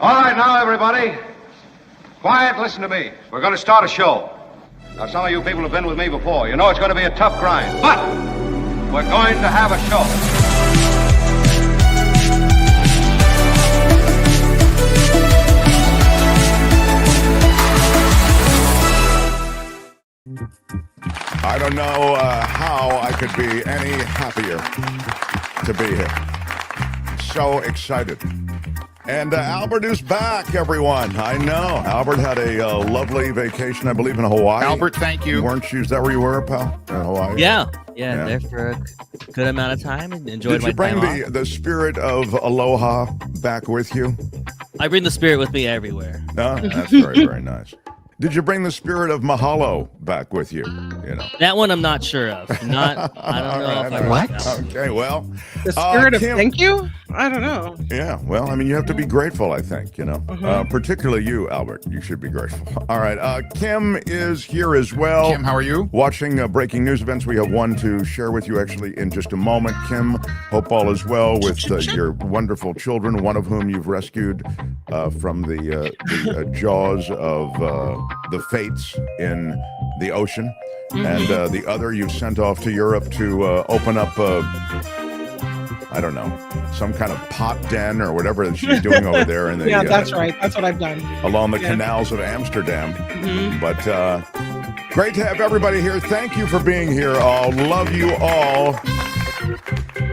All right, now, everybody. Quiet, listen to me. We're going to start a show. Now, some of you people have been with me before. You know it's going to be a tough grind, but we're going to have a show. I don't know how I could be any happier to be here. So excited. And Albert is back, everyone. I know. Albert had a lovely vacation, I believe, in Hawaii. Albert, thank you. Weren't you? Is that where you were, pal? In Hawaii? Yeah, there for a good amount of time and enjoyed my time. Did you bring the spirit of aloha back with you? I bring the spirit with me everywhere. No, that's very, very nice. Did you bring the spirit of mahalo back with you? You know that one I'm not sure of. I don't know if I what. Okay, well, The spirit of thank you? I don't know. Yeah, well, I mean, you have to be grateful, I think, you know. Particularly you, Albert. You should be grateful. All right, Kim is here as well. Kim, how are you? Watching breaking news events. We have one to share with you, actually, in just a moment. Kim, hope all is well with your wonderful children, one of whom you've rescued from the jaws of the fates in the ocean. And the other you've sent off to Europe to open up I don't know, some kind of pot den or whatever that she's doing over there. In the, yeah, that's right. That's what I've done. Along the canals of Amsterdam. But great to have everybody here. Thank you for being here all. Love you all.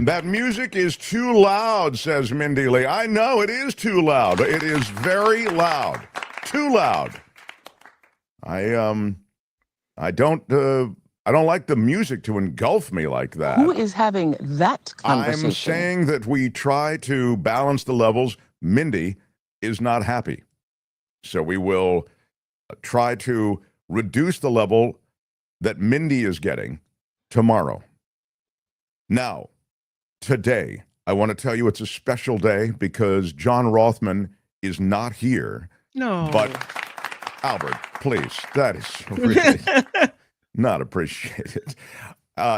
That music is too loud, says Mindy Lee. I know it is too loud. It is very loud. Too loud. I don't like the music to engulf me like that. Who is having that conversation? I'm saying that we try to balance the levels. Mindy is not happy. So we will try to reduce the level that Mindy is getting tomorrow. Now, today, I want to tell you it's a special day because John Rothman is not here. No. But, Albert, please, that is really not appreciated.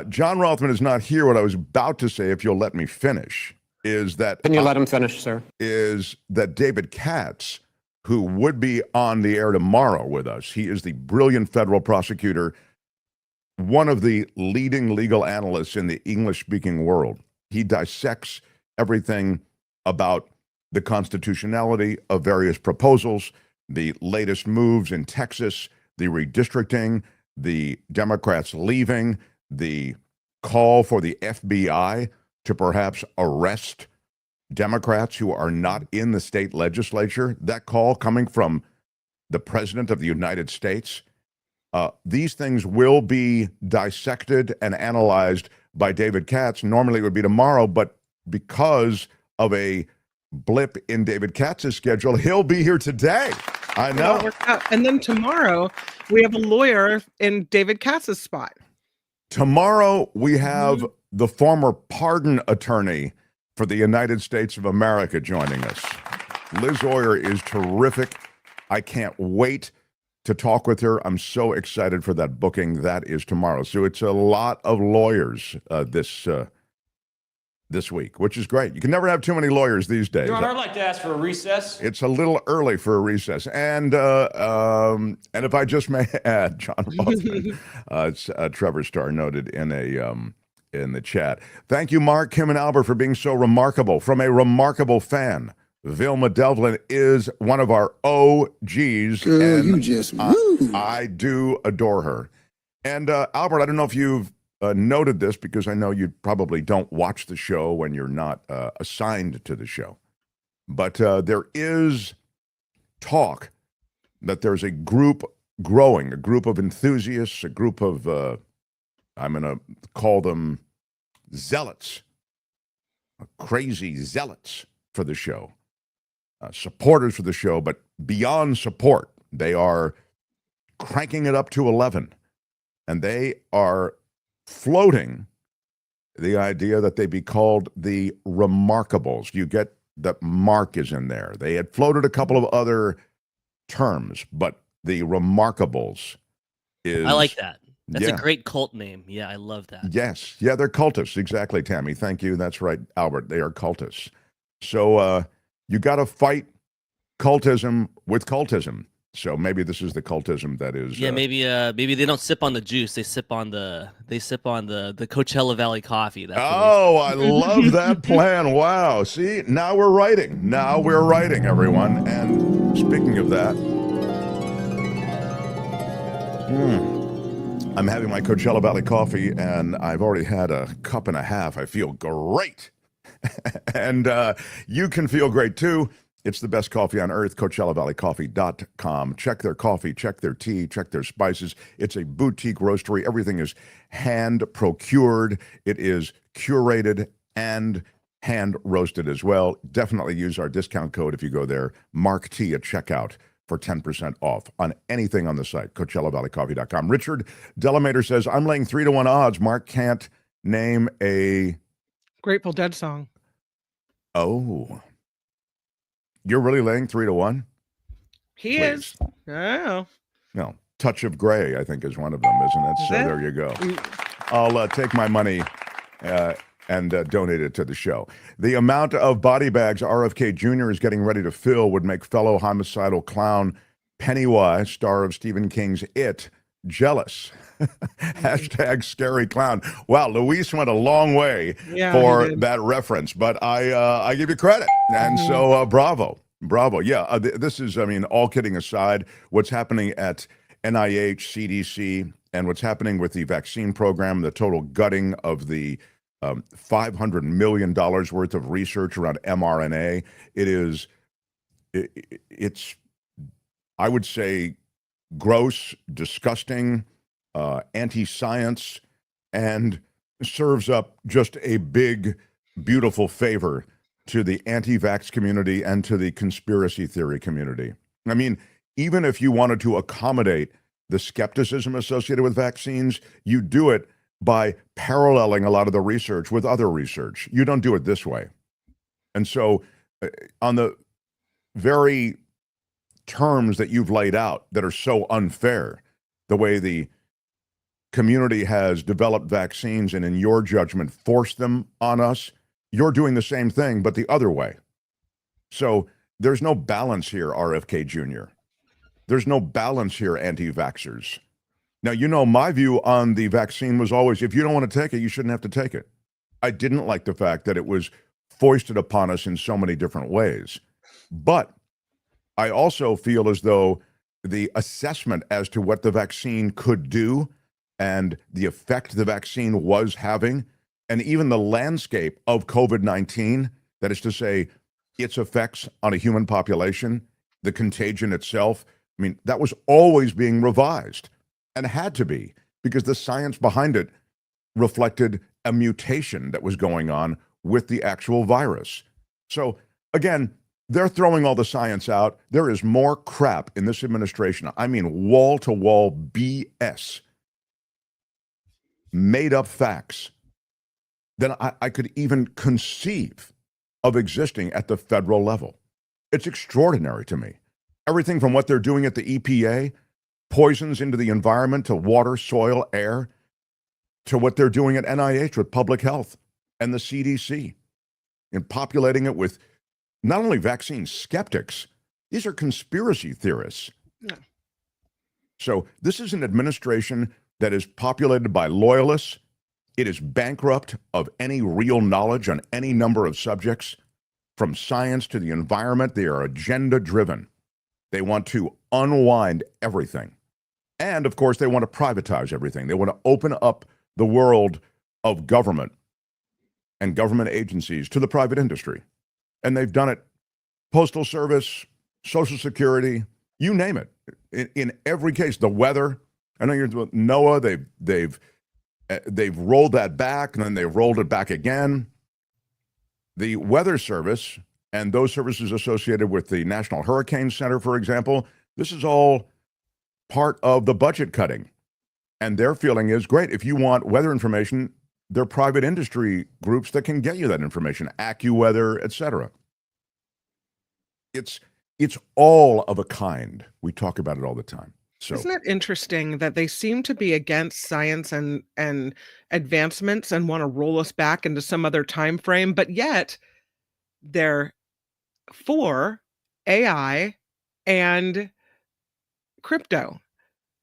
John Rothman is not here. What I was about to say, if you'll let me finish, is that... Can you let him finish, sir? Is that David Katz, who would be on the air tomorrow with us. He is the brilliant federal prosecutor, one of the leading legal analysts in the English-speaking world. He dissects everything about the constitutionality of various proposals, the latest moves in Texas, the redistricting, the Democrats leaving, the call for the FBI to perhaps arrest Democrats who are not in the state legislature, that call coming from the President of the United States. These things will be dissected and analyzed by David Katz. Normally it would be tomorrow, but because of a blip in David Katz's schedule, he'll be here today. I know. And then tomorrow we have a lawyer in David Katz's spot. Tomorrow we have the former pardon attorney for the United States of America joining us. Liz Oyer is terrific. I can't wait to talk with her. I'm so excited for that booking. That is tomorrow. So it's a lot of lawyers this week, which is great. You can never have too many lawyers these days. Your Honor, I'd like to ask for a recess. It's a little early for a recess. And if I just may add, John Rothman, Trevor Starr noted in the chat. Thank you, Mark, Kim, and Albert for being so remarkable. From a remarkable fan, Vilma Devlin is one of our OGs. Girl, and you just I do adore her. And Albert, I don't know if you've noted this because I know you probably don't watch the show when you're not assigned to the show. But there is talk that there's a group growing, a group of enthusiasts, a group of, I'm going to call them zealots, crazy zealots for the show, supporters for the show, but beyond support, they are cranking it up to 11. And they are floating the idea that they be called the Remarkables. You get that Mark is in there. They had floated a couple of other terms, but the Remarkables is... I like that. That's a great cult name. Yeah, I love that. Yes. Yeah, they're cultists. Exactly, Tammy. Thank you. That's right, Albert. They are cultists. So you got to fight cultism with cultism. So maybe this is the cultism that is. Yeah, maybe they don't sip on the juice. They sip on the Coachella Valley coffee. That's Oh, I love that plan. Wow. See, now we're writing. Now we're writing, everyone. And speaking of that, I'm having my Coachella Valley coffee, and I've already had a cup and a half. I feel great. And you can feel great too. It's the best coffee on earth, CoachellaValleyCoffee.com. Check their coffee, check their tea, check their spices. It's a boutique roastery. Everything is hand procured. It is curated and hand roasted as well. Definitely use our discount code if you go there, Mark T at checkout for 10% off on anything on the site, CoachellaValleyCoffee.com. Richard Delamater says, I'm laying 3-1 odds. Mark can't name a Grateful Dead song. Oh. You're really laying 3-1? He is. Oh. No, Touch of Gray, I think, is one of them, isn't it? So there you go. I'll take my money and donate it to the show. The amount of body bags RFK Jr. is getting ready to fill would make fellow homicidal clown Pennywise, star of Stephen King's It, jealous. Hashtag scary clown. Wow, Luis went a long way for that reference, but I give you credit. And so bravo. Yeah, this is, I mean, all kidding aside, what's happening at NIH, CDC, and what's happening with the vaccine program, the total gutting of the $500 million worth of research around mRNA. It's, I would say, gross, disgusting, anti-science, and serves up just a big, beautiful favor to the anti-vax community and to the conspiracy theory community. I mean, even if you wanted to accommodate the skepticism associated with vaccines, you do it by paralleling a lot of the research with other research. You don't do it this way. And so on the very terms that you've laid out that are so unfair, the way the community has developed vaccines and in your judgment forced them on us, you're doing the same thing, but the other way. So there's no balance here, RFK Jr. There's no balance here, anti-vaxxers. Now, you know, my view on the vaccine was always, if you don't want to take it, you shouldn't have to take it. I didn't like the fact that it was foisted upon us in so many different ways. But I also feel as though the assessment as to what the vaccine could do and the effect the vaccine was having, and even the landscape of COVID-19, that is to say, its effects on a human population, the contagion itself, I mean, that was always being revised and had to be, because the science behind it reflected a mutation that was going on with the actual virus. So again, they're throwing all the science out. There is more crap in this administration. I mean, wall-to-wall BS, made-up facts than I could even conceive of existing at the federal level. It's extraordinary to me. Everything from what they're doing at the EPA, poisons into the environment, to water, soil, air, to what they're doing at NIH with public health and the CDC, and populating it with not only vaccine skeptics, these are conspiracy theorists. Yeah. So this is an administration that is populated by loyalists. It is bankrupt of any real knowledge on any number of subjects, from science to the environment. They are agenda-driven. They want to unwind everything. And, of course, they want to privatize everything. They want to open up the world of government and government agencies to the private industry. And they've done it, Postal Service, Social Security, you name it. In every case, the weather. I know you're NOAA. They've rolled that back, and then they've rolled it back again. The Weather Service and those services associated with the National Hurricane Center, for example, this is all part of the budget cutting. And their feeling is, great, if you want weather information, there are private industry groups that can get you that information, AccuWeather, etc. It's all of a kind. We talk about it all the time. So, isn't it interesting that they seem to be against science and advancements and want to roll us back into some other time frame, but yet they're for AI and crypto.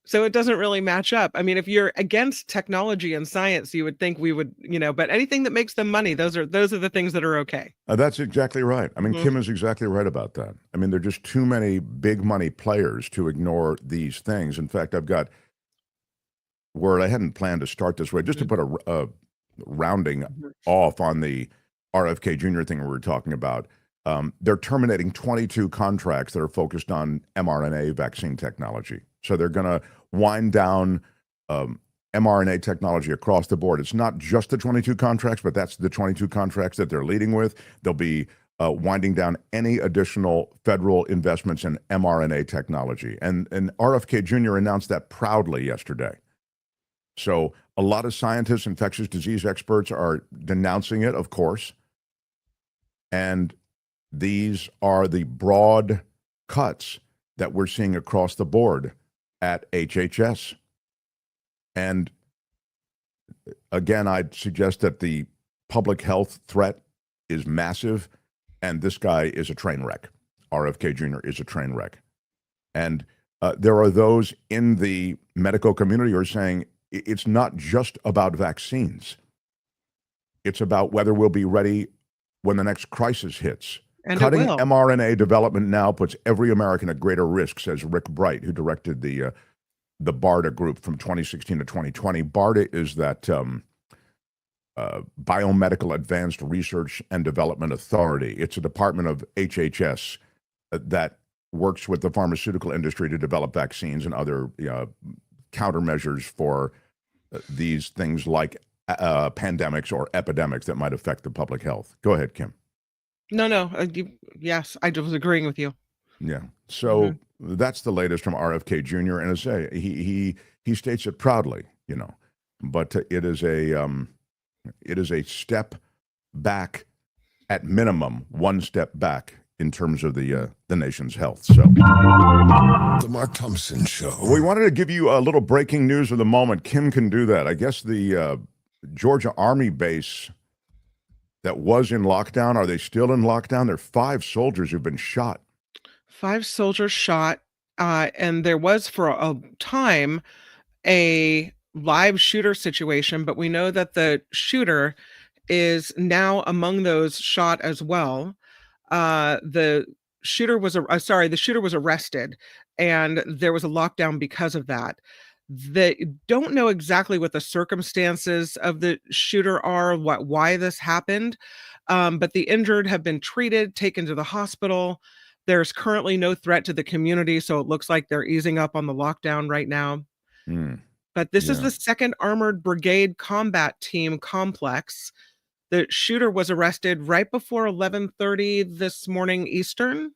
So it doesn't really match up. I mean, if you're against technology and science, you would think we would, but anything that makes them money, those are the things that are okay. That's exactly right. I mean, Mhm. Kim is exactly right about that. I mean, there are just too many big money players to ignore these things. In fact, I've got word I hadn't planned to start this way, just to put a rounding off on the RFK Jr. thing we were talking about. They're terminating 22 contracts that are focused on mRNA vaccine technology. So they're going to wind down mRNA technology across the board. It's not just the 22 contracts, but that's the 22 contracts that they're leading with. They'll be winding down any additional federal investments in mRNA technology. And RFK Jr. announced that proudly yesterday. So a lot of scientists, infectious disease experts are denouncing it, of course. And these are the broad cuts that we're seeing across the board at HHS. And again, I'd suggest that the public health threat is massive, and this guy is a train wreck. RFK Jr. is a train wreck. And there are those in the medical community who are saying it's not just about vaccines. It's about whether we'll be ready when the next crisis hits. And Cutting it will. mRNA development now puts every American at greater risk, says Rick Bright, who directed the BARDA group from 2016 to 2020. BARDA is that Biomedical Advanced Research and Development Authority. It's a department of HHS that works with the pharmaceutical industry to develop vaccines and other countermeasures for these things like pandemics or epidemics that might affect the public health. Go ahead, Kim. No. Yes, I was agreeing with you. Yeah. So that's the latest from RFK Jr. And as I say, he states it proudly, but it is a step back, at minimum, one step back in terms of the nation's health. So, The Mark Thompson Show. We wanted to give you a little breaking news of the moment. Kim can do that. I guess the Georgia Army base that was in lockdown, are they still in lockdown? There are 5 soldiers who've been shot. 5 soldiers shot, and there was for a time a live shooter situation, but we know that the shooter is now among those shot as well. The shooter was arrested, and there was a lockdown because of that. They don't know exactly what the circumstances of the shooter are, why this happened, but the injured have been treated, taken to the hospital. There's currently no threat to the community, so it looks like they're easing up on the lockdown right now. But this is the 2nd Armored Brigade Combat Team Complex. The shooter was arrested right before 11:30 this morning Eastern.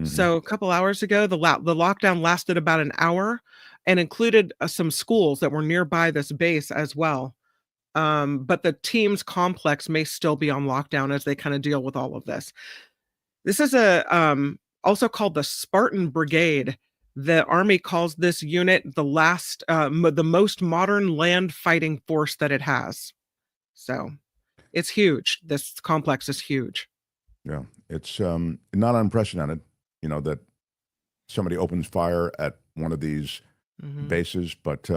So a couple hours ago. The lockdown lasted about an hour and included some schools that were nearby this base as well. But the team's complex may still be on lockdown as they kind of deal with all of this. This is also called the Spartan Brigade. The Army calls this unit the most modern land fighting force that it has. So it's huge. This complex is huge. Yeah, it's not unprecedented, that somebody opens fire at one of these bases, but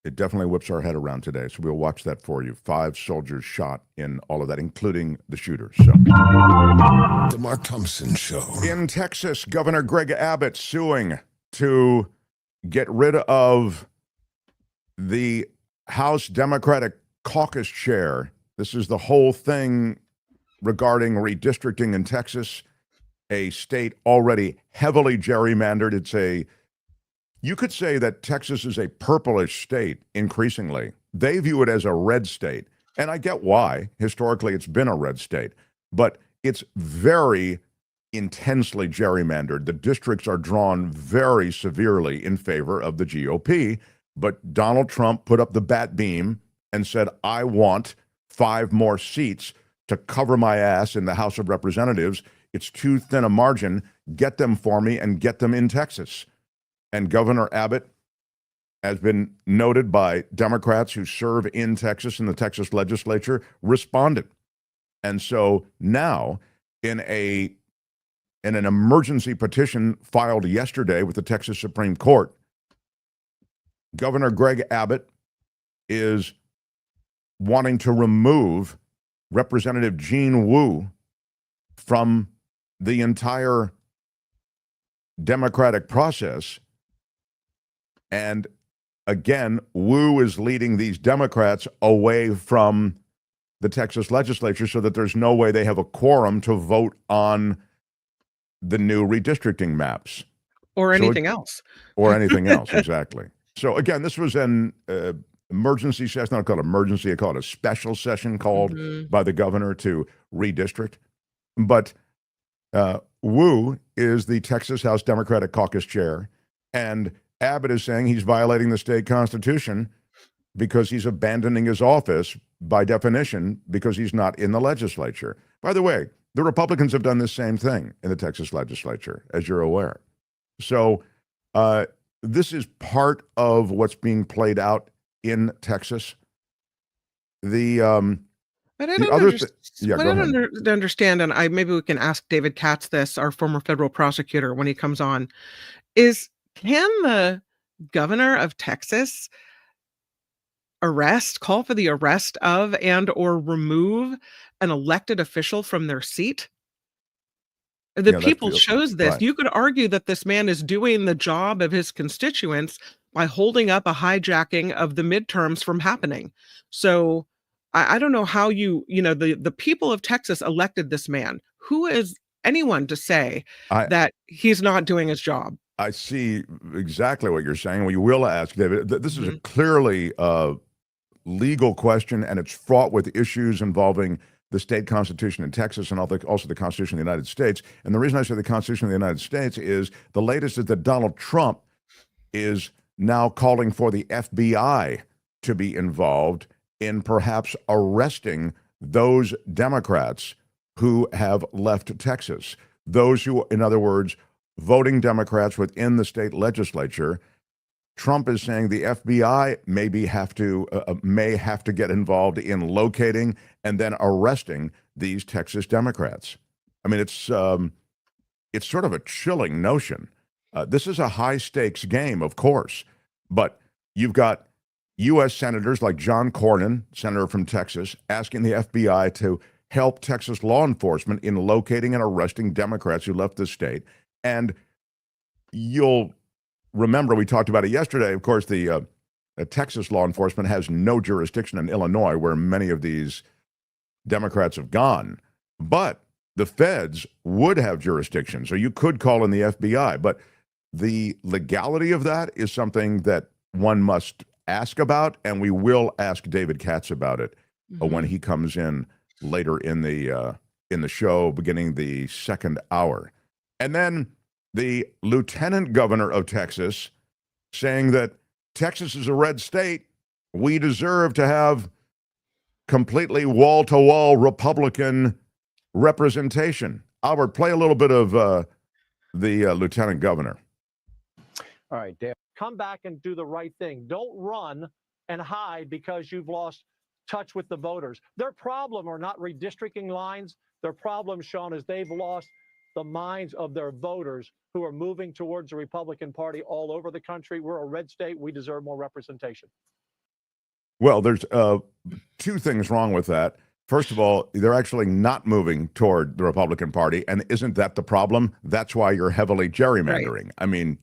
it definitely whips our head around today. So we'll watch that for you. 5 soldiers shot in all of that, including the shooter. So, The Mark Thompson Show. In Texas, Governor Greg Abbott suing to get rid of the House Democratic caucus chair. This is the whole thing regarding redistricting in Texas, a state already heavily gerrymandered. You could say that Texas is a purplish state increasingly. They view it as a red state. And I get why. Historically, it's been a red state. But it's very intensely gerrymandered. The districts are drawn very severely in favor of the GOP. But Donald Trump put up the bat beam and said, I want 5 more seats to cover my ass in the House of Representatives. It's too thin a margin. Get them for me and get them in Texas. And Governor Abbott has been noted by Democrats who serve in Texas in the Texas legislature, responded. And so now, in a in an emergency petition filed yesterday with the Texas Supreme Court, Governor Greg Abbott is wanting to remove Representative Jean Wu from the entire democratic process. And again, Wu is leading these Democrats away from the Texas legislature so that there's no way they have a quorum to vote on the new redistricting maps. Or anything else. Or anything else, exactly. So again, this was an emergency session, not called emergency, I call it a special session called by the governor to redistrict. But Wu is the Texas House Democratic Caucus chair, and Abbott is saying he's violating the state constitution because he's abandoning his office by definition because he's not in the legislature. By the way, the Republicans have done the same thing in the Texas legislature, as you're aware. So this is part of what's being played out in Texas. But I don't understand, and maybe we can ask David Katz this, our former federal prosecutor, when he comes on, is can the governor of Texas call for the arrest of and or remove an elected official from their seat? The people chose this. Right. You could argue that this man is doing the job of his constituents by holding up a hijacking of the midterms from happening. So I don't know how the people of Texas elected this man. Who is anyone to say that he's not doing his job? I see exactly what you're saying. We will ask David. This is a clearly legal question, and it's fraught with issues involving the state constitution in Texas and also the Constitution of the United States. And the reason I say the Constitution of the United States is the latest is that Donald Trump is now calling for the FBI to be involved in perhaps arresting those Democrats who have left Texas. Those who, in other words, voting Democrats within the state legislature. Trump is saying the FBI may have to get involved in locating and then arresting these Texas Democrats. I mean, it's sort of a chilling notion. This is a high stakes game, of course, but you've got U.S. senators like John Cornyn, senator from Texas, asking the FBI to help Texas law enforcement in locating and arresting Democrats who left the state. And you'll remember, we talked about it yesterday. Of course, the Texas law enforcement has no jurisdiction in Illinois, where many of these Democrats have gone. But the feds would have jurisdiction, so you could call in the FBI. But the legality of that is something that one must ask about, and we will ask David Katz about it when he comes in later in the show, beginning the second hour. And then the lieutenant governor of Texas saying that Texas is a red state. We deserve to have completely wall-to-wall Republican representation. Albert, play a little bit of the lieutenant governor. All right, Dave, come back and do the right thing. Don't run and hide because you've lost touch with the voters. Their problem are not redistricting lines. Their problem, Sean, is they've lost the minds of their voters who are moving towards the Republican Party all over the country. We're a red state. We deserve more representation. Well, there's two things wrong with that. First of all, they're actually not moving toward the Republican Party. And isn't that the problem? That's why you're heavily gerrymandering. Right. I mean,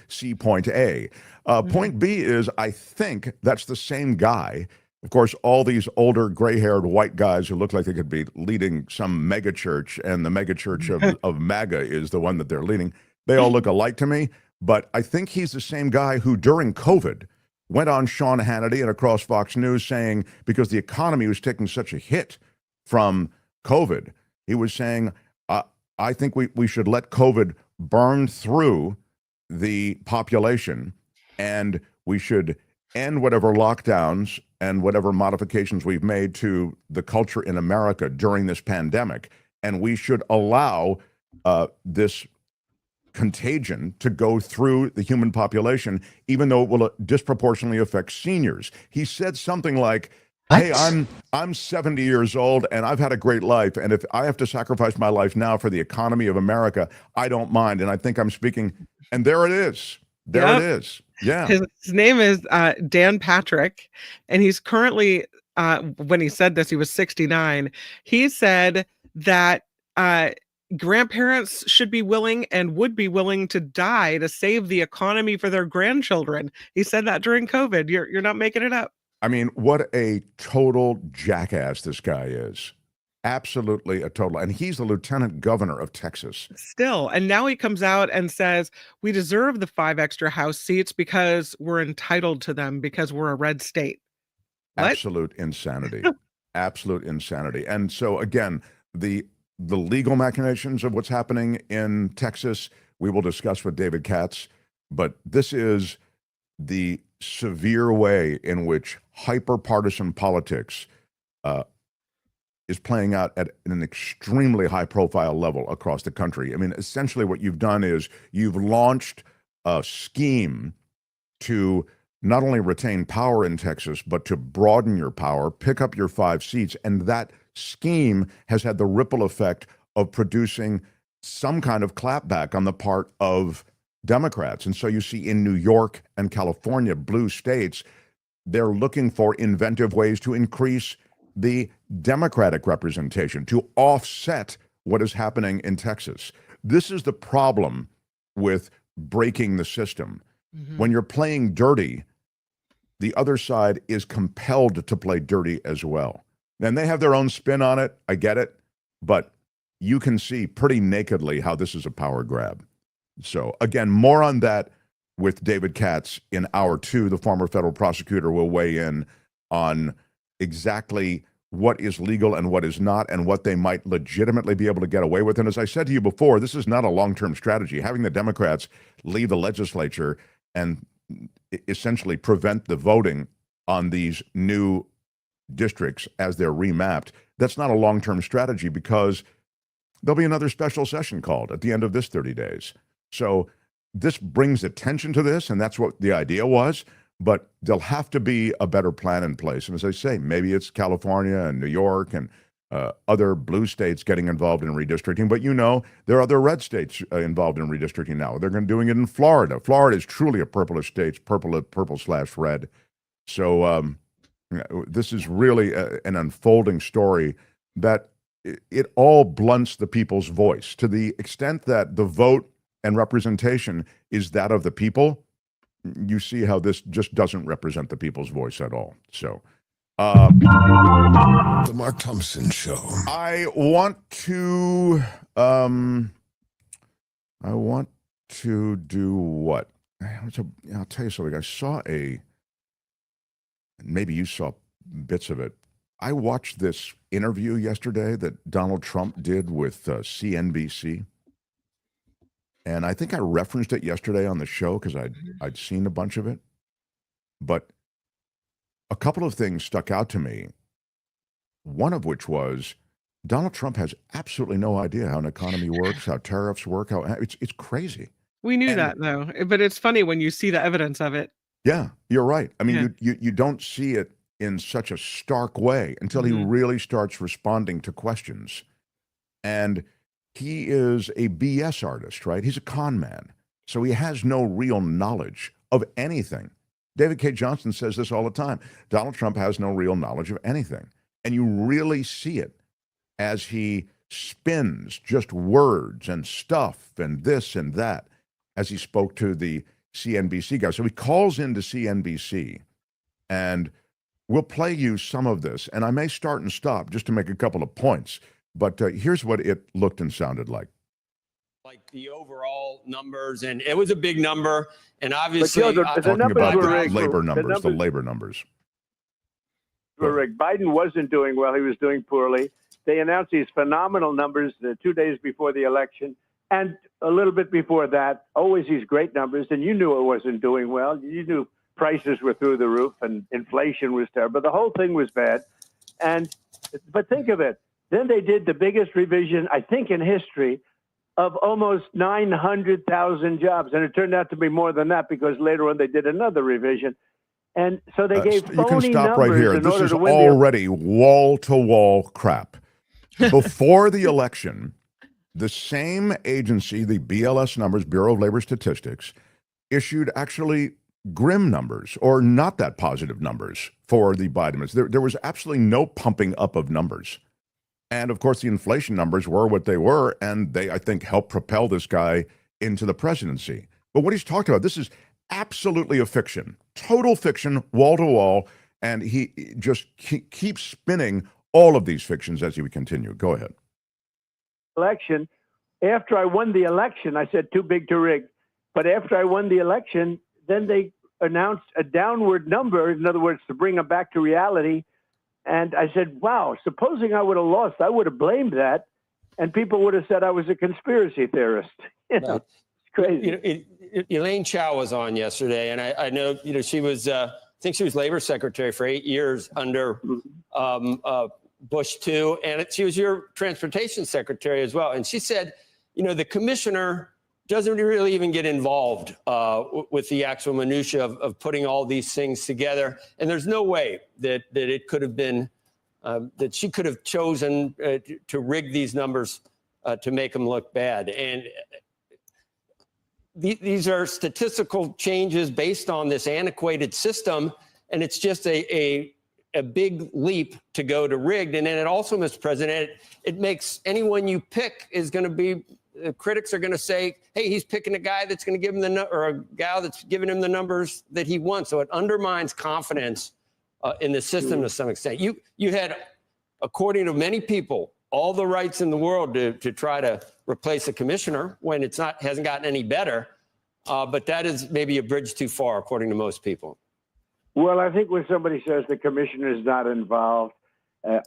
see point A. Point B is, I think that's the same guy. Of course, all these older, gray-haired white guys who look like they could be leading some mega church, and the mega church of MAGA is the one that they're leading. They all look alike to me, but I think he's the same guy who, during COVID, went on Sean Hannity and across Fox News saying, because the economy was taking such a hit from COVID, he was saying, I think we should let COVID burn through the population, and we should end whatever lockdowns and whatever modifications we've made to the culture in America during this pandemic. And we should allow this contagion to go through the human population, even though it will disproportionately affect seniors. He said something like, Hey, I'm 70 years old and I've had a great life. And if I have to sacrifice my life now for the economy of America, I don't mind. And I think I'm speaking. And there it is. There it is. Yeah. His name is Dan Patrick, and he's currently, when he said this, he was 69. He said that grandparents should be willing and would be willing to die to save the economy for their grandchildren. He said that during COVID. You're not making it up. I mean, what a total jackass this guy is. Absolutely a total. And he's the lieutenant governor of Texas. Still. And now he comes out and says, we deserve the 5 extra House seats because we're entitled to them because we're a red state. What? Absolute insanity. Absolute insanity. And so, again, the legal machinations of what's happening in Texas, we will discuss with David Katz. But this is the severe way in which hyper-partisan politics is playing out at an extremely high-profile level across the country. I mean, essentially what you've done is you've launched a scheme to not only retain power in Texas, but to broaden your power, pick up your 5 seats, and that scheme has had the ripple effect of producing some kind of clapback on the part of Democrats. And so you see in New York and California, blue states, they're looking for inventive ways to increase the Democratic representation, to offset what is happening in Texas. This is the problem with breaking the system. Mm-hmm. When you're playing dirty, the other side is compelled to play dirty as well. And they have their own spin on it. I get it. But you can see pretty nakedly how this is a power grab. So, again, more on that with David Katz in hour 2. The former federal prosecutor will weigh in on exactly what is legal and what is not, and what they might legitimately be able to get away with. And as I said to you before, this is not a long-term strategy. Having the Democrats leave the legislature and essentially prevent the voting on these new districts as they're remapped, that's not a long-term strategy, because there'll be another special session called at the end of this 30 days. So this brings attention to this, and that's what the idea was. But there'll have to be a better plan in place. And as I say, maybe it's California and New York and other blue states getting involved in redistricting. But there are other red states involved in redistricting now. They're doing it in Florida. Florida is truly a purplish state, purple/red. So this is really an unfolding story that it all blunts the people's voice to the extent that the vote and representation is that of the people. You see how this just doesn't represent the people's voice at all. So, The Mark Thompson Show. I want to do what? I'll tell you something. I saw maybe you saw bits of it. I watched this interview yesterday that Donald Trump did with CNBC. And I think I referenced it yesterday on the show because I'd seen a bunch of it. But a couple of things stuck out to me, one of which was Donald Trump has absolutely no idea how an economy works, how tariffs work, it's crazy. We knew that, though. But it's funny when you see the evidence of it. Yeah, you're right. I mean, you don't see it in such a stark way until he really starts responding to questions. And he is a BS artist, right? He's a con man. So he has no real knowledge of anything. David K. Johnson says this all the time. Donald Trump has no real knowledge of anything. And you really see it as he spins just words and stuff and this and that as he spoke to the CNBC guy. So he calls into CNBC, and we'll play you some of this. And I may start and stop just to make a couple of points. But here's what it looked and sounded like. Like the overall numbers, and it was a big number. And obviously, talking about the labor numbers. Rick, Biden wasn't doing well. He was doing poorly. They announced these phenomenal numbers 2 days before the election. And a little bit before that, always these great numbers. And you knew it wasn't doing well. You knew prices were through the roof and inflation was terrible. The whole thing was bad. But think of it. Then they did the biggest revision, I think, in history of almost 900,000 jobs. And it turned out to be more than that because later on they did another revision. And so they gave You can phony stop right numbers here. in This order is to win already wall-to-wall crap. Before the election, the same agency, the BLS numbers, Bureau of Labor Statistics, issued actually grim numbers or not that positive numbers for the Biden. There was absolutely no pumping up of numbers. And of course, the inflation numbers were what they were, and they, I think, helped propel this guy into the presidency. But what he's talked about, this is absolutely a fiction, total fiction, wall to wall, and he just keeps spinning all of these fictions as he would continue. Go ahead. election. After I won the election, I said too big to rig. But after I won the election, then they announced a downward number, in other words, to bring them back to reality. And I said, wow, supposing I would have lost, I would have blamed that. And people would have said I was a conspiracy theorist. You know, it's crazy. Elaine Chao was on yesterday, and I know, she was, I think she was labor secretary for 8 years under Bush too. And she was your transportation secretary as well. And she said, the commissioner doesn't really even get involved with the actual minutia of putting all these things together. And there's no way that it could have been, that she could have chosen to rig these numbers to make them look bad. And these are statistical changes based on this antiquated system. And it's just a big leap to go to rigged. And then it also, Mr. President, it makes anyone you pick is going to be, critics are going to say, hey, he's picking a guy that's going to give him or a gal that's giving him the numbers that he wants. So it undermines confidence in the system to some extent. You had, according to many people, all the rights in the world to try to replace a commissioner when hasn't gotten any better. But that is maybe a bridge too far, according to most people. Well, I think when somebody says the commissioner is not involved,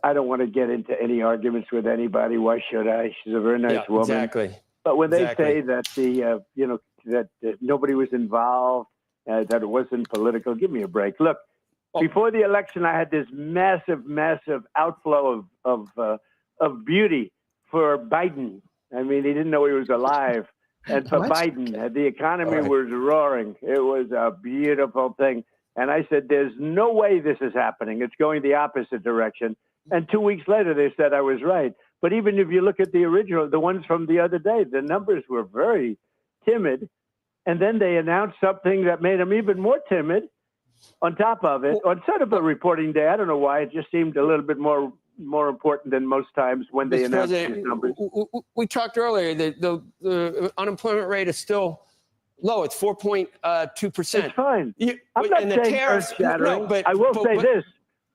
I don't want to get into any arguments with anybody. Why should I? She's a very nice woman. Exactly. But when they say that that nobody was involved, that it wasn't political, give me a break. Look, before the election, I had this massive outflow of beauty for Biden. I mean, he didn't know he was alive. And for Biden, the economy was roaring. It was a beautiful thing. And I said, there's no way this is happening. It's going the opposite direction. And 2 weeks later, they said I was right. But even if you look at the original, the ones from the other day, the numbers were very timid. And then they announced something that made them even more timid on top of it. On sort of a reporting day, I don't know why, it just seemed a little bit more important than most times when they announced these numbers. We talked earlier that the unemployment rate is still low. It's 4.2%. It's fine. I'm not saying earth-shattering. No, I will say this.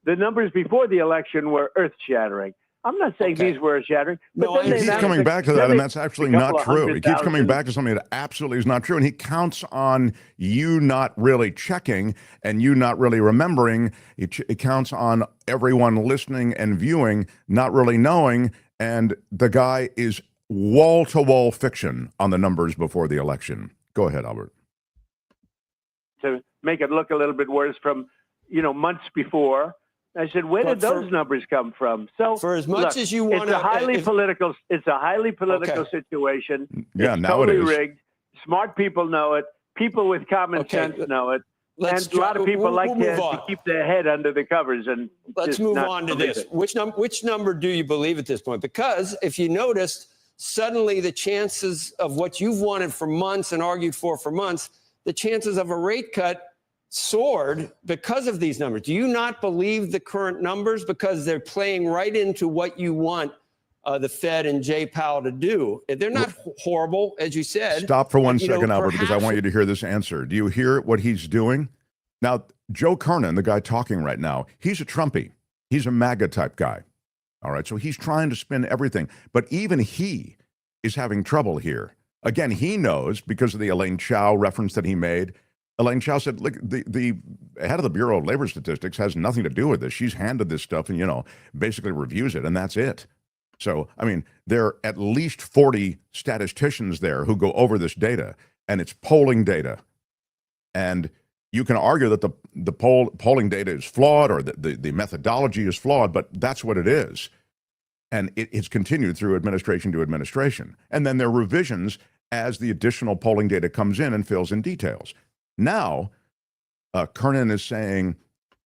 The numbers before the election were earth-shattering. I'm not saying these were earth-shattering. But he keeps coming back to that, and that's actually not true. He keeps coming back to something that absolutely is not true, and he counts on you not really checking and you not really remembering. He counts on everyone listening and viewing not really knowing, and the guy is wall-to-wall fiction on the numbers before the election. Go ahead, Albert. To make it look a little bit worse from, months before. I said, where did those numbers come from? So for as much as you want to, it's a highly political situation. Yeah, it's now totally it is rigged. Smart people know it. People with common sense know it. And a lot of people to keep their head under the covers. And let's move on to this. Which number do you believe at this point? Because if you noticed, suddenly the chances of what you've wanted for months and argued for months, the chances of a rate cut soared because of these numbers. Do you not believe the current numbers because they're playing right into what you want the Fed and Jay Powell to do? They're not horrible, as you said. Stop for 1 second, Albert, because I want you to hear this answer. Do you hear what he's doing? Now, Joe Kernan, the guy talking right now, he's a Trumpy. He's a MAGA type guy. All right, so he's trying to spin everything. But even he is having trouble here. Again, he knows because of the Elaine Chao reference that he made. Elaine Chao said, look, the head of the Bureau of Labor Statistics has nothing to do with this. She's handed this stuff and, basically reviews it, and that's it. So, I mean, there are at least 40 statisticians there who go over this data, and it's polling data. And you can argue that the polling data is flawed or the methodology is flawed, but that's what it is. And it's continued through administration to administration. And then there are revisions as the additional polling data comes in and fills in details. Now, Kernan is saying,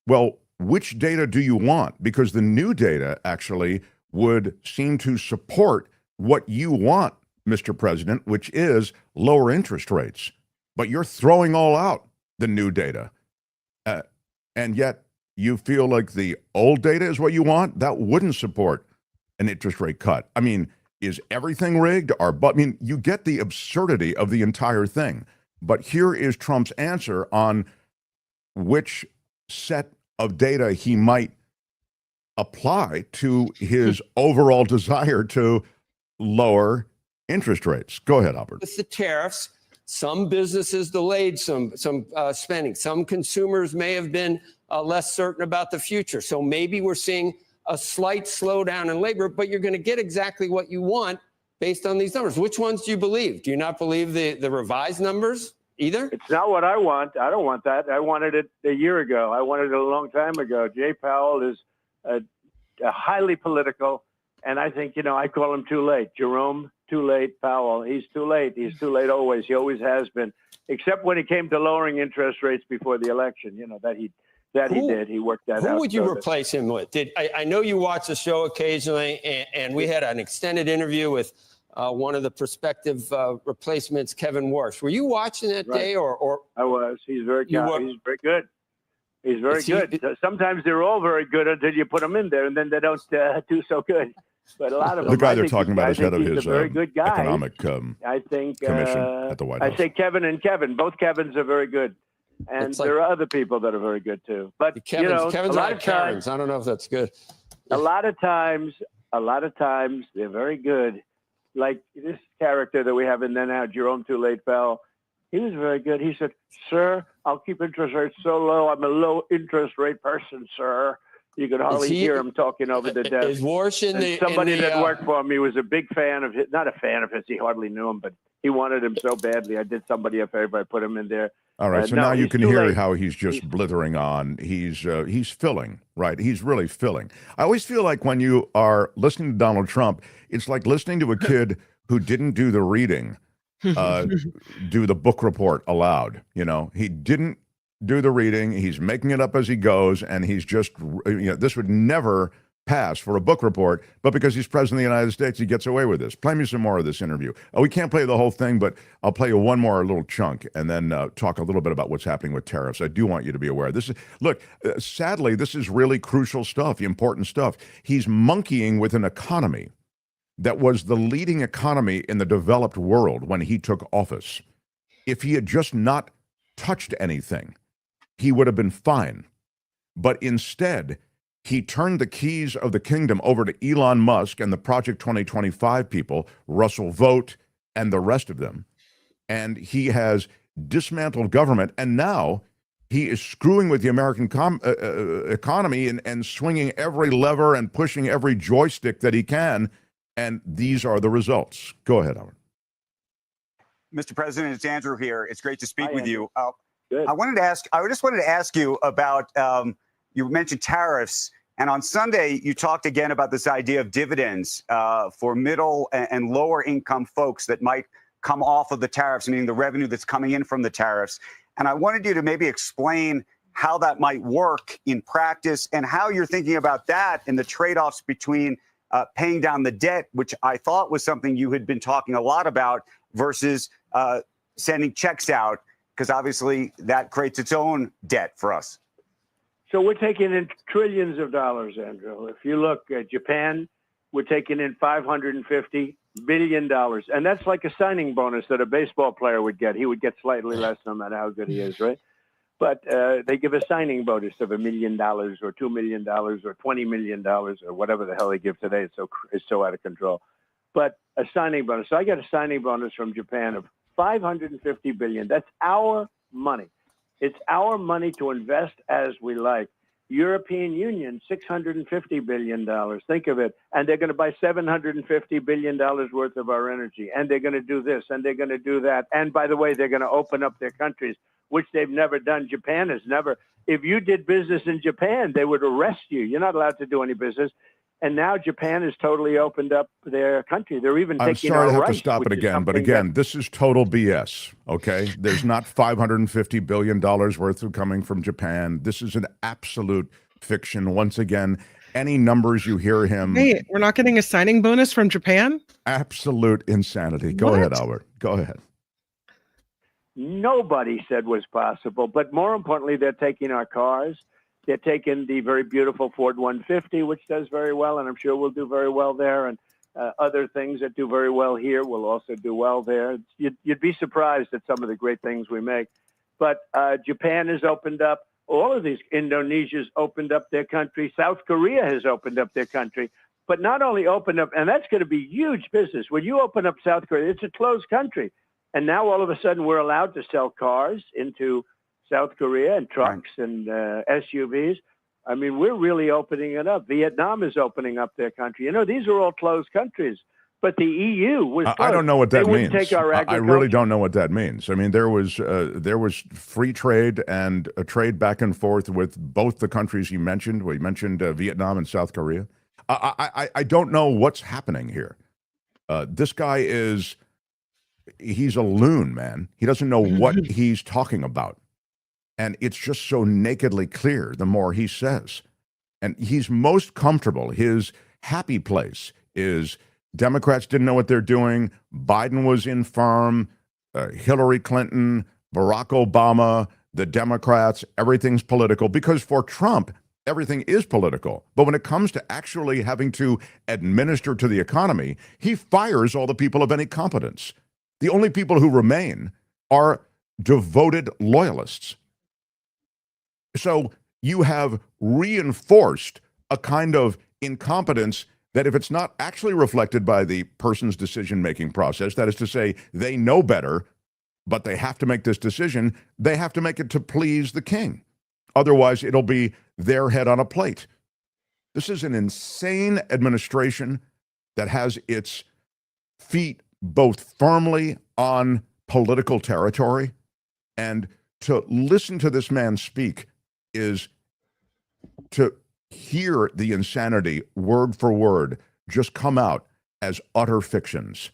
well, which data do you want? Because the new data actually would seem to support what you want, Mr. President, which is lower interest rates. But you're throwing all out the new data. And yet you feel like the old data is what you want? That wouldn't support an interest rate cut. I mean, is everything rigged? You get the absurdity of the entire thing. But here is Trump's answer on which set of data he might apply to his overall desire to lower interest rates. Go ahead, Albert. With the tariffs, some businesses delayed some spending. Some consumers may have been less certain about the future. So maybe we're seeing a slight slowdown in labor, but you're going to get exactly what you want based on these numbers. Which ones do you believe? Do you not believe the revised numbers either? It's not what I want. I don't want that. I wanted it a year ago. I wanted it a long time ago. Jay Powell is a highly political, and I think, I call him too late. Jerome, too late. Powell, he's too late. He's too late always. He always has been, except when it came to lowering interest rates before the election, he did. He worked that out. Who would you replace him with? I know you watch the show occasionally, and we had an extended interview with one of the prospective replacements, Kevin Warsh. Were you watching that day, or I was? He's very good. He's very good. He's very good. Sometimes they're all very good until you put them in there, and then they don't do so good. But a lot of them. The guy they're talking about is head of his very good guy. economic I think commission at the White House. I say Kevin and Kevin. Both Kevins are very good. And there are other people that are very good too. But Kevin's like Karens. I don't know if that's good. A lot of times they're very good. Like this character that we have in there now, Jerome Too Late Powell. He was very good. He said, "Sir, I'll keep interest rates so low. I'm a low interest rate person, sir." You could hardly hear him talking over the desk. Is Warsh somebody that worked for him? He was a big fan of his. Not a fan of his. He hardly knew him, but he wanted him so badly. I did somebody a favor. I put him in there. All right, so now you can hear how he's just blithering on. He's filling, right? He's really filling. I always feel like when you are listening to Donald Trump, it's like listening to a kid who didn't do the reading, do the book report aloud. He didn't do the reading. He's making it up as he goes, and he's just, this would never pass for a book report, but because he's president of the United States, he gets away with this. Play me some more of this interview. We can't play the whole thing, but I'll play you one more little chunk and then talk a little bit about what's happening with tariffs. I do want you to be aware. Sadly, this is really crucial stuff, important stuff. He's monkeying with an economy that was the leading economy in the developed world when he took office. If he had just not touched anything, he would have been fine. But instead, he turned the keys of the kingdom over to Elon Musk and the Project 2025 people, Russell Vogt, and the rest of them. And he has dismantled government. And now he is screwing with the American economy and swinging every lever and pushing every joystick that he can. And these are the results. Go ahead, Howard. Mr. President, it's Andrew here. It's great to speak with you. Good. I just wanted to ask you about, you mentioned tariffs. And on Sunday, you talked again about this idea of dividends for middle and lower income folks that might come off of the tariffs, meaning the revenue that's coming in from the tariffs. And I wanted you to maybe explain how that might work in practice and how you're thinking about that and the trade-offs between paying down the debt, which I thought was something you had been talking a lot about, versus sending checks out, because obviously that creates its own debt for us. So we're taking in trillions of dollars, Andrew. If you look at Japan, we're taking in $550 billion. And that's like a signing bonus that a baseball player would get. He would get slightly less no matter how good he is, right? But they give a signing bonus of $1 million or $2 million or $20 million or whatever the hell they give today. It's so out of control. But a signing bonus. So I got a signing bonus from Japan of $550 billion. That's our money. It's our money to invest as we like. European Union, $650 billion. Think of it. And they're going to buy $750 billion worth of our energy. And they're going to do this and they're going to do that. And by the way, they're going to open up their countries, which they've never done. Japan has never. If you did business in Japan, they would arrest you. You're not allowed to do any business. And now Japan has totally opened up their country. They're even I'm taking sorry our to have rights, to stop it which is again, but something again, this is total BS, okay? There's not $550 billion worth of coming from Japan. This is an absolute fiction. Once again, any numbers you hear him... Wait, we're not getting a signing bonus from Japan? Absolute insanity. Go ahead, Albert. Go ahead. nobody said was possible. But more importantly, they're taking our cars. They're taking the very beautiful Ford 150, which does very well, and I'm sure will do very well there. And other things that do very well here will also do well there. You'd be surprised at some of the great things we make. But Japan has opened up. All of these, Indonesia's opened up their country. South Korea has opened up their country. But not only opened up, and that's going to be huge business. When you open up South Korea, it's a closed country. And now all of a sudden we're allowed to sell cars into South Korea and trucks and SUVs. I mean, we're really opening it up. Vietnam is opening up their country. You know, these are all closed countries. But the EU was closed. I don't know what that they means. Take our I really don't know what that means. I mean, there was free trade and a trade back and forth with both the countries you mentioned. We mentioned Vietnam and South Korea. I don't know what's happening here. This guy he's a loon, man. He doesn't know what he's talking about. And it's just so nakedly clear the more he says. And he's most comfortable. His happy place is Democrats didn't know what they're doing. Biden was infirm. Hillary Clinton, Barack Obama, the Democrats, everything's political. Because for Trump, everything is political. But when it comes to actually having to administer to the economy, he fires all the people of any competence. The only people who remain are devoted loyalists. So you have reinforced a kind of incompetence that if it's not actually reflected by the person's decision-making process, that is to say, they know better, but they have to make this decision, they have to make it to please the king. Otherwise, it'll be their head on a plate. This is an insane administration that has its feet both firmly on political territory, and to listen to this man speak is to hear the insanity word for word just come out as utter fictions.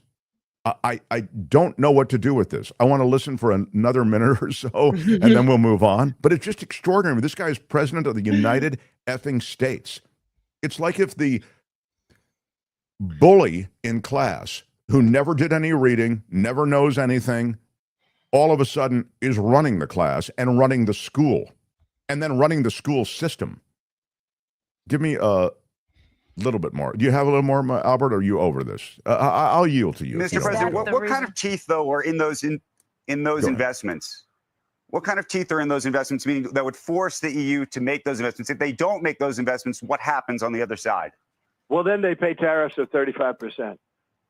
I don't know what to do with this. I want to listen for another minute or so, and then we'll move on. But it's just extraordinary. This guy is president of the United effing States. It's like if the bully in class who never did any reading, never knows anything, all of a sudden is running the class and running the school, and then running the school system. Give me a little bit more. Do you have a little more, Albert, or are you over this? I'll yield to you. Mr. President, what kind of teeth, though, are in those investments? What kind of teeth are in those investments, meaning that would force the EU to make those investments? If they don't make those investments, what happens on the other side? Well, then they pay tariffs of 35%.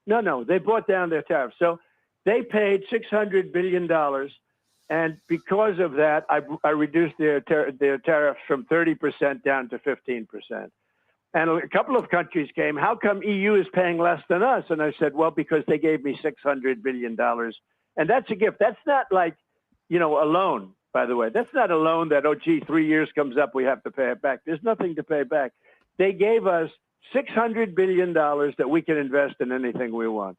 No, they brought down their tariffs. So they paid $600 billion. And because of that, I reduced their tariffs from 30% down to 15%. And a couple of countries came, how come EU is paying less than us? And I said, well, because they gave me $600 billion. And that's a gift. That's not like, a loan, by the way. That's not a loan that, 3 years comes up, we have to pay it back. There's nothing to pay back. They gave us $600 billion that we can invest in anything we want.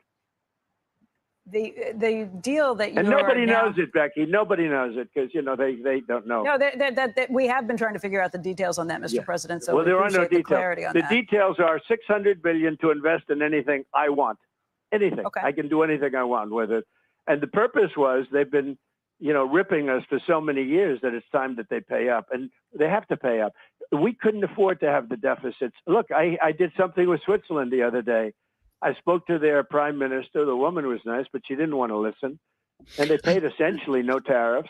The deal that you and nobody knows it, Becky. Nobody knows it because they don't know. No, that we have been trying to figure out the details on that, Mr. President. So well, there are no details. Clarity on the that. details are $600 billion to invest in anything I want. Anything. Okay. I can do anything I want with it. And the purpose was they've been, ripping us for so many years that it's time that they pay up, and they have to pay up. We couldn't afford to have the deficits. Look, I did something with Switzerland the other day. I spoke to their prime minister. The woman was nice, but she didn't want to listen. And they paid essentially no tariffs.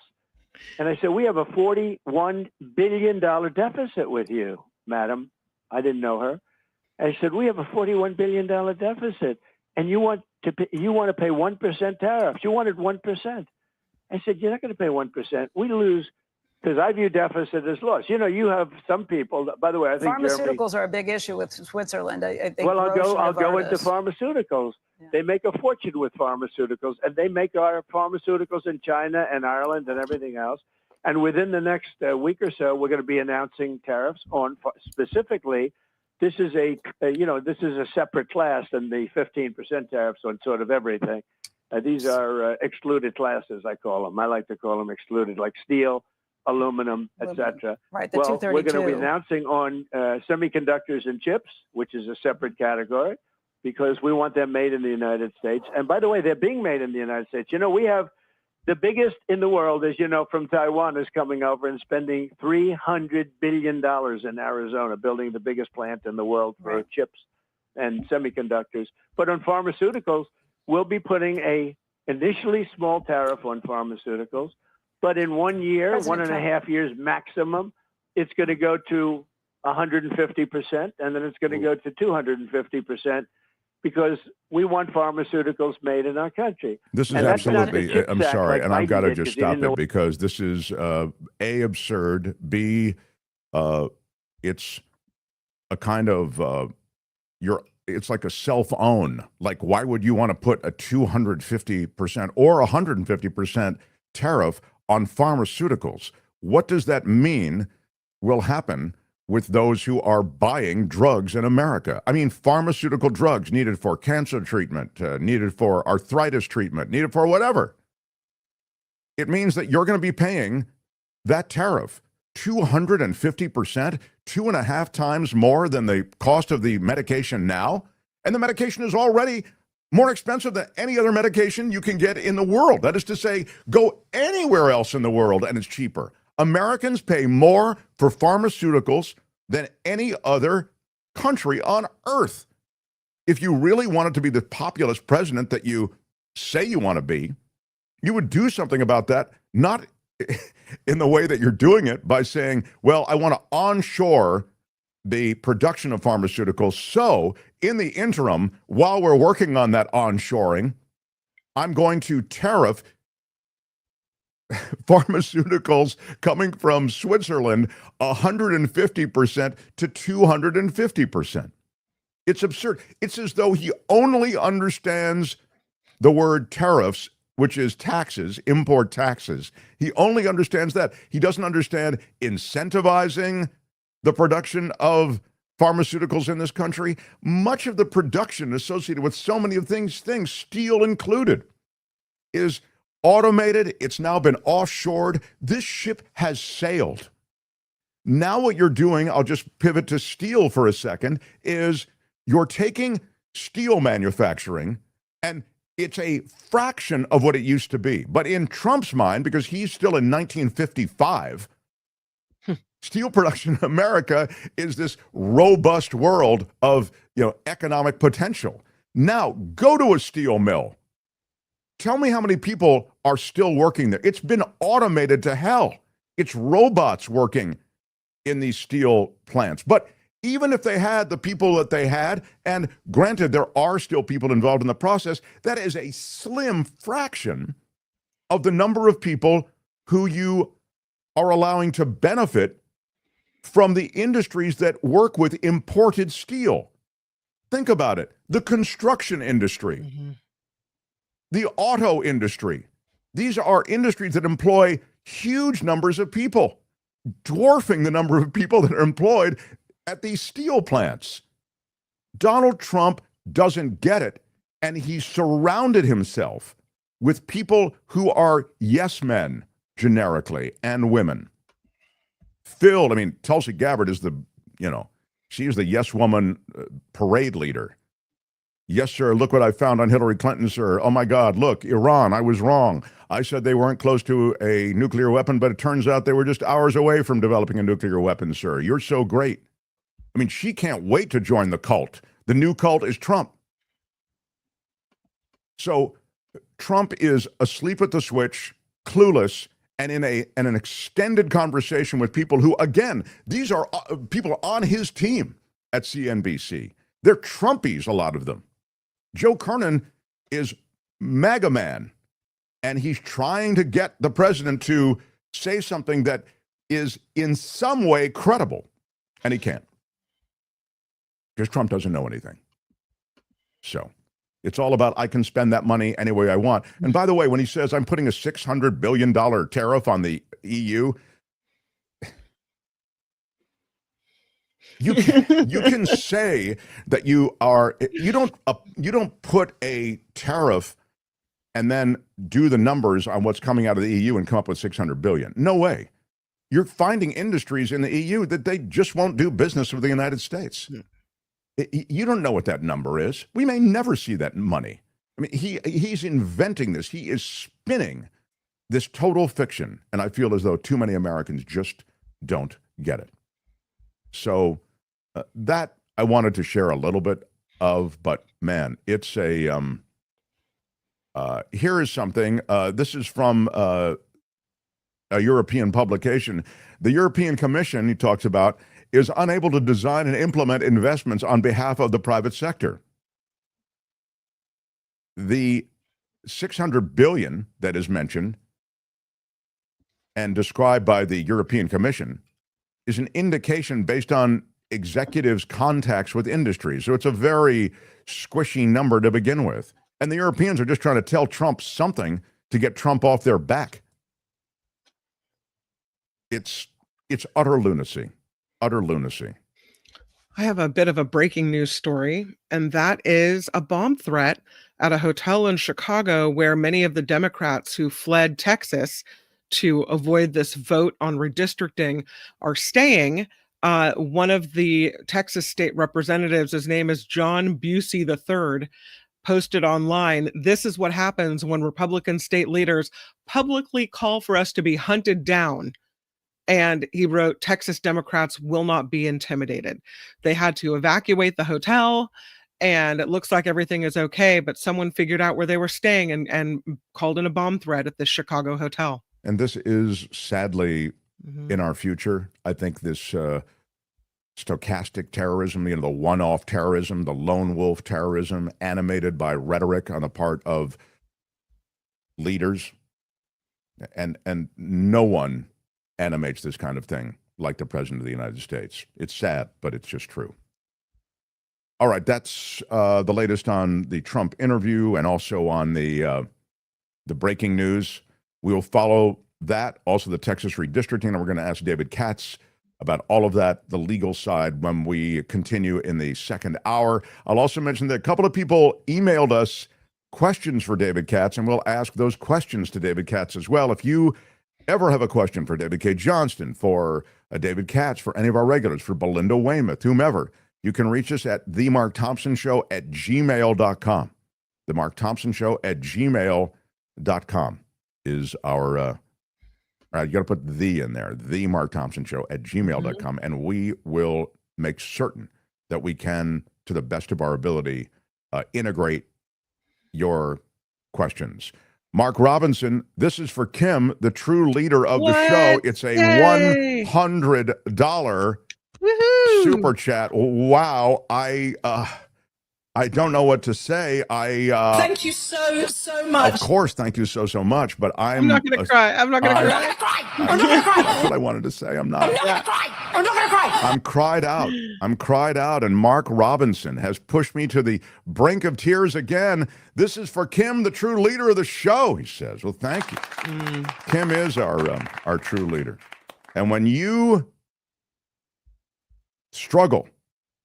And I said, we have a $41 billion deficit with you, madam. I didn't know her. I said, we have a $41 billion deficit. And you want to pay 1% tariffs. You wanted 1%. I said, you're not going to pay 1%. We lose. Because I view deficit as loss. You have some people. By the way, I think pharmaceuticals are a big issue with Switzerland. I think. Well, I'll go into pharmaceuticals. Yeah. They make a fortune with pharmaceuticals, and they make our pharmaceuticals in China and Ireland and everything else. And within the next week or so, we're going to be announcing tariffs on specifically this is this is a separate class than the 15% tariffs on sort of everything. These are excluded classes, I call them. I like to call them excluded, like steel, aluminum, etc. Right, the well, 232. we're going to be announcing on semiconductors and chips, which is a separate category, because we want them made in the United States. And by the way, they're being made in the United States. You know, we have the biggest in the world, as you know, from Taiwan is coming over and spending $300 billion in Arizona, building the biggest plant in the world for chips and semiconductors. But on pharmaceuticals, we'll be putting a initially small tariff on pharmaceuticals, but in 1 year, President 1.5 years maximum, it's going to go to 150%, and then it's going to go to 250%, because we want pharmaceuticals made in our country. This is And that's not the absolutely, CHIPS I'm Act sorry, like and I've Biden got to did, just 'cause he stop didn't know it, because this is A, absurd, B, it's a kind of, it's like a self-own. Like, why would you want to put a 250% or 150% tariff on pharmaceuticals? What does that mean will happen with those who are buying drugs in America? I mean, pharmaceutical drugs needed for cancer treatment, needed for arthritis treatment, needed for whatever. It means that you're going to be paying that tariff 250%, 2.5 times more than the cost of the medication now. And the medication is already more expensive than any other medication you can get in the world. That is to say, go anywhere else in the world and it's cheaper. Americans pay more for pharmaceuticals than any other country on earth. If you really wanted to be the populist president that you say you want to be, you would do something about that, not in the way that you're doing it by saying, well, I want to onshore the production of pharmaceuticals. So in the interim, while we're working on that onshoring, I'm going to tariff pharmaceuticals coming from Switzerland 150% to 250%. It's absurd. It's as though he only understands the word tariffs, which is taxes, import taxes. He only understands that. He doesn't understand incentivizing the production of pharmaceuticals in this country. Much of the production associated with so many of things, steel included, is automated. It's now been offshored. This ship has sailed. Now what you're doing, I'll just pivot to steel for a second, is you're taking steel manufacturing, and it's a fraction of what it used to be. But in Trump's mind, because he's still in 1955, steel production in America is this robust world of, economic potential. Now, go to a steel mill. Tell me how many people are still working there. It's been automated to hell. It's robots working in these steel plants. But even if they had the people that they had, and granted, there are still people involved in the process, that is a slim fraction of the number of people who you are allowing to benefit from the industries that work with imported steel. Think about it. The construction industry, the auto industry. These are industries that employ huge numbers of people, dwarfing the number of people that are employed at these steel plants. Donald Trump doesn't get it, and he surrounded himself with people who are yes men, generically, and women. Tulsi Gabbard is she is the yes woman parade leader. Yes, sir, look what I found on Hillary Clinton, sir. Oh my God, look, Iran, I was wrong. I said they weren't close to a nuclear weapon, but it turns out they were just hours away from developing a nuclear weapon, sir. You're so great. She can't wait to join the cult. The new cult is Trump. So Trump is asleep at the switch, clueless, and in an extended conversation with people who, again, these are people on his team at CNBC. They're Trumpies, a lot of them. Joe Kernan is MAGA man, and he's trying to get the president to say something that is in some way credible, and he can't, because Trump doesn't know anything. So it's all about, I can spend that money any way I want. And by the way, when he says I'm putting a $600 billion tariff on the EU, You can say that you don't put a tariff and then do the numbers on what's coming out of the EU and come up with 600 billion. No way. You're finding industries in the EU that they just won't do business with the United States. You don't know what that number is. We may never see that money. I mean, he's inventing this. He is spinning this total fiction, and I feel as though too many Americans just don't get it. So that I wanted to share a little bit of, but man, it's a here is something. This is from a European publication. The European Commission, he talks about, is unable to design and implement investments on behalf of the private sector. The 600 billion that is mentioned and described by the European Commission is an indication based on executives' contacts with industry. So it's a very squishy number to begin with. And the Europeans are just trying to tell Trump something to get Trump off their back. It's utter lunacy. Utter lunacy. I have a bit of a breaking news story, and that is a bomb threat at a hotel in Chicago where many of the Democrats who fled Texas to avoid this vote on redistricting are staying. One of the Texas state representatives, his name is John Busey III, posted online, "This is what happens when Republican state leaders publicly call for us to be hunted down." And he wrote, "Texas Democrats will not be intimidated." They had to evacuate the hotel, and it looks like everything is okay, but someone figured out where they were staying and called in a bomb threat at the Chicago hotel. And this is sadly in our future. I think this stochastic terrorism, the one-off terrorism, the lone wolf terrorism, animated by rhetoric on the part of leaders, and no one animates this kind of thing like the President of the United States. It's sad, but it's just true. All right, that's the latest on the Trump interview and also on the breaking news. We will follow that, also the Texas redistricting, and we're going to ask David Katz about all of that, the legal side, when we continue in the second hour. I'll also mention that a couple of people emailed us questions for David Katz, and we'll ask those questions to David Katz as well. If you ever have a question for David K. Johnston, for David Katz, for any of our regulars, for Belinda Weymouth, whomever, you can reach us at themarkthompsonshow@gmail.com. themarkthompsonshow@gmail.com is our you got to put the in there, themarkthompsonshow@gmail.com, and we will make certain that we can, to the best of our ability, integrate your questions. Mark Robinson, this is for Kim, the true leader of the show. It's a $100 super chat. Wow, I don't know what to say. Thank you so much. Of course, thank you so much. But I'm not going to cry. I'm not going to cry. I'm not going to cry. That's what I wanted to say. I'm not going to cry. I'm not going to cry. I'm cried out. I'm cried out. And Mark Robinson has pushed me to the brink of tears again. This is for Kim, the true leader of the show, he says. Well, thank you. Kim is our true leader. And when you struggle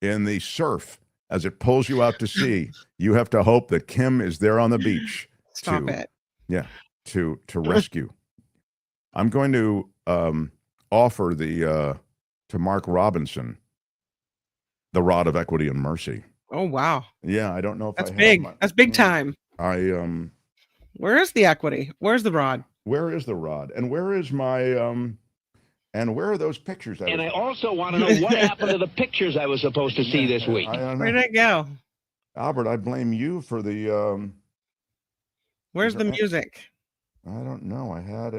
in the surf as it pulls you out to sea, you have to hope that Kim is there on the beach. Stop it. Yeah, to rescue. I'm going to offer to Mark Robinson the rod of equity and mercy. Oh, wow. Yeah, I don't know if that's I big. have That's big time. Where is the equity? Where's the rod? Where is the rod? And where is my and where are those pictures? I also want to know what happened to the pictures I was supposed to see this week. Where did it go? Albert, I blame you for the where's the music? I don't know. I had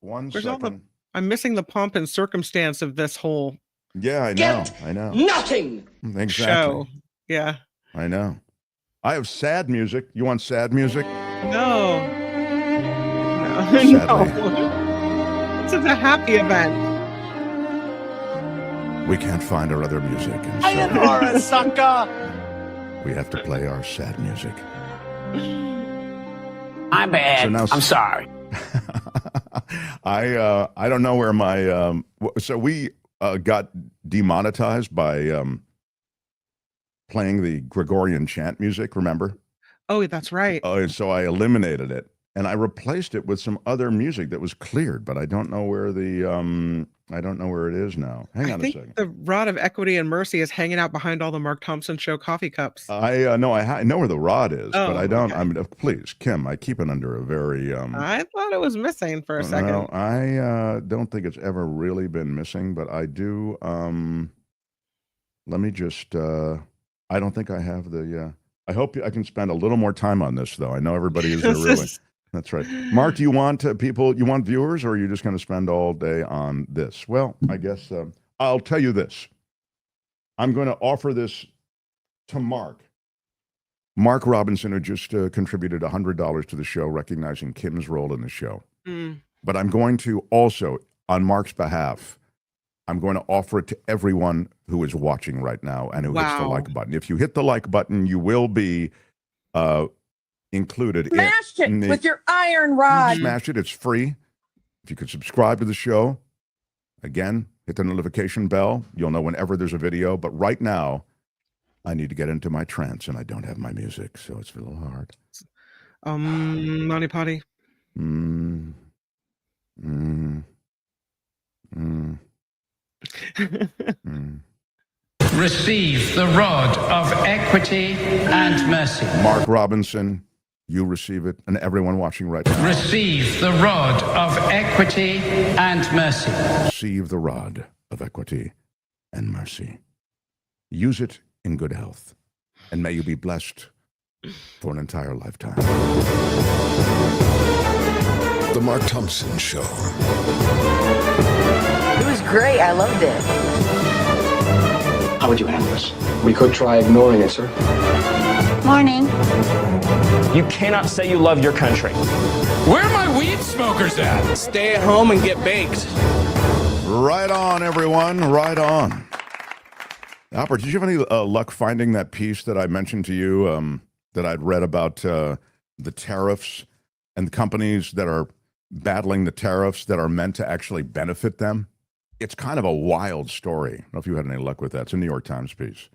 one Where's second. I'm missing the pomp and circumstance of this whole I know. Nothing. Exactly. Show. Yeah. I know. I have sad music. You want sad music? No. This is a happy event. We can't find our other music. And I am a sucker. We have to play our sad music. I'm bad. So now, I'm sorry. I don't know where my so we got demonetized by playing the Gregorian chant music, remember? Oh, that's right. And so I eliminated it, and I replaced it with some other music that was cleared, but I don't know where I don't know where it is now. Hang on a second. The rod of equity and mercy is hanging out behind all the Mark Thompson Show coffee cups. I know I know where the rod is, but I don't. Okay. I mean, please, Kim, I keep it under a very. I thought it was missing for a second. No, I don't think it's ever really been missing, but I do. Let me just. I don't think I have the. I hope I can spend a little more time on this, though. I know everybody is really. That's right. Mark, do you want people, you want viewers, or are you just going to spend all day on this? Well, I guess I'll tell you this. I'm going to offer this to Mark. Mark Robinson, who just contributed $100 to the show, recognizing Kim's role in the show. But I'm going to also, on Mark's behalf, I'm going to offer it to everyone who is watching right now and who hits the like button. If you hit the like button, you will be included. Smash it with your iron rod. Smash it. It's free. If you could subscribe to the show, again, hit the notification bell. You'll know whenever there's a video. But right now, I need to get into my trance, and I don't have my music, so it's a little hard. Monty Potty. Receive the rod of equity and mercy. Mark Robinson, you receive it, and everyone watching right now. Receive the rod of equity and mercy. Receive the rod of equity and mercy. Use it in good health, and may you be blessed for an entire lifetime. The Mark Thompson Show. It was great. I loved it. How would you handle this? We could try ignoring it, sir. Morning. You cannot say you love your country. Where are my weed smokers at? Stay at home and get baked. Right on, everyone. Right on. Albert, did you have any luck finding that piece that I mentioned to you that I'd read about the tariffs and the companies that are battling the tariffs that are meant to actually benefit them? It's kind of a wild story. I don't know if you had any luck with that. It's a New York Times piece.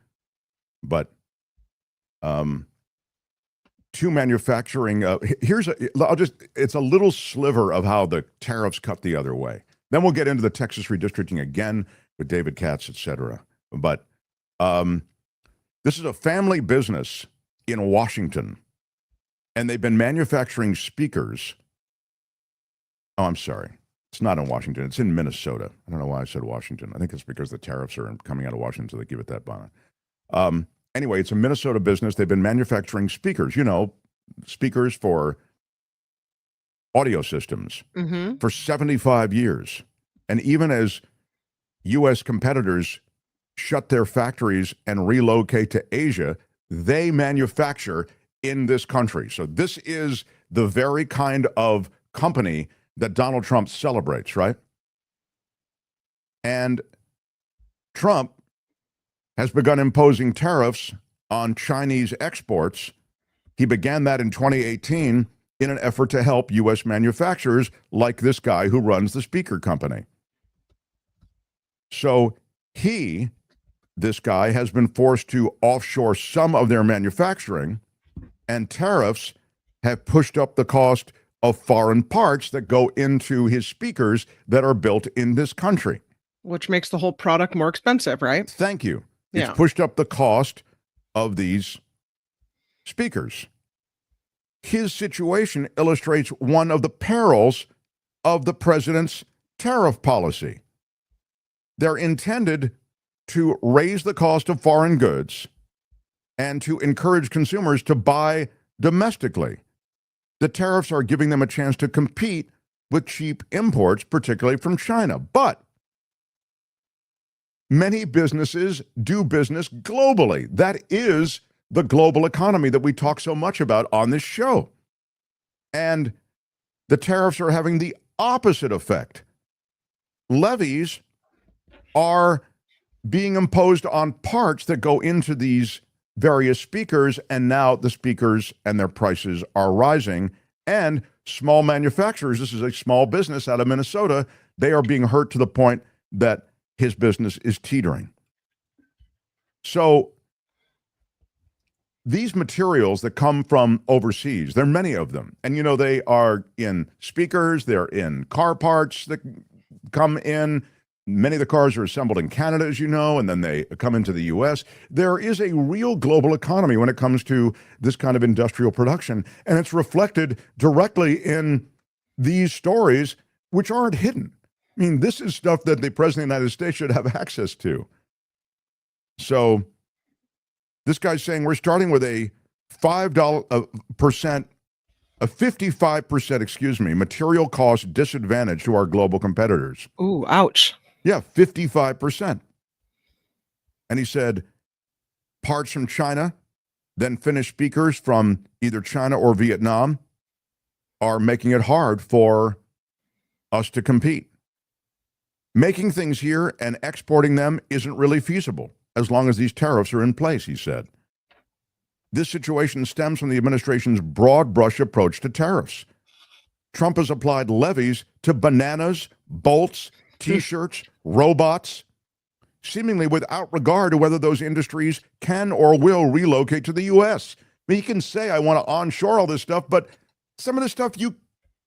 But two manufacturing, it's a little sliver of how the tariffs cut the other way. Then we'll get into the Texas redistricting again with David Katz, et cetera. But this is a family business in Washington, and they've been manufacturing speakers. Oh, I'm sorry. It's not in Washington. It's in Minnesota. I don't know why I said Washington. I think it's because the tariffs are coming out of Washington, so they give it that bonnet. Anyway, it's a Minnesota business. They've been manufacturing speakers, speakers for audio systems for 75 years. And even as U.S. competitors shut their factories and relocate to Asia, they manufacture in this country. So this is the very kind of company that Donald Trump celebrates, right? And Trump has begun imposing tariffs on Chinese exports. He began that in 2018 in an effort to help U.S. manufacturers like this guy who runs the speaker company. So this guy has been forced to offshore some of their manufacturing, and tariffs have pushed up the cost of foreign parts that go into his speakers that are built in this country. Which makes the whole product more expensive, right? Thank you. Yeah. It's pushed up the cost of these speakers. His situation illustrates one of the perils of the president's tariff policy. They're intended to raise the cost of foreign goods and to encourage consumers to buy domestically. The tariffs are giving them a chance to compete with cheap imports, particularly from China. But many businesses do business globally. That is the global economy that we talk so much about on this show. And the tariffs are having the opposite effect. Levies are being imposed on parts that go into these various speakers, and now the speakers and their prices are rising. And small manufacturers, this is a small business out of Minnesota, they are being hurt to the point that his business is teetering. So these materials that come from overseas, there are many of them. And, you know, they are in speakers, they're in car parts that come in. Many of the cars are assembled in Canada, as you know, and then they come into the U.S. There is a real global economy when it comes to this kind of industrial production, and it's reflected directly in these stories, which aren't hidden. I mean, this is stuff that the President of the United States should have access to. So this guy's saying we're starting with a 55%, material cost disadvantage to our global competitors. Ooh, ouch. Yeah, 55%. And he said parts from China, then finished speakers from either China or Vietnam are making it hard for us to compete. Making things here and exporting them isn't really feasible as long as these tariffs are in place, he said. This situation stems from the administration's broad brush approach to tariffs. Trump has applied levies to bananas, bolts, T-shirts, robots, seemingly without regard to whether those industries can or will relocate to the U.S. I mean, you can say, I want to onshore all this stuff, but some of the stuff you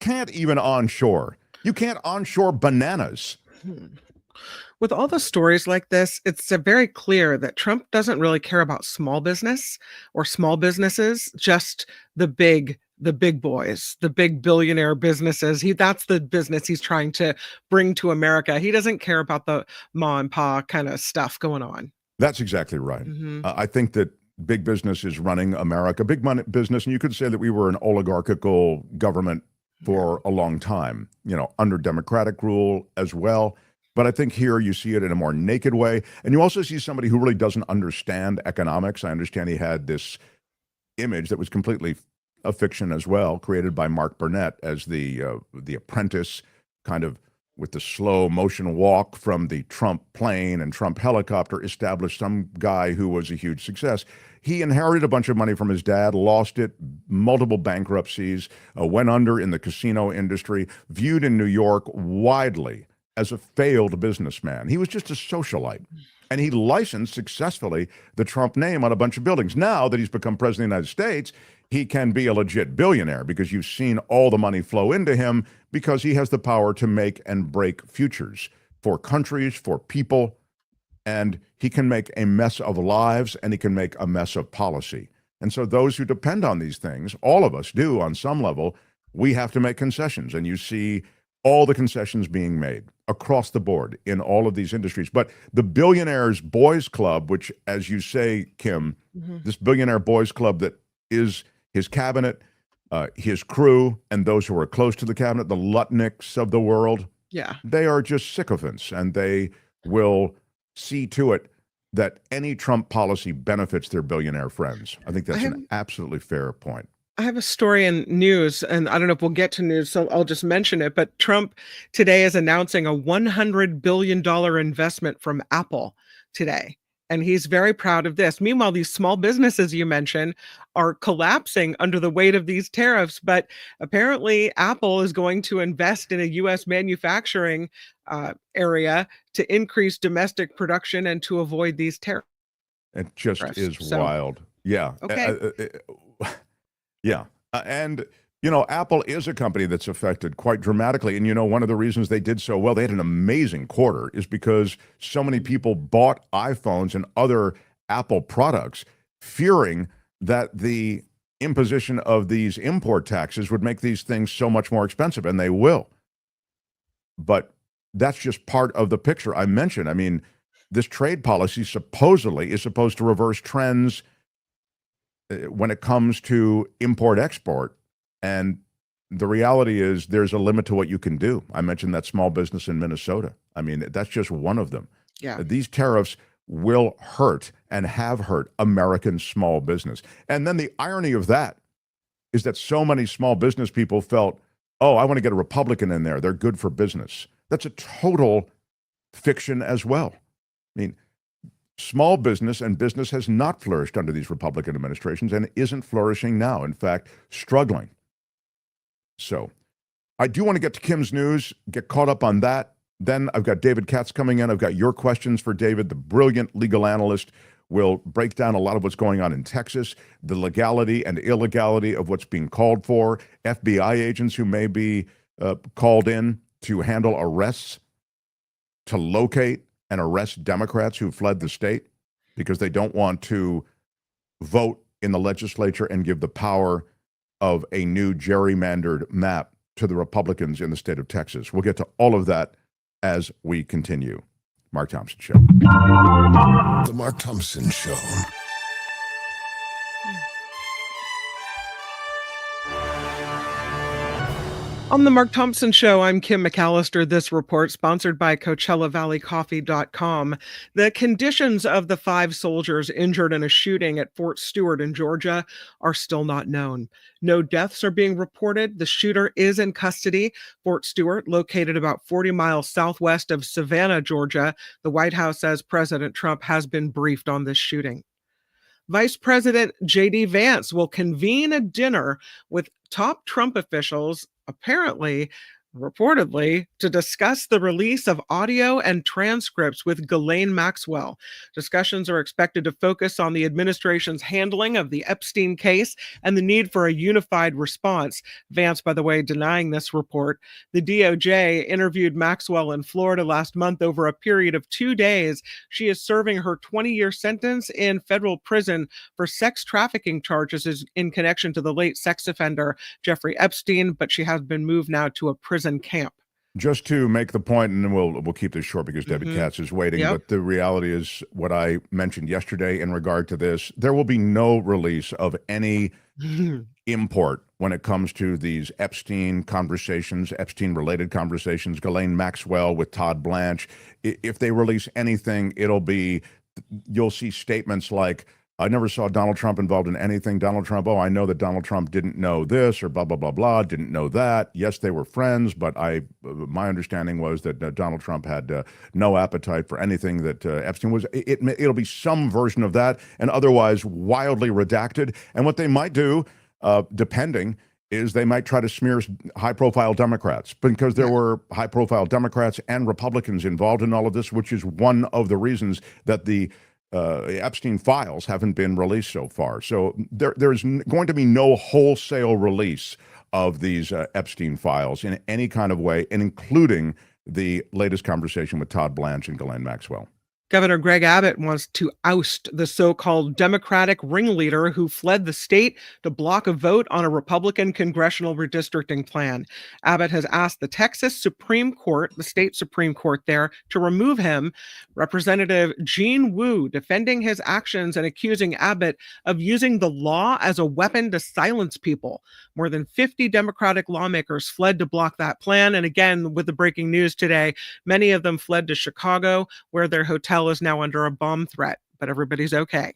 can't even onshore. You can't onshore bananas. With all the stories like this, it's very clear that Trump doesn't really care about small business or small businesses, just the big boys, the big billionaire businesses. That's the business he's trying to bring to America. He doesn't care about the ma and pa kind of stuff going on. That's exactly right. I think that big business is running America, big money business. And you could say that we were an oligarchical government for a long time, you know, under Democratic rule as well. But I think here you see it in a more naked way. And you also see somebody who really doesn't understand economics. I understand he had this image that was completely a fiction as well, created by Mark Burnett as the apprentice, kind of with the slow motion walk from the Trump plane and Trump helicopter, established some guy who was a huge success. He inherited a bunch of money from his dad, lost it, multiple bankruptcies, went under in the casino industry, viewed in New York widely as a failed businessman. He was just a socialite. And he licensed successfully the Trump name on a bunch of buildings. Now that he's become president of the United States, he can be a legit billionaire because you've seen all the money flow into him because he has the power to make and break futures for countries, for people, and he can make a mess of lives and he can make a mess of policy. And so those who depend on these things, all of us do on some level, we have to make concessions. And you see all the concessions being made across the board in all of these industries. But the Billionaires Boys Club, which, as you say, Kim, this Billionaire Boys Club that is his cabinet, his crew, and those who are close to the cabinet, the Lutnicks of the world, they are just sycophants, and they will see to it that any Trump policy benefits their billionaire friends. I think that's an absolutely fair point. I have a story in news, and I don't know if we'll get to news, so I'll just mention it. But Trump today is announcing a $100 billion investment from Apple today. And he's very proud of this. Meanwhile, these small businesses you mentioned are collapsing under the weight of these tariffs. But apparently, Apple is going to invest in a U.S. manufacturing area to increase domestic production and to avoid these tariffs. It just is wild. Yeah. Okay. Yeah. And, you know, Apple is a company that's affected quite dramatically. And, you know, one of the reasons they did so well, they had an amazing quarter, is because so many people bought iPhones and other Apple products, fearing that the imposition of these import taxes would make these things so much more expensive, and they will. But that's just part of the picture I mentioned. I mean, this trade policy supposedly is supposed to reverse trends when it comes to import-export, and the reality is there's a limit to what you can do. I mentioned that small business in Minnesota. I mean, that's just one of them. Yeah. These tariffs will hurt and have hurt American small business. And then the irony of that is that so many small business people felt, oh, I want to get a Republican in there. They're good for business. That's a total fiction as well. I mean, small business and business has not flourished under these Republican administrations and isn't flourishing now. In fact, struggling. So I do want to get to Kim's news, get caught up on that. Then I've got David Katz coming in. I've got your questions for David, the brilliant legal analyst. Will break down a lot of what's going on in Texas, the legality and illegality of what's being called for, FBI agents who may be called in to handle arrests, to locate and arrest Democrats who fled the state because they don't want to vote in the legislature and give the power of a new gerrymandered map to the Republicans in the state of Texas. We'll get to all of that as we continue. Mark Thompson Show. The Mark Thompson Show. On the Mark Thompson Show, I'm Kim McAllister. This report sponsored by CoachellaValleyCoffee.com. The conditions of the 5 soldiers injured in a shooting at Fort Stewart in Georgia are still not known. No deaths are being reported. The shooter is in custody. Fort Stewart, located about 40 miles southwest of Savannah, Georgia. The White House says President Trump has been briefed on this shooting. Vice President J.D. Vance will convene a dinner with top Trump officials, reportedly, to discuss the release of audio and transcripts with Ghislaine Maxwell. Discussions are expected to focus on the administration's handling of the Epstein case and the need for a unified response. Vance, by the way, denying this report. The DOJ interviewed Maxwell in Florida last month over a period of 2 days. She is serving her 20-year sentence in federal prison for sex trafficking charges in connection to the late sex offender Jeffrey Epstein, but she has been moved now to a prison camp. Just to make the point, and then we'll keep this short because David Katz is waiting, but the reality is what I mentioned yesterday in regard to this. There will be no release of any import when it comes to these Epstein conversations, Epstein-related conversations, Ghislaine Maxwell with Todd Blanche. If they release anything, you'll see statements like, I never saw Donald Trump involved in anything. Donald Trump, I know that Donald Trump didn't know this or blah, blah, blah, blah, didn't know that. Yes, they were friends, but my understanding was that Donald Trump had no appetite for anything that Epstein was. It'll be some version of that and otherwise wildly redacted. And what they might do, depending, is they might try to smear high-profile Democrats because there were high-profile Democrats and Republicans involved in all of this, which is one of the reasons that the Epstein files haven't been released so far. So there's going to be no wholesale release of these Epstein files in any kind of way, and including the latest conversation with Todd Blanche and Ghislaine Maxwell. Governor Greg Abbott wants to oust the so-called Democratic ringleader who fled the state to block a vote on a Republican congressional redistricting plan. Abbott has asked the Texas Supreme Court, the state Supreme Court there, to remove him. Representative Gene Wu defending his actions and accusing Abbott of using the law as a weapon to silence people. More than 50 Democratic lawmakers fled to block that plan. And again, with the breaking news today, many of them fled to Chicago, where their hotel is now under a bomb threat, but everybody's okay.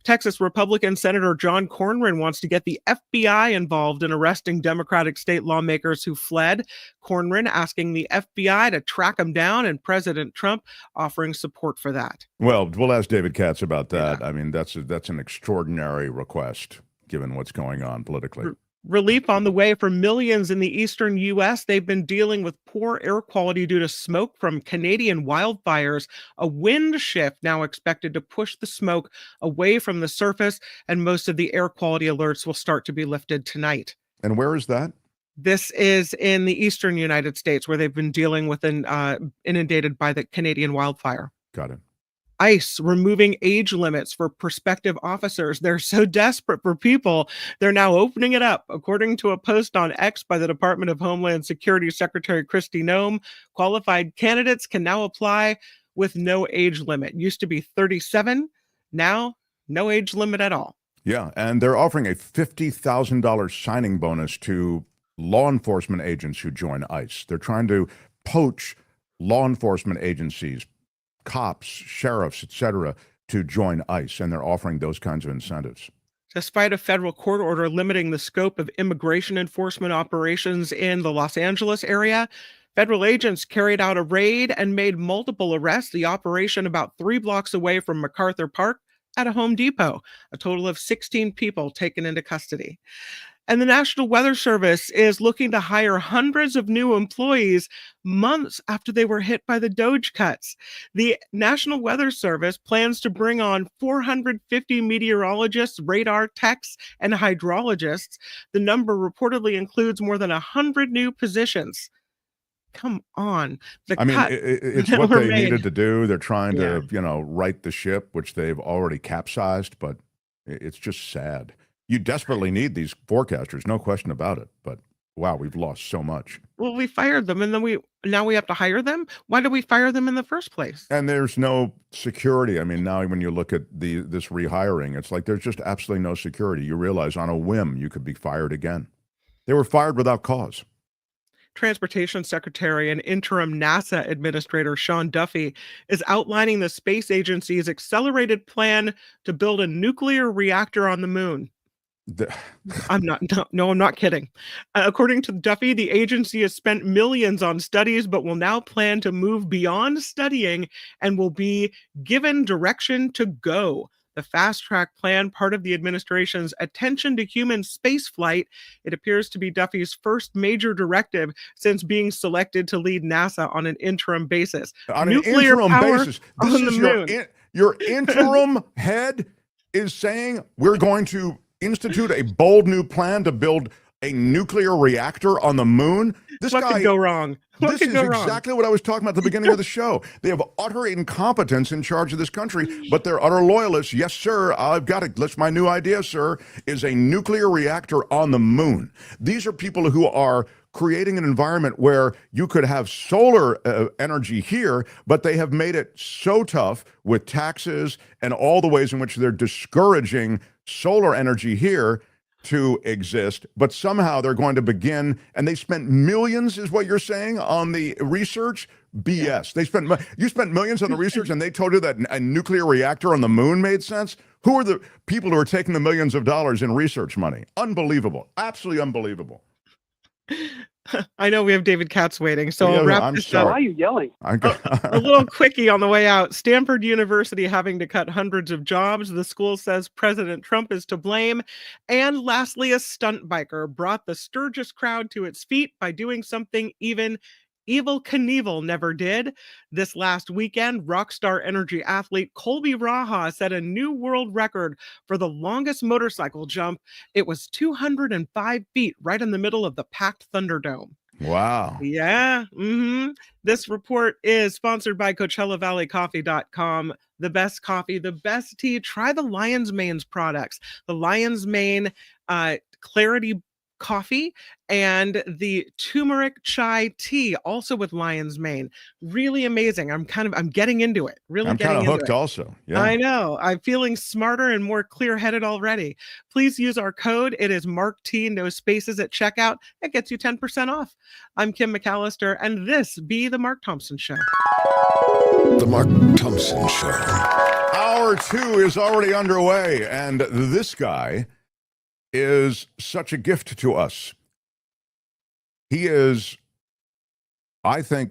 Texas Republican Senator John Cornyn wants to get the FBI involved in arresting Democratic state lawmakers who fled. Cornyn asking the FBI to track them down, and President Trump offering support for that. Well, we'll ask David Katz about that. Yeah. I mean, that's an extraordinary request, given what's going on politically. Relief on the way for millions in the eastern U.S. They've been dealing with poor air quality due to smoke from Canadian wildfires. A wind shift now expected to push the smoke away from the surface, and most of the air quality alerts will start to be lifted tonight. And where is that? This is in the eastern United States, where they've been dealing with inundated by the Canadian wildfire. Got it. ICE removing age limits for prospective officers. They're so desperate for people, they're now opening it up. According to a post on X by the Department of Homeland Security Secretary Kristi Noem, qualified candidates can now apply with no age limit. Used to be 37, now no age limit at all. Yeah, and they're offering a $50,000 signing bonus to law enforcement agents who join ICE. They're trying to poach law enforcement agencies, cops, sheriffs, etc., to join ICE, and they're offering those kinds of incentives. Despite a federal court order limiting the scope of immigration enforcement operations in the Los Angeles area, federal agents carried out a raid and made multiple arrests. The operation about 3 blocks away from MacArthur Park at a Home Depot. A total of 16 people taken into custody. And the National Weather Service is looking to hire hundreds of new employees months after they were hit by the Doge cuts. The National Weather Service plans to bring on 450 meteorologists, radar techs, and hydrologists. The number reportedly includes more than 100 new positions. Come on. It's what they needed to do. They're trying to, right the ship, which they've already capsized, but it's just sad. You desperately need these forecasters, no question about it. But wow, we've lost so much. Well, we fired them, and then now we have to hire them. Why did we fire them in the first place? And there's no security. I mean, now when you look at this rehiring, it's like there's just absolutely no security. You realize on a whim you could be fired again. They were fired without cause. Transportation Secretary and interim NASA Administrator Sean Duffy is outlining the space agency's accelerated plan to build a nuclear reactor on the moon. I'm not kidding. According to Duffy, the agency has spent millions on studies, but will now plan to move beyond studying and will be given direction to go. The fast track plan, part of the administration's attention to human spaceflight, it appears to be Duffy's first major directive since being selected to lead NASA on an interim basis. On an interim basis, this is your interim head is saying we're going to institute a bold new plan to build a nuclear reactor on the moon. What could go wrong? This is exactly what I was talking about at the beginning of the show. They have utter incompetence in charge of this country, but they're utter loyalists. Yes, sir, I've got it. That's my new idea, sir, is a nuclear reactor on the moon. These are people who are creating an environment where you could have solar energy here, but they have made it so tough with taxes and all the ways in which they're discouraging solar energy here to exist, but somehow they're going to begin, and they spent millions, is what you're saying, on the research? BS. You spent millions on the research, and they told you that a nuclear reactor on the moon made sense? Who are the people who are taking the millions of dollars in research money? Unbelievable. Absolutely unbelievable. I know we have David Katz waiting, so I'll wrap this up. Why are you yelling? A little quickie on the way out. Stanford University having to cut hundreds of jobs. The school says President Trump is to blame. And lastly, a stunt biker brought the Sturgis crowd to its feet by doing something even Evel Knievel never did. This last weekend, rockstar energy athlete Colby Raha set a new world record for the longest motorcycle jump. It was 205 feet right in the middle of the packed Thunderdome. Wow. Yeah. This report is sponsored by CoachellaValleyCoffee.com. The best coffee, the best tea. Try the Lion's Mane's products. The Lion's Mane Clarity coffee and the turmeric chai tea, also with Lion's Mane. Really amazing. I'm getting into it. I'm kind of hooked also. Yeah. I know. I'm feeling smarter and more clear-headed already. Please use our code. It is MarkT, no spaces at checkout. It gets you 10% off. I'm Kim McAllister, and this be The Mark Thompson Show. The Mark Thompson Show. Hour 2 is already underway, and this guy is such a gift to us. He is, I think,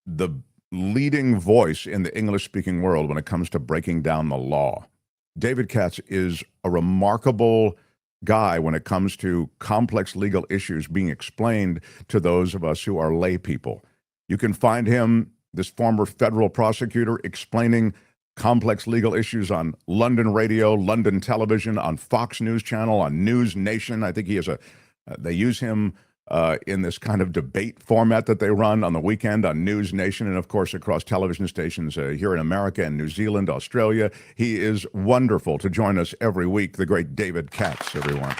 the leading voice in the English-speaking world when it comes to breaking down the law. David Katz is a remarkable guy when it comes to complex legal issues being explained to those of us who are lay people. You can find him, this former federal prosecutor, explaining complex legal issues on London radio, London television, on Fox News Channel, on News Nation. I think he has they use him in this kind of debate format that they run on the weekend on News Nation, and of course across television stations here in America and New Zealand, Australia. He is wonderful to join us every week, the great David Katz, everyone.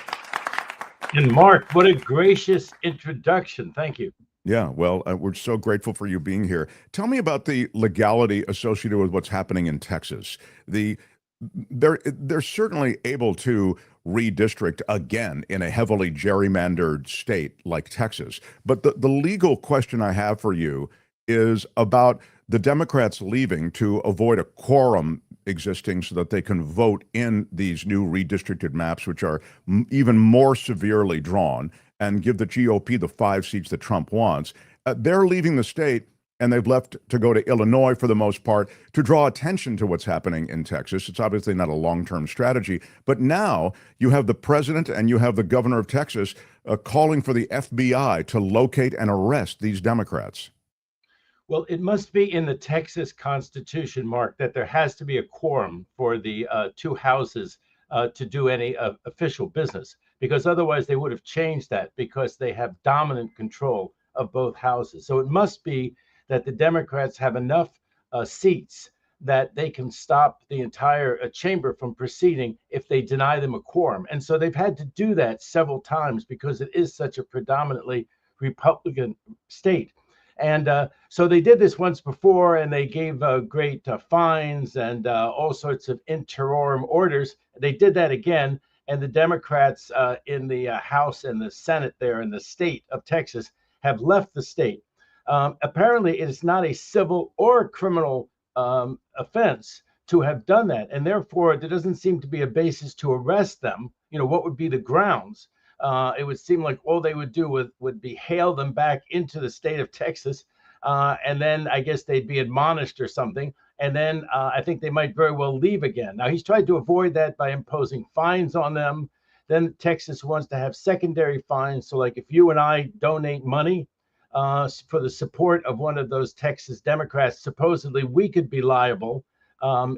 And Mark, what a gracious introduction. Thank you. Yeah, well, we're so grateful for you being here. Tell me about the legality associated with what's happening in Texas. They're certainly able to redistrict again in a heavily gerrymandered state like Texas. But the legal question I have for you is about the Democrats leaving to avoid a quorum existing so that they can vote in these new redistricted maps, which are even more severely drawn, and give the GOP the 5 seats that Trump wants. They're leaving the state and they've left to go to Illinois for the most part to draw attention to what's happening in Texas. It's obviously not a long-term strategy, but now you have the president and you have the governor of Texas calling for the FBI to locate and arrest these Democrats. Well, it must be in the Texas Constitution, Mark, that there has to be a quorum for the two houses to do any official business, because otherwise they would have changed that, because they have dominant control of both houses. So it must be that the Democrats have enough seats that they can stop the entire chamber from proceeding if they deny them a quorum. And so they've had to do that several times because it is such a predominantly Republican state. And so they did this once before, and they gave great fines and all sorts of interim orders. They did that again, and the Democrats in the House and the Senate there in the state of Texas have left the state. Apparently, it is not a civil or a criminal offense to have done that, and therefore there doesn't seem to be a basis to arrest them. You know, what would be the grounds? It would seem like all they would do would be hail them back into the state of Texas, and then I guess they'd be admonished or something, and then I think they might very well leave again. Now, he's tried to avoid that by imposing fines on them. Then Texas wants to have secondary fines. So like if you and I donate money for the support of one of those Texas Democrats, supposedly we could be liable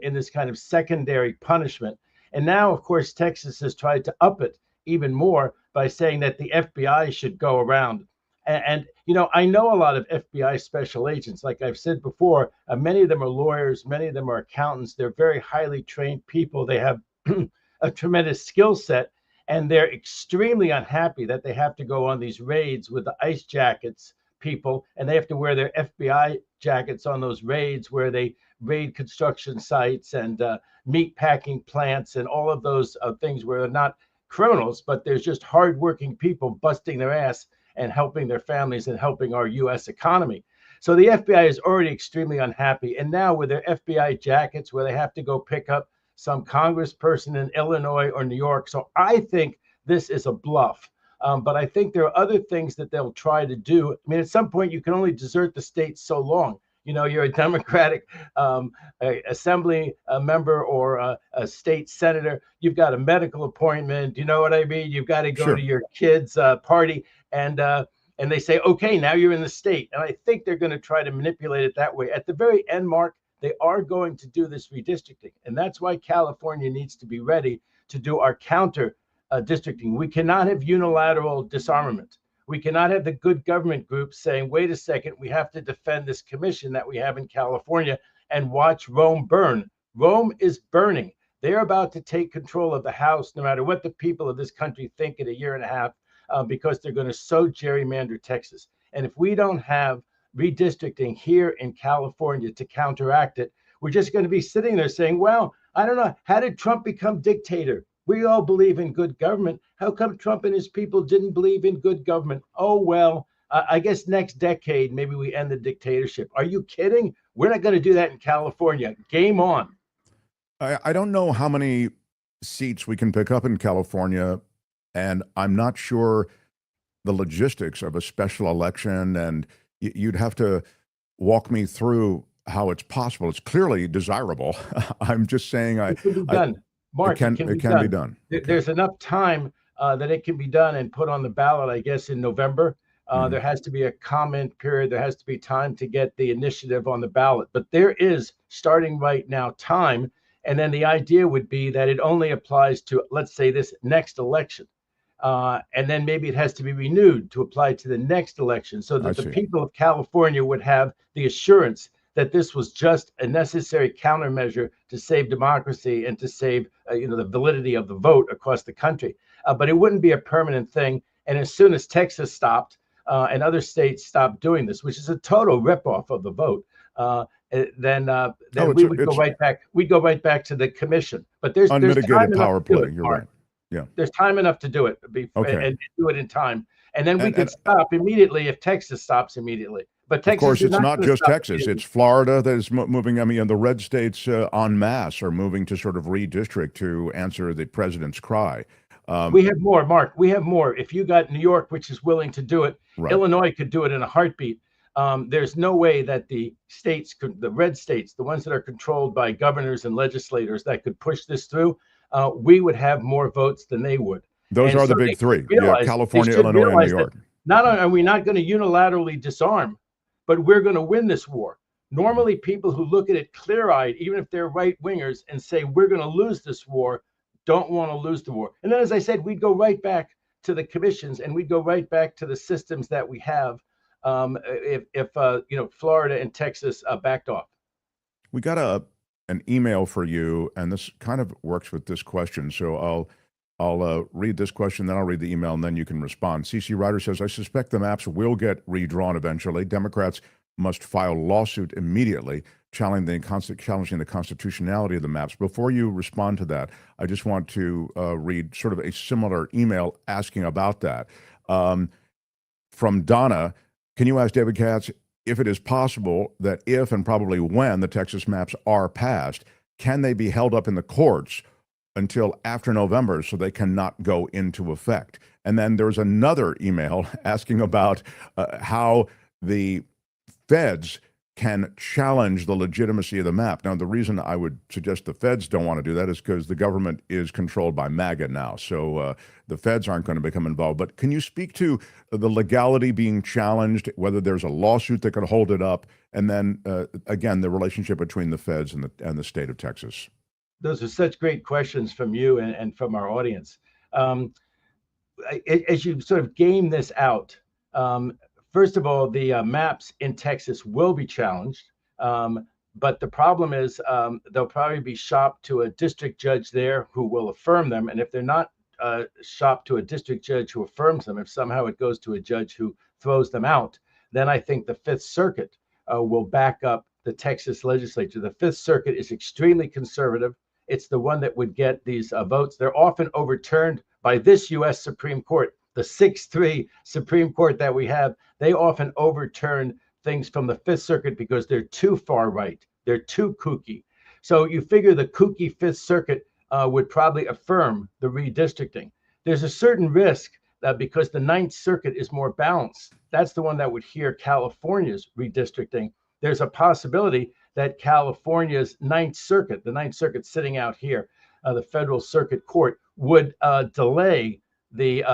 in this kind of secondary punishment. And now, of course, Texas has tried to up it even more by saying that the FBI should go around. And you know, I know a lot of FBI special agents. Like I've said before, many of them are lawyers, many of them are accountants. They're very highly trained people. They have a tremendous skill set, and they're extremely unhappy that they have to go on these raids with the ice jackets people, and they have to wear their FBI jackets on those raids where they raid construction sites and meat packing plants and all of those things where they're not criminals, but there's just hardworking people busting their ass and helping their families and helping our U.S. economy. So the FBI is already extremely unhappy. And now with their FBI jackets where they have to go pick up some congressperson in Illinois or New York. So I think this is a bluff. But I think there are other things that they'll try to do. I mean, at some point, you can only desert the state so long. You know, you're a Democratic assembly member or a state senator. You've got a medical appointment. You know what I mean? You've got to go to your kid's party. And they say, OK, now you're in the state. And I think they're going to try to manipulate it that way. At the very end, Mark, they are going to do this redistricting. And that's why California needs to be ready to do our counter districting. We cannot have unilateral disarmament. We cannot have the good government groups saying, wait a second, we have to defend this commission that we have in California and watch Rome burn. Rome is burning. They're about to take control of the House, no matter what the people of this country think in a year and a half, because they're going to so gerrymander Texas. And if we don't have redistricting here in California to counteract it, we're just going to be sitting there saying, well, I don't know, how did Trump become dictator? We all believe in good government. How come Trump and his people didn't believe in good government? Oh, well, I guess next decade, maybe we end the dictatorship. Are you kidding? We're not going to do that in California. Game on. I don't know how many seats we can pick up in California, and I'm not sure the logistics of a special election, and you'd have to walk me through how it's possible. It's clearly desirable. I'm just saying it can be done. Mark, it can be done. There's enough time that it can be done and put on the ballot, I guess, in November. There has to be a comment period. There has to be time to get the initiative on the ballot. But there is, starting right now, time. And then the idea would be that it only applies to, let's say, this next election. And then maybe it has to be renewed to apply to the next election so that the people of California would have the assurance that this was just a necessary countermeasure to save democracy and to save the validity of the vote across the country. But it wouldn't be a permanent thing. And as soon as Texas stopped and other states stopped doing this, which is a total ripoff of the vote, then we would go right back. We'd go right back to the commission. But there's unmitigated power play. You're right. Yeah, there's time enough to do it and do it in time. And then we could stop immediately if Texas stops immediately. But Texas, of course, it's not just Texas. It's Florida that is moving. I mean, the red states en masse are moving to sort of redistrict to answer the president's cry. We have more, Mark. We have more. If you got New York, which is willing to do it, Illinois could do it in a heartbeat. there's no way that the states, the red states, the ones that are controlled by governors and legislators that could push this through, we would have more votes than they would. Those And are so the big they three. realize- California, they should Illinois, and New realize that York. Not only are we not going to unilaterally disarm, but we're going to win this war. Normally, people who look at it clear-eyed, even if they're right-wingers, and say we're going to lose this war, don't want to lose the war. And then, as I said, we'd go right back to the commissions, and we'd go right back to the systems that we have if Florida and Texas backed off. We got an email for you, and this kind of works with this question. So I'll read this question, then I'll read the email, and then you can respond. CC Ryder says, I suspect the maps will get redrawn eventually. Democrats must file lawsuit immediately challenging the constitutionality of the maps. Before you respond to that, I just want to read sort of a similar email asking about that. From Donna, can you ask David Katz if it is possible that if and probably when the Texas maps are passed, can they be held up in the courts until after November so they cannot go into effect? And then there's another email asking about how the feds can challenge the legitimacy of the map. Now, the reason I would suggest the feds don't want to do that is because the government is controlled by MAGA now. So the feds aren't going to become involved. But can you speak to the legality being challenged, whether there's a lawsuit that could hold it up, and then, again, the relationship between the feds and the state of Texas? Those are such great questions from you and from our audience. As you sort of game this out, first of all, the maps in Texas will be challenged, but the problem is they'll probably be shopped to a district judge there who will affirm them. And if they're not shopped to a district judge who affirms them, if somehow it goes to a judge who throws them out, then I think the Fifth Circuit will back up the Texas legislature. The Fifth Circuit is extremely conservative. It's the one that would get these votes. They're often overturned by this U.S. Supreme Court. The 6-3 Supreme Court that we have, they often overturn things from the Fifth Circuit because they're too far right. They're too kooky. So you figure the kooky Fifth Circuit would probably affirm the redistricting. There's a certain risk that because the Ninth Circuit is more balanced, that's the one that would hear California's redistricting. There's a possibility that California's Ninth Circuit, the Ninth Circuit sitting out here, the Federal Circuit Court, would delay the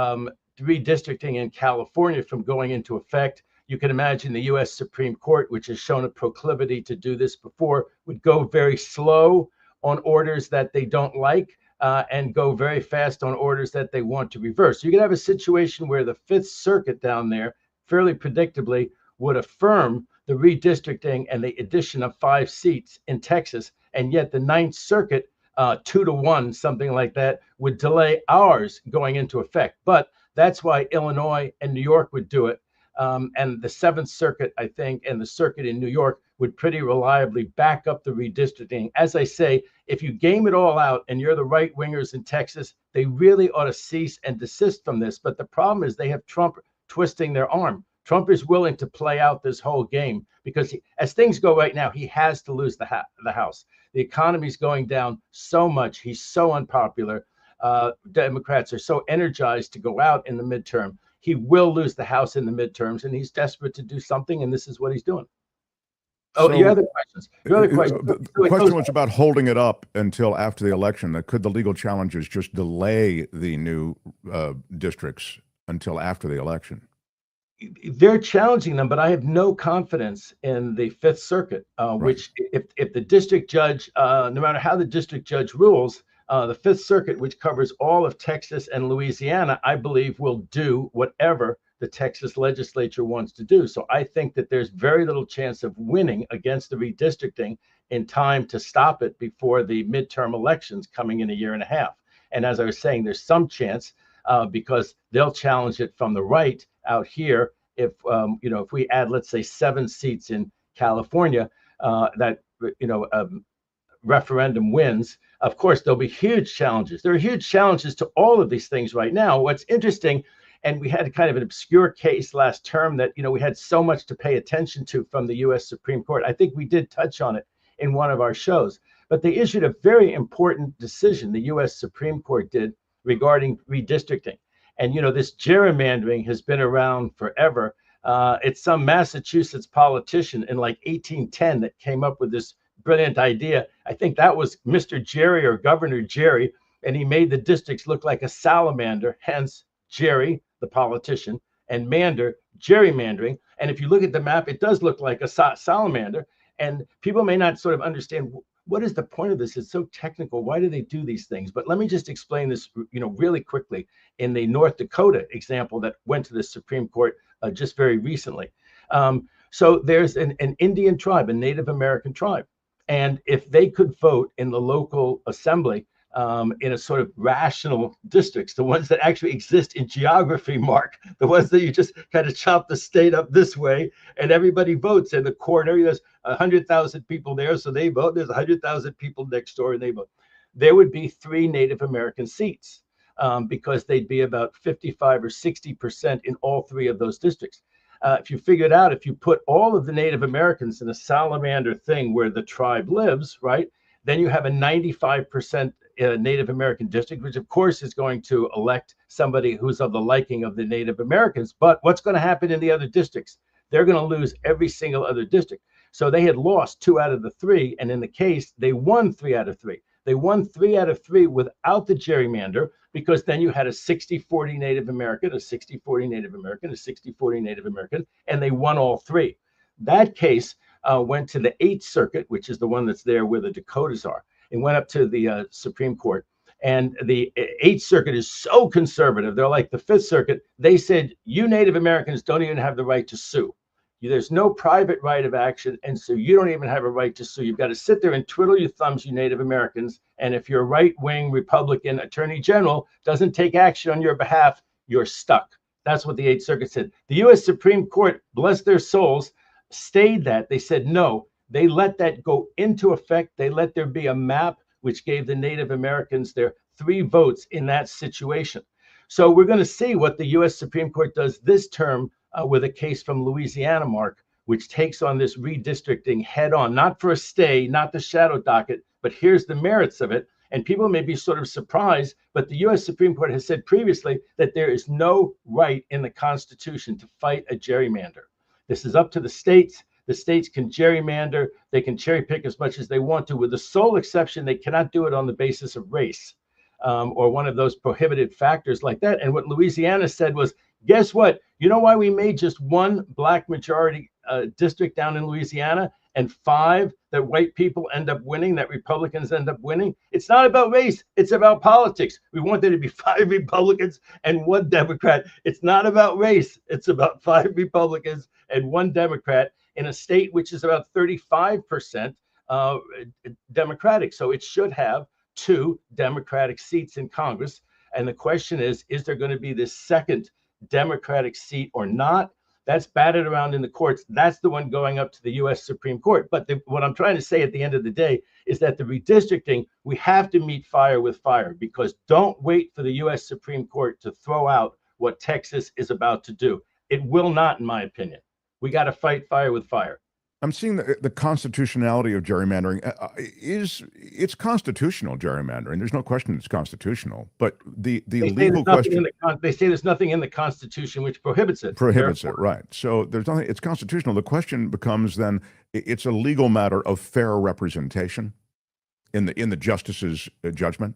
redistricting in California from going into effect. You can imagine the U.S. Supreme Court, which has shown a proclivity to do this before, would go very slow on orders that they don't like and go very fast on orders that they want to reverse. So you can have a situation where the Fifth Circuit down there, fairly predictably, would affirm the redistricting and the addition of 5 seats in Texas, and yet the Ninth Circuit, 2-1, something like that, would delay ours going into effect. But that's why Illinois and New York would do it. And the Seventh Circuit, I think, and the circuit in New York would pretty reliably back up the redistricting. As I say, if you game it all out and you're the right wingers in Texas, they really ought to cease and desist from this. But the problem is they have Trump twisting their arm. Trump is willing to play out this whole game because as things go right now, he has to lose the House. The economy's going down so much. He's so unpopular. Democrats are so energized to go out in the midterm. He will lose the House in the midterms, and he's desperate to do something, and this is what he's doing. Oh, So, your other questions. The question was about holding it up until after the election. Could the legal challenges just delay the new districts until after the election? They're challenging them, but I have no confidence in the Fifth Circuit, which if the district judge, no matter how the district judge rules, the Fifth Circuit, which covers all of Texas and Louisiana, I believe will do whatever the Texas legislature wants to do. So I think that there's very little chance of winning against the redistricting in time to stop it before the midterm elections coming in a year and a half. And as I was saying, there's some chance because they'll challenge it from the right out here. If if we add, let's say, 7 seats in California, that referendum wins, of course, there'll be huge challenges. There are huge challenges to all of these things right now. What's interesting, and we had kind of an obscure case last term that, we had so much to pay attention to from the U.S. Supreme Court. I think we did touch on it in one of our shows, but they issued a very important decision, the U.S. Supreme Court did, regarding redistricting. And, this gerrymandering has been around forever. It's some Massachusetts politician in like 1810 that came up with this brilliant idea. I think that was Mr. Jerry or Governor Jerry, and he made the districts look like a salamander, hence Jerry, the politician, and mander, gerrymandering. And if you look at the map, it does look like a salamander. And people may not sort of understand what is the point of this. It's so technical. Why do they do these things? But let me just explain this, really quickly in the North Dakota example that went to the Supreme Court just very recently. So there's an Indian tribe, a Native American tribe. And if they could vote in the local assembly in a sort of rational districts, the ones that actually exist in geography, Mark, the ones that you just kind of chop the state up this way and everybody votes, and the corner, there's 100,000 people there, so they vote. There's 100,000 people next door and they vote. There would be 3 Native American seats because they'd be about 55 or 60% in all 3 of those districts. If you figure it out, if you put all of the Native Americans in a salamander thing where the tribe lives, right, then you have a 95% Native American district, which of course is going to elect somebody who's of the liking of the Native Americans. But what's going to happen in the other districts? They're going to lose every single other district. So they had lost 2 out of the 3. And in the case, they won 3 out of 3. They won 3 out of 3 without the gerrymander, because then you had a 60-40 Native American, a 60-40 Native American, a 60-40 Native American, and they won all 3. That case went to the 8th Circuit, which is the one that's there where the Dakotas are. It went up to the Supreme Court. And the 8th Circuit is so conservative. They're like the 5th Circuit. They said, you Native Americans don't even have the right to sue. There's no private right of action, and so you don't even have a right to sue. You've got to sit there and twiddle your thumbs, you Native Americans. And if your right-wing Republican Attorney General doesn't take action on your behalf, you're stuck. That's what the 8th Circuit said. The U.S. Supreme Court, bless their souls, stayed that. They said no. They let that go into effect. They let there be a map which gave the Native Americans their 3 votes in that situation. So we're going to see what the U.S. Supreme Court does this term with a case from Louisiana, Mark, which takes on this redistricting head on, not for a stay, not the shadow docket, but here's the merits of it. And people may be sort of surprised, but the U.S. Supreme Court has said previously that there is no right in the Constitution to fight a gerrymander. This is up to the states. The states can gerrymander. They can cherry pick as much as they want to, with the sole exception they cannot do it on the basis of race or one of those prohibited factors like that. And what Louisiana said was, guess what? You know why we made just 1 black majority district down in Louisiana and 5 that white people end up winning, that Republicans end up winning? It's not about race. It's about politics. We want there to be 5 Republicans and 1 Democrat. It's not about race. It's about 5 Republicans and 1 Democrat in a state which is about 35% Democratic. So it should have 2 Democratic seats in Congress. And the question is there going to be this second Democratic seat or not? That's batted around in the courts. That's the one going up to the U.S. Supreme Court. But what I'm trying to say at the end of the day is that the redistricting, we have to meet fire with fire, because don't wait for the U.S. Supreme Court to throw out what Texas is about to do. It will not, in my opinion. We got to fight fire with fire. I'm seeing the constitutionality of gerrymandering. It's constitutional, gerrymandering. There's no question it's constitutional. But the legal question, they say there's nothing in the Constitution which prohibits it. Right. So there's nothing. It's constitutional. The question becomes then, it's a legal matter of fair representation in the justice's judgment.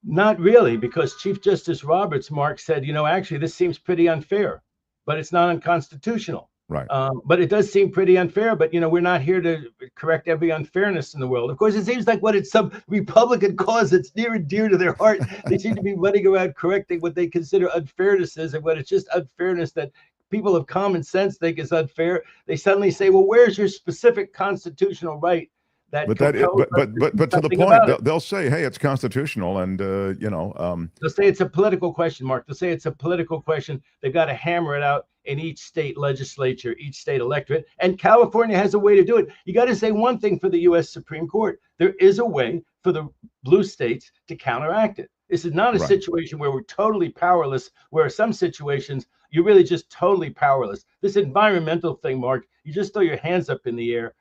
Not really, because Chief Justice Roberts, Mark, said, actually this seems pretty unfair, but it's not unconstitutional. Right. But it does seem pretty unfair. But, we're not here to correct every unfairness in the world. Of course, it seems like what it's some Republican cause that's near and dear to their heart. They seem to be running around correcting what they consider unfairnesses, and when it's just unfairness that people of common sense think is unfair, they suddenly say, well, where's your specific constitutional right? But to the point, they'll say, hey, it's constitutional. And, they'll say it's a political question, Mark. They'll say it's a political question. They've got to hammer it out in each state legislature, each state electorate. And California has a way to do it. You got to say one thing for the U.S. Supreme Court. There is a way for the blue states to counteract it. This is not a situation where we're totally powerless, where some situations you're really just totally powerless. This environmental thing, Mark, you just throw your hands up in the air.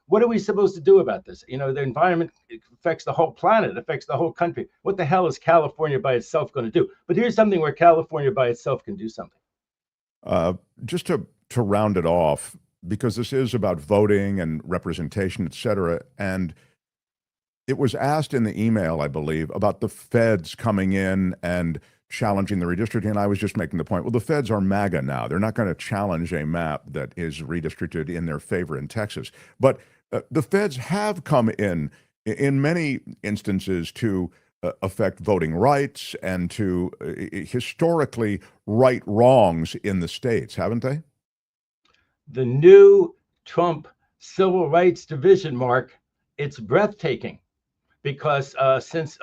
What are we supposed to do about this? The environment affects the whole planet, affects the whole country. What the hell is California by itself going to do? But here's something where California by itself can do something. Just to round it off, because this is about voting and representation, et cetera, and it was asked in the email, I believe, about the feds coming in and challenging the redistricting, and I was just making the point, well, the feds are MAGA now. They're not going to challenge a map that is redistricted in their favor in Texas. But the feds have come in many instances to affect voting rights and to historically right wrongs in the states, haven't they? The new Trump Civil Rights Division, Mark, it's breathtaking because since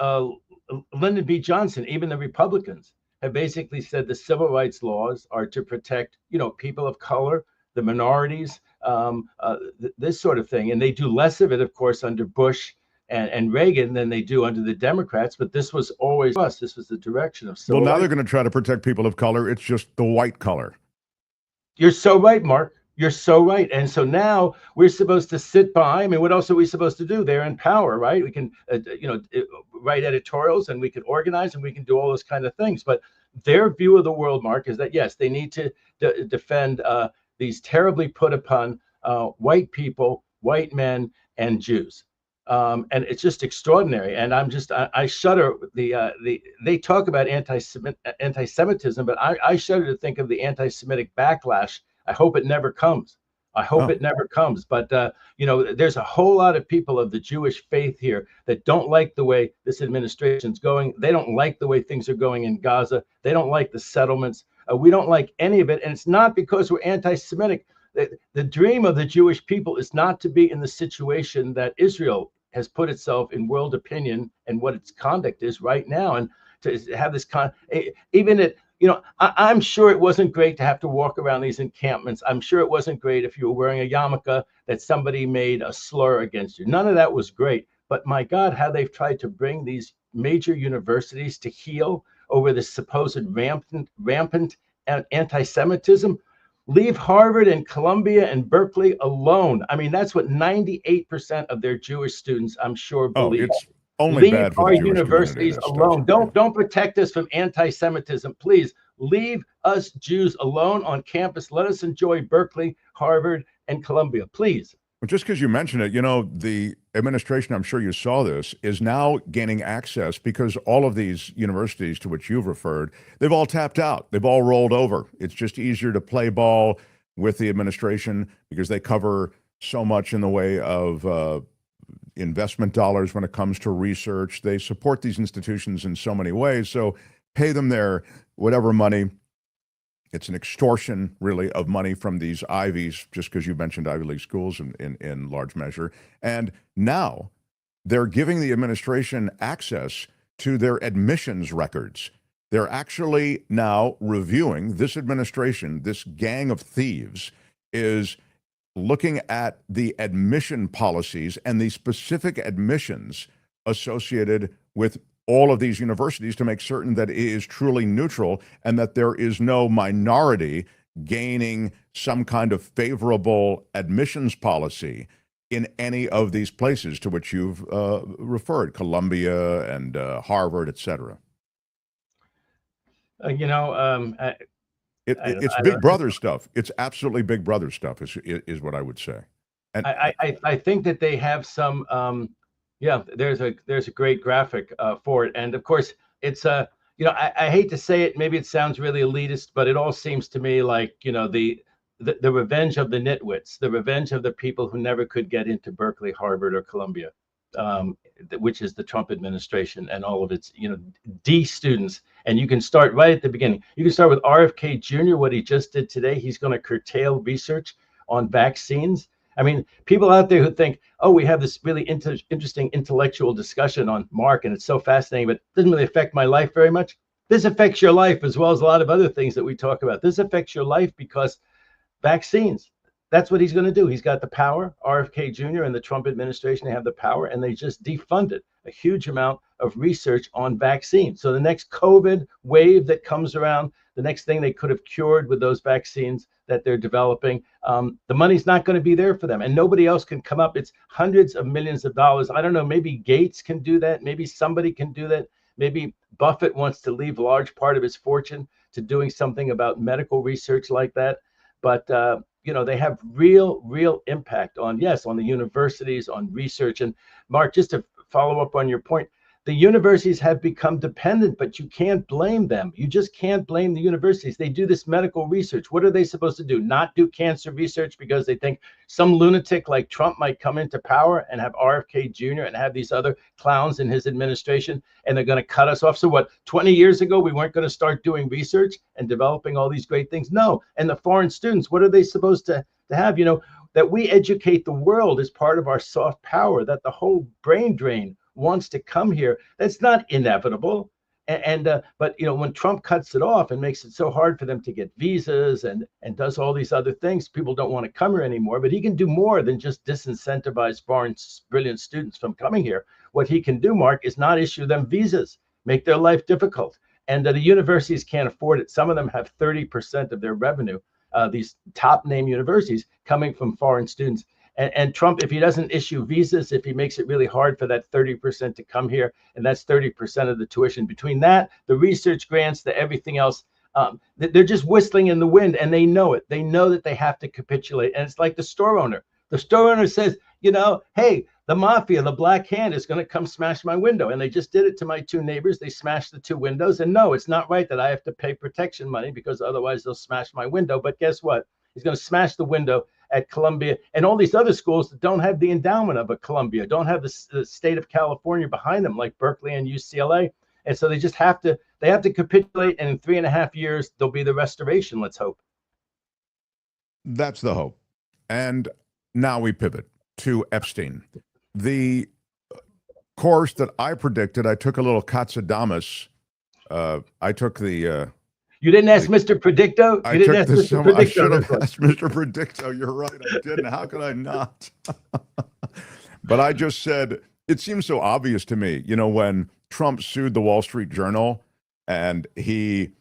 Lyndon B. Johnson, even the Republicans have basically said the civil rights laws are to protect, people of color, the minorities, this sort of thing. And they do less of it, of course, under Bush and Reagan than they do under the Democrats. But this was always us. This was the direction of civil rights. Well, now they're going to try to protect people of color. It's just the white color. You're so right, Mark. You're so right. And so now we're supposed to sit by. I mean, what else are we supposed to do? They're in power, right? We can, write editorials and we can organize and we can do all those kind of things. But their view of the world, Mark, is that, yes, they need to defend these terribly put upon white people, white men, and Jews. And it's just extraordinary. And I shudder. They talk about anti-Semitism, but I shudder to think of the anti-Semitic backlash. I hope it never comes. I hope it never comes. But, there's a whole lot of people of the Jewish faith here that don't like the way this administration's going. They don't like the way things are going in Gaza. They don't like the settlements. We don't like any of it. And it's not because we're anti-Semitic. The dream of the Jewish people is not to be in the situation that Israel has put itself in world opinion and what its conduct is right now. And to have this I'm sure it wasn't great to have to walk around these encampments. I'm sure it wasn't great if you were wearing a yarmulke that somebody made a slur against you. None of that was great. But my God, how they've tried to bring these major universities to heel over this supposed rampant anti-Semitism. Leave Harvard and Columbia and Berkeley alone. I mean, that's what 98% of their Jewish students, I'm sure, believe. It's only leave bad for our the Jewish universities alone. Don't protect us from anti-Semitism. Please leave us Jews alone on campus. Let us enjoy Berkeley, Harvard, and Columbia, please. Just because you mentioned it, the administration, I'm sure you saw this, is now gaining access because all of these universities to which you've referred, they've all tapped out. They've all rolled over. It's just easier to play ball with the administration because they cover so much in the way of investment dollars when it comes to research. They support these institutions in so many ways. So pay them their whatever money. It's an extortion, really, of money from these Ivies, just because you mentioned Ivy League schools in large measure. And now they're giving the administration access to their admissions records. They're actually now reviewing, this administration, this gang of thieves, is looking at the admission policies and the specific admissions associated with all of these universities to make certain that it is truly neutral and that there is no minority gaining some kind of favorable admissions policy in any of these places to which you've referred, Columbia and Harvard, et cetera. It's Big Brother stuff. It's absolutely Big Brother stuff is what I would say. And I think that they have some there's a great graphic for it. And of course, it's I hate to say it, maybe it sounds really elitist, but it all seems to me like, the revenge of the nitwits, the revenge of the people who never could get into Berkeley, Harvard, or Columbia, which is the Trump administration and all of its, D students. And you can start right at the beginning. You can start with RFK Jr., what he just did today. He's going to curtail research on vaccines. I mean, people out there who think, oh, we have this really interesting intellectual discussion on Mark, and it's so fascinating, but it doesn't really affect my life very much. This affects your life as well as a lot of other things that we talk about. This affects your life because vaccines, that's what he's going to do. He's got the power. RFK Jr. and the Trump administration, they have the power, and they just defunded a huge amount of research on vaccines. So the next COVID wave that comes around, the next thing they could have cured with those vaccines that they're developing, the money's not going to be there for them, and nobody else can come up. It's hundreds of millions of dollars. I don't know, maybe Gates can do that. Maybe somebody can do that. Maybe Buffett wants to leave a large part of his fortune to doing something about medical research like that. But they have real impact on the universities, on research. And Mark, just to follow up on your point, the universities have become dependent, but you can't blame them. You just can't blame the universities. They do this medical research. What are they supposed to do? Not do cancer research because they think some lunatic like Trump might come into power and have RFK Jr. and have these other clowns in his administration, and they're going to cut us off. So what, 20 years ago, we weren't going to start doing research and developing all these great things? No. And the foreign students, what are they supposed to have? That we educate the world is part of our soft power, that the whole brain drain wants to come here. That's not inevitable. But when Trump cuts it off and makes it so hard for them to get visas and does all these other things, people don't want to come here anymore. But he can do more than just disincentivize foreign brilliant students from coming here. What he can do, Mark, is not issue them visas, make their life difficult. And the universities can't afford it. Some of them have 30% of their revenue, these top name universities, coming from foreign students. And Trump, if he doesn't issue visas, if he makes it really hard for that 30% to come here, and that's 30% of the tuition, between that, the research grants, the everything else, they're just whistling in the wind, and they know it. They know that they have to capitulate. And it's like the store owner. The store owner says, hey, the mafia, the black hand is going to come smash my window. And they just did it to my two neighbors. They smashed the two windows. And no, it's not right that I have to pay protection money because otherwise they'll smash my window. But guess what? He's going to smash the window at Columbia and all these other schools that don't have the endowment of a Columbia, don't have the state of California behind them, like Berkeley and UCLA. And so they just have to capitulate. And in 3.5 years, there'll be the restoration. Let's hope. That's the hope. And now we pivot to Epstein. The course that I predicted, I took a little Katsadamus. I took the... You didn't ask Mr. Predicto? I should have asked Mr. Predicto. You're right. I didn't. How could I not? But I just said, it seems so obvious to me, when Trump sued the Wall Street Journal, and he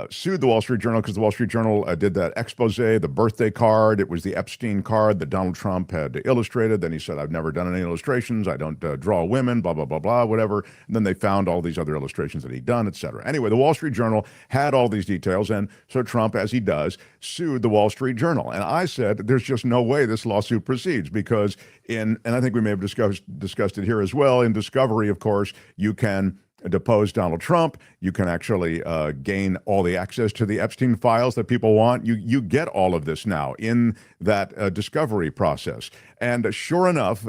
sued the Wall Street Journal because the Wall Street Journal did that expose, the birthday card. It was the Epstein card that Donald Trump had illustrated. Then he said, I've never done any illustrations. I don't draw women, blah, blah, blah, blah, whatever. And then they found all these other illustrations that he'd done, et cetera. Anyway, the Wall Street Journal had all these details. And so Trump, as he does, sued the Wall Street Journal. And I said, there's just no way this lawsuit proceeds because and I think we may have discussed it here as well, in discovery, of course, you can depose Donald Trump. You can actually gain all the access to the Epstein files that people want. You get all of this now in that discovery process. And sure enough,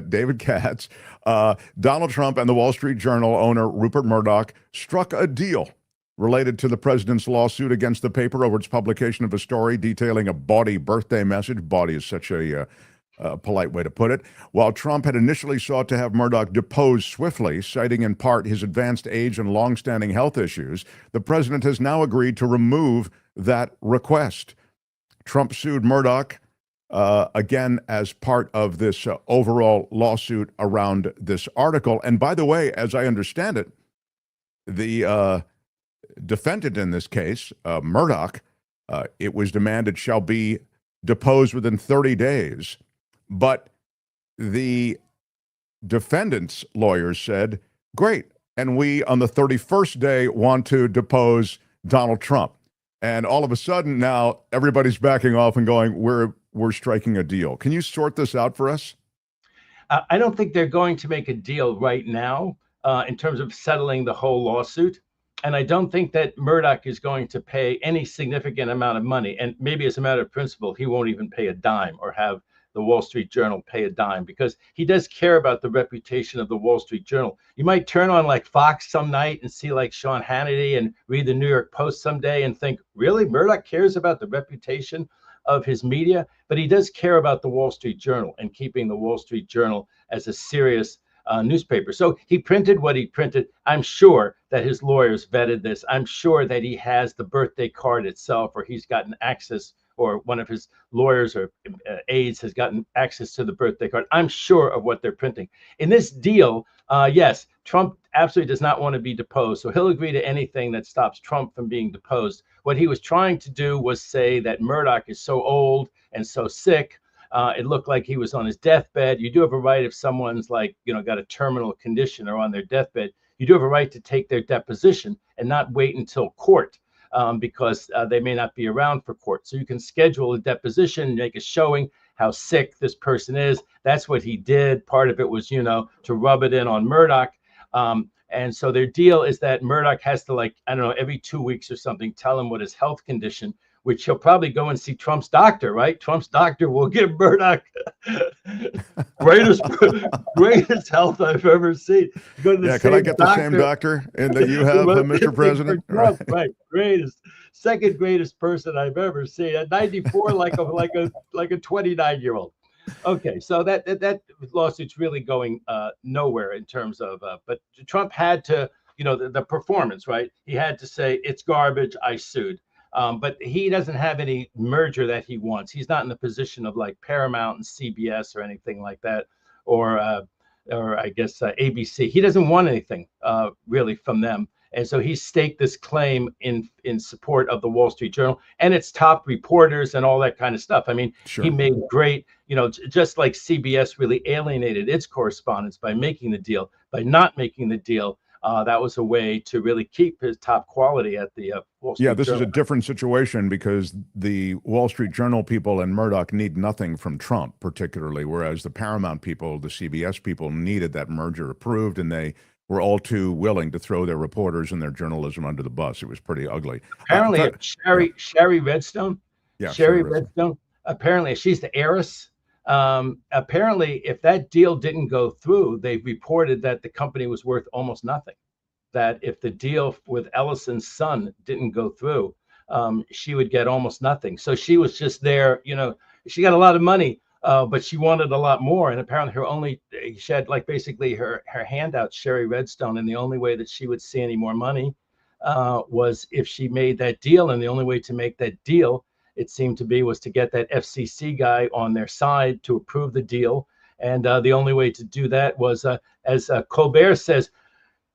David Katz, Donald Trump and the Wall Street Journal owner Rupert Murdoch struck a deal related to the president's lawsuit against the paper over its publication of a story detailing a bawdy birthday message. Bawdy is such a polite way to put it. While Trump had initially sought to have Murdoch deposed swiftly, citing in part his advanced age and longstanding health issues, the president has now agreed to remove that request. Trump sued Murdoch again as part of this overall lawsuit around this article. And by the way, as I understand it, the defendant in this case, Murdoch, it was demanded shall be deposed within 30 days. But the defendant's lawyers said, great, and we on the 31st day want to depose Donald Trump. And all of a sudden now everybody's backing off and going, we're striking a deal. Can you sort this out for us? I don't think they're going to make a deal right now in terms of settling the whole lawsuit. And I don't think that Murdoch is going to pay any significant amount of money. And maybe as a matter of principle, he won't even pay a dime or have the Wall Street Journal pay a dime, because he does care about the reputation of the Wall Street Journal. You might turn on like Fox some night and see like Sean Hannity and read the New York Post someday and think, really, Murdoch cares about the reputation of his media? But he does care about the Wall Street Journal and keeping the Wall Street Journal as a serious newspaper. So he printed what he printed. I'm sure that his lawyers vetted this. I'm sure that he has the birthday card itself, or he's gotten access, or one of his lawyers or aides has gotten access to the birthday card. I'm sure of what they're printing. In this deal, yes, Trump absolutely does not want to be deposed. So he'll agree to anything that stops Trump from being deposed. What he was trying to do was say that Murdoch is so old and so sick. It looked like he was on his deathbed. You do have a right, if someone's like, got a terminal condition or on their deathbed, you do have a right to take their deposition and not wait until court. because they may not be around for court. So you can schedule a deposition, make a showing how sick this person is. That's what he did. Part of it was, to rub it in on Murdoch. And so their deal is that Murdoch has to, like, I don't know, every 2 weeks or something, tell him what his health condition, which he'll probably go and see Trump's doctor, right? Trump's doctor will give Murdoch greatest health I've ever seen. Go to the can I get the same doctor that you have, Mr. President? Right, greatest, second greatest person I've ever seen. At 94, like a 29-year-old. Okay, so that lawsuit's really going nowhere in terms of. But Trump had to, the performance, right? He had to say it's garbage. I sued. But he doesn't have any merger that he wants. He's not in the position of like Paramount and CBS or anything like that, or I guess ABC. He doesn't want anything really from them. And so he staked this claim in support of the Wall Street Journal and its top reporters and all that kind of stuff. I mean, He made great, just like CBS really alienated its correspondents by making the deal, by not making the deal. That was a way to really keep his top quality at the Wall Street Journal. This is a different situation because the Wall Street Journal people and Murdoch need nothing from Trump particularly, whereas the Paramount people, the CBS people needed that merger approved, and they were all too willing to throw their reporters and their journalism under the bus. It was pretty ugly. Apparently, Sherry Redstone. Yeah, Sherry Redstone. Apparently, she's the heiress. Apparently, if that deal didn't go through, they reported that the company was worth almost nothing. That if the deal with Ellison's son didn't go through, she would get almost nothing. So she was just there. She got a lot of money. But she wanted a lot more, and apparently she had like basically her handout, Sherry Redstone, and the only way that she would see any more money was if she made that deal, and the only way to make that deal, it seemed to be, was to get that FCC guy on their side to approve the deal, and the only way to do that was, as Colbert says,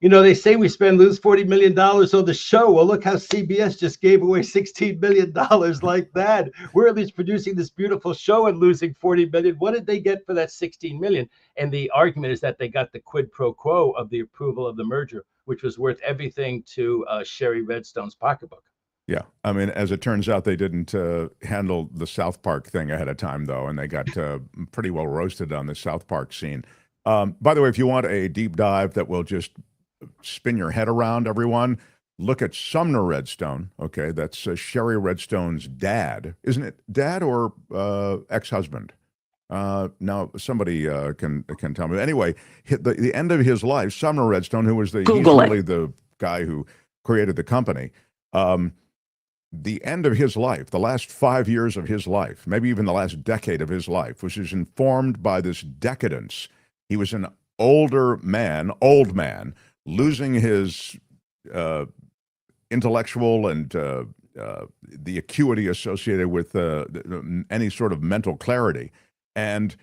they say we lose $40 million on the show. Well, look how CBS just gave away $16 million like that. We're at least producing this beautiful show and losing $40 million. What did they get for that $16 million? And the argument is that they got the quid pro quo of the approval of the merger, which was worth everything to Sherry Redstone's pocketbook. Yeah, I mean, as it turns out, they didn't handle the South Park thing ahead of time, though, and they got pretty well roasted on the South Park scene. By the way, if you want a deep dive that will just spin your head around, everyone, look at Sumner Redstone. Okay, that's Sherry Redstone's dad. Isn't it dad or ex-husband? Now somebody can tell me. Anyway, the end of his life, Sumner Redstone, who was he's really the guy who created the company. The end of his life, the last 5 years of his life, maybe even the last decade of his life, was informed by this decadence. He was an old man, losing his intellectual and the acuity associated with any sort of mental clarity. And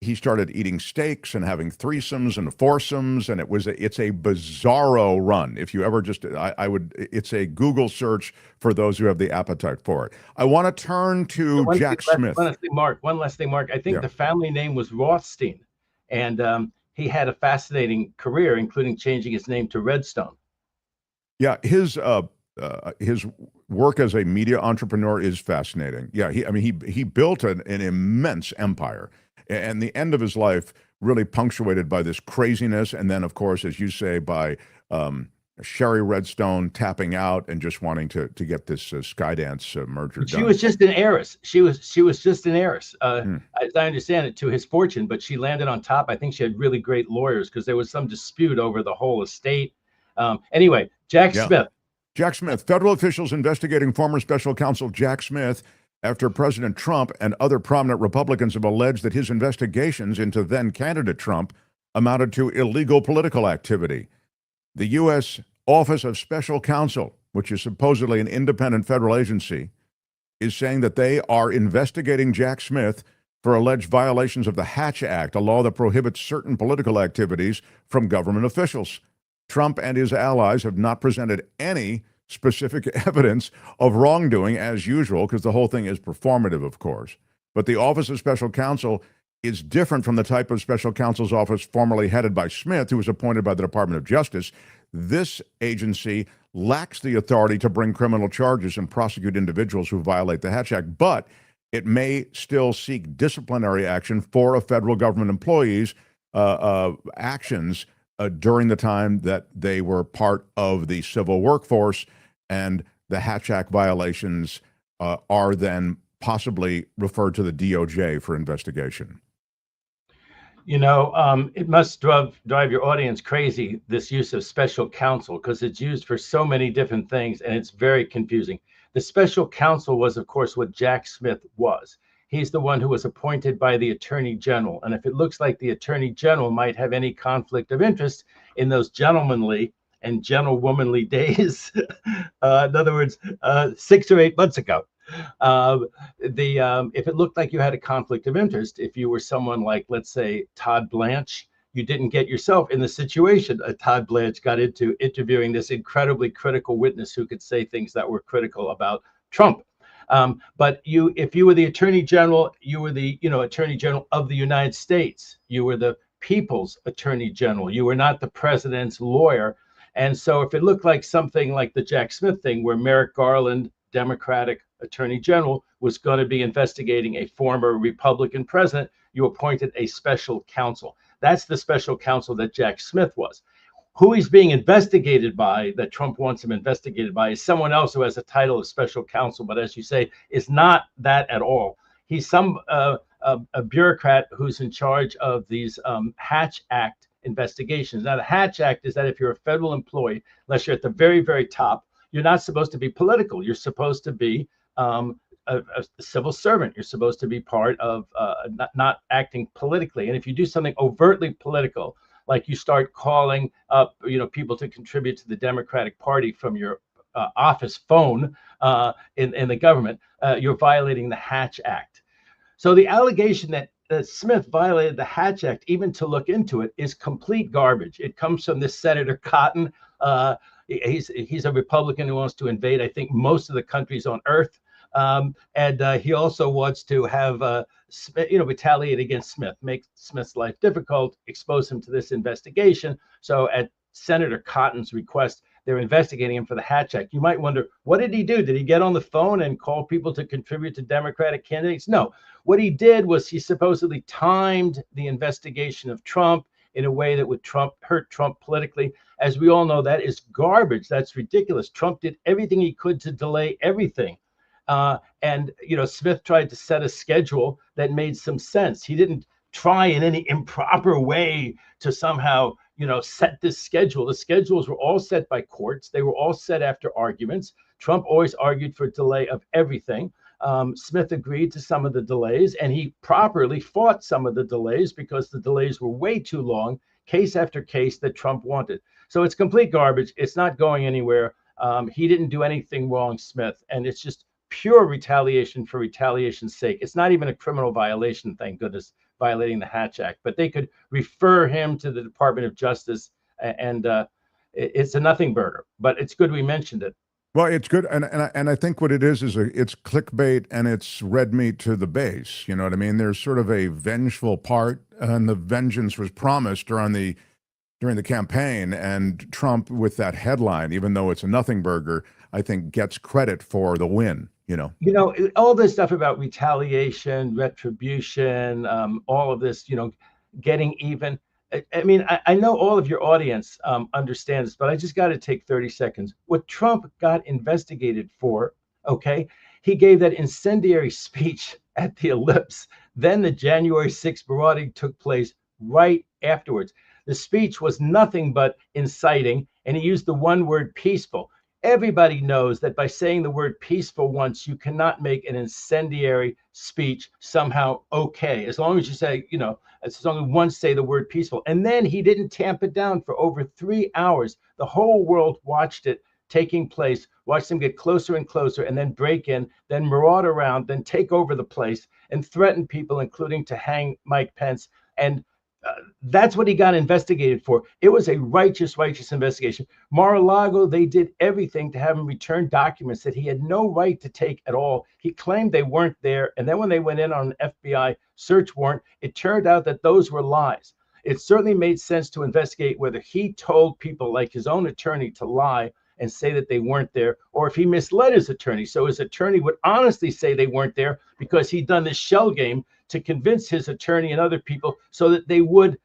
he started eating steaks and having threesomes and foursomes, and it's a bizarro run. If you ever it's a Google search for those who have the appetite for it. I want to turn to Jack Smith. One last thing, Mark. I think the family name was Rothstein, and he had a fascinating career, including changing his name to Redstone. Yeah, his work as a media entrepreneur is fascinating. Yeah, he built an immense empire, and the end of his life really punctuated by this craziness, and then, of course, as you say, by Sherry Redstone tapping out and just wanting to get this Skydance merger done. She was just an heiress. She was just an heiress, as I understand it, to his fortune. But she landed on top. I think she had really great lawyers because there was some dispute over the whole estate. Anyway, Jack Smith. Jack Smith. Federal officials investigating former special counsel Jack Smith after President Trump and other prominent Republicans have alleged that his investigations into then candidate Trump amounted to illegal political activity. The U.S. Office of Special Counsel, which is supposedly an independent federal agency, is saying that they are investigating Jack Smith for alleged violations of the Hatch Act, a law that prohibits certain political activities from government officials. Trump and his allies have not presented any specific evidence of wrongdoing, as usual, because the whole thing is performative, of course. But the Office of Special Counsel is different from the type of special counsel's office formerly headed by Smith, who was appointed by the Department of Justice. This agency lacks the authority to bring criminal charges and prosecute individuals who violate the Hatch Act, but it may still seek disciplinary action for a federal government employee's actions during the time that they were part of the civil workforce, and the Hatch Act violations are then possibly referred to the DOJ for investigation. You know, it must drive your audience crazy, this use of special counsel, because it's used for so many different things, and it's very confusing. The special counsel was, of course, what Jack Smith was. He's the one who was appointed by the Attorney General. And if it looks like the Attorney General might have any conflict of interest in those gentlemanly and gentlewomanly days, in other words, 6 or 8 months ago, if it looked like you had a conflict of interest, if you were someone like, let's say, Todd Blanche, you didn't get yourself in the situation Todd Blanche got into, interviewing this incredibly critical witness who could say things that were critical about Trump. But if you were the Attorney General, you were the Attorney General of the United States. You were the people's Attorney General. You were not the president's lawyer. And so if it looked like something like the Jack Smith thing, where Merrick Garland, Democratic Attorney General, was going to be investigating a former Republican president, you appointed a special counsel. That's the special counsel that Jack Smith was. Who he's being investigated by, that Trump wants him investigated by, is someone else who has a title of special counsel, but as you say, is not that at all. He's some a bureaucrat who's in charge of these Hatch Act investigations. Now, the Hatch Act is that if you're a federal employee, unless you're at the very, very top, you're not supposed to be political. You're supposed to be a civil servant. You're supposed to be part of not acting politically. And if you do something overtly political, like you start calling up, people to contribute to the Democratic Party from your office phone in the government, you're violating the Hatch Act. So the allegation that Smith violated the Hatch Act, even to look into it, is complete garbage. It comes from this Senator Cotton. He's a Republican who wants to invade, I think, most of the countries on earth. And he also wants to have, retaliate against Smith, make Smith's life difficult, expose him to this investigation. So at Senator Cotton's request, they're investigating him for the Hatch Act. You might wonder, what did he do? Did he get on the phone and call people to contribute to Democratic candidates? No. What he did was he supposedly timed the investigation of Trump in a way that would hurt Trump politically. As we all know, that is garbage. That's ridiculous. Trump did everything he could to delay everything. And Smith tried to set a schedule that made some sense. He didn't try in any improper way to somehow, set this schedule. The schedules were all set by courts. They were all set after arguments. Trump always argued for delay of everything. Smith agreed to some of the delays, and he properly fought some of the delays because the delays were way too long, case after case that Trump wanted. So it's complete garbage. It's not going anywhere. He didn't do anything wrong, Smith, and it's just pure retaliation for retaliation's sake. It's not even a criminal violation, thank goodness, violating the Hatch Act, but they could refer him to the Department of Justice, and it's a nothing burger, but it's good we mentioned it. Well, it's good, and I think what it is it's clickbait and it's red meat to the base. You know what I mean? There's sort of a vengeful part, and the vengeance was promised during the campaign, and Trump, with that headline, even though it's a nothing burger, I think gets credit for the win. All this stuff about retaliation, retribution, all of this, getting even. I mean, I know all of your audience understands, but I just got to take 30 seconds. What Trump got investigated for, okay, he gave that incendiary speech at the Ellipse. Then the January 6th marauding took place right afterwards. The speech was nothing but inciting, and he used the one word peaceful. Everybody knows that by saying the word peaceful once, you cannot make an incendiary speech somehow okay. As long as you say, as long as once say the word peaceful. And then he didn't tamp it down for over 3 hours. The whole world watched it taking place, watched him get closer and closer, and then break in, then maraud around, then take over the place and threaten people, including to hang Mike Pence. And that's what he got investigated for. It was a righteous investigation. Mar-a-Lago, they did everything to have him return documents that he had no right to take at all. He claimed they weren't there. And then when they went in on an FBI search warrant, it turned out that those were lies. It certainly made sense to investigate whether he told people like his own attorney to lie and say that they weren't there, or if he misled his attorney. So his attorney would honestly say they weren't there because he'd done this shell game to convince his attorney and other people so that they would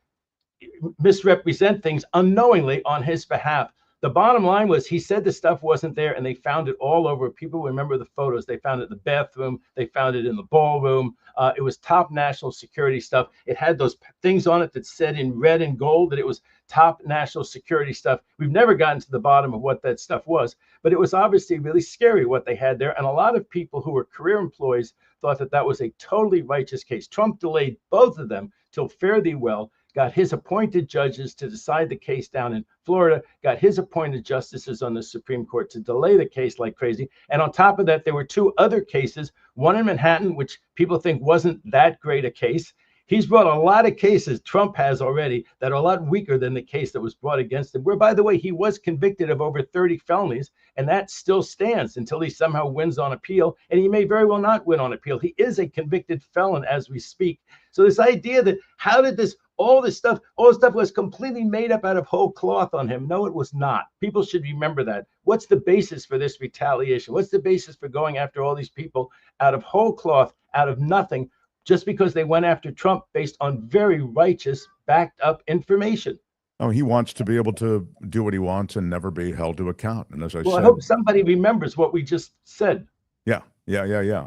misrepresent things unknowingly on his behalf. The bottom line was he said the stuff wasn't there, and they found it all over. People remember the photos. They found it in the bathroom. They found it in the ballroom. It was top national security stuff. It had those things on it that said in red and gold that it was top national security stuff. We've never gotten to the bottom of what that stuff was, but it was obviously really scary what they had there. And a lot of people who were career employees thought that that was a totally righteous case. Trump delayed both of them till fare thee well, got his appointed judges to decide the case down in Florida, got his appointed justices on the Supreme Court to delay the case like crazy. And on top of that, there were two other cases, one in Manhattan, which people think wasn't that great a case. He's brought a lot of cases, Trump has already, that are a lot weaker than the case that was brought against him, where, by the way, he was convicted of over 30 felonies, and that still stands until he somehow wins on appeal, and he may very well not win on appeal. He is a convicted felon as we speak. So this idea that how did this, all this stuff was completely made up out of whole cloth on him. No, it was not. People should remember that. What's the basis for this retaliation? What's the basis for going after all these people out of whole cloth, out of nothing, just because they went after Trump based on very righteous, backed up information? Oh, he wants to be able to do what he wants and never be held to account. And as I said, I hope somebody remembers what we just said. Yeah.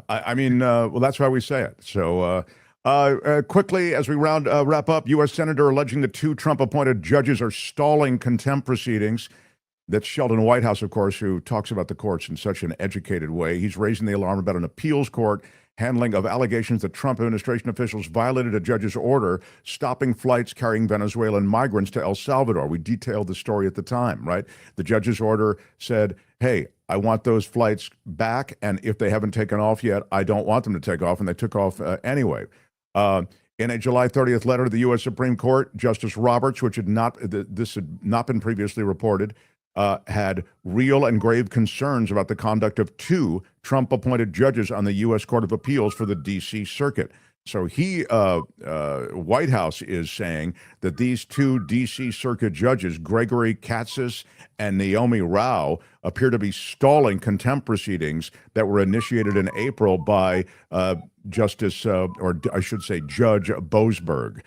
I mean, well, that's why we say it. So quickly, as we wrap up, U.S. Senator alleging the two Trump-appointed judges are stalling contempt proceedings. That's Sheldon Whitehouse, of course, who talks about the courts in such an educated way. He's raising the alarm about an appeals court handling of allegations that Trump administration officials violated a judge's order stopping flights carrying Venezuelan migrants to El Salvador. We detailed the story at the time, right? The judge's order said, hey, I want those flights back, and if they haven't taken off yet, I don't want them to take off, and they took off anyway. In a July 30th letter to the U.S. Supreme Court, Justice Roberts, which had not been previously reported, had real and grave concerns about the conduct of two Trump-appointed judges on the U.S. Court of Appeals for the D.C. Circuit. So White House is saying that these two D.C. Circuit judges, Gregory Katz and Naomi Rao, appear to be stalling contempt proceedings that were initiated in April by Justice, or I should say Judge Boasberg.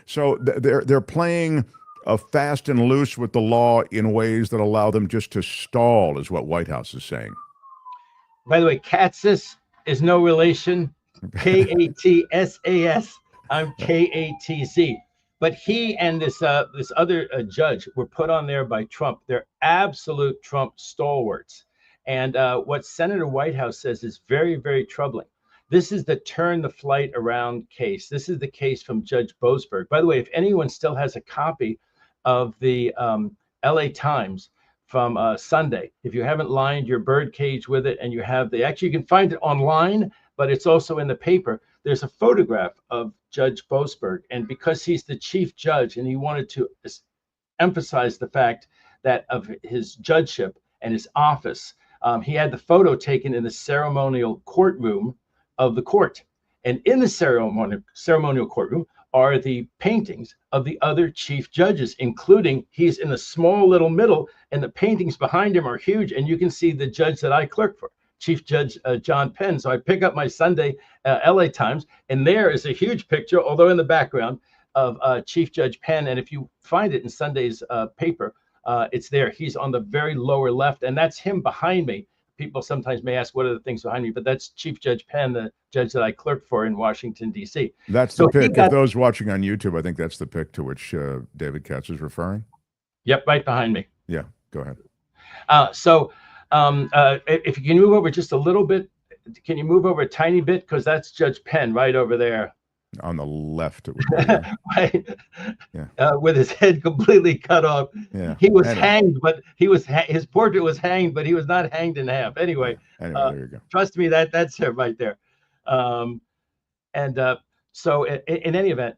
So they're playing fast and loose with the law in ways that allow them just to stall, is what White House is saying. By the way, Katsas is no relation. Katsas. I'm Katz. But he and this other judge were put on there by Trump. They're absolute Trump stalwarts. And what Senator Whitehouse says is very, very troubling. This is the turn the flight around case. This is the case from Judge Boasberg. By the way, if anyone still has a copy of the LA Times from Sunday, if you haven't lined your bird cage with it and you have actually you can find it online, but it's also in the paper. There's a photograph of Judge Boasberg, and because he's the chief judge and he wanted to emphasize the fact that of his judgeship and his office, he had the photo taken in the ceremonial courtroom of the court. And in the ceremonial courtroom are the paintings of the other chief judges, including he's in a small little middle, and the paintings behind him are huge, and you can see the judge that I clerk for, Chief Judge John Penn. So I pick up my Sunday LA Times, and there is a huge picture, although in the background, of Chief Judge Penn. And if you find it in Sunday's paper, it's there. He's on the very lower left, and that's him behind me. People sometimes may ask, what are the things behind me? But that's Chief Judge Penn, the judge that I clerk for in Washington, D.C. That's the pic. If those watching on YouTube, I think that's the pic to which David Katz is referring. Yep, right behind me. Yeah, go ahead. If you can move over just a little bit, can you move over a tiny bit? Because that's Judge Penn right over there. On the left, it would be. Right. Yeah. With his head completely cut off. Yeah. He was hanged, but his portrait was hanged, but he was not hanged in half. Anyway, there you go. Trust me, that's him right there. So in any event,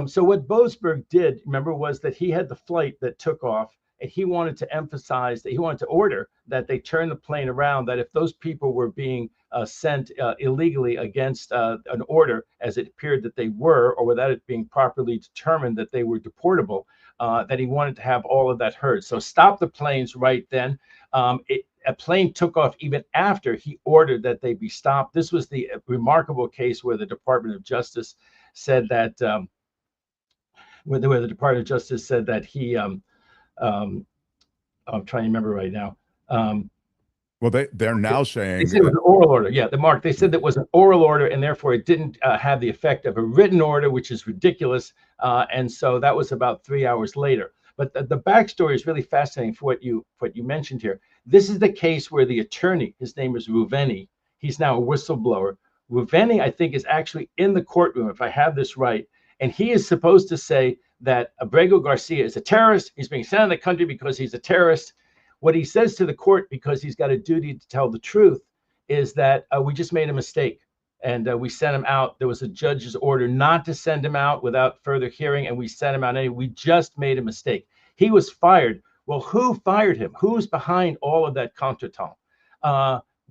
so what Boasberg did, remember, was that he had the flight that took off, and he wanted to emphasize that he wanted to order that they turn the plane around, that if those people were being sent illegally against an order, as it appeared that they were, or without it being properly determined that they were deportable, that he wanted to have all of that heard. So stop the planes right then. A plane took off even after he ordered that they be stopped. This was the remarkable case where the Department of Justice said that where the Department of Justice said that he I'm trying to remember right now. Well, they're now saying they said it was an oral order. Yeah, they said that was an oral order, and therefore it didn't have the effect of a written order, which is ridiculous. And so that was about 3 hours later. But the backstory is really fascinating for what you mentioned here. This is the case where the attorney, his name is Ruveni, he's now a whistleblower. Ruveni, I think, is actually in the courtroom, if I have this right, and he is supposed to say that Abrego Garcia is a terrorist. He's being sent out of the country because he's a terrorist. What he says to the court, because he's got a duty to tell the truth, is that we just made a mistake and we sent him out. There was a judge's order not to send him out without further hearing, and we sent him out anyway. We just made a mistake. He was fired. Well, who fired him? Who's behind all of that contretemps?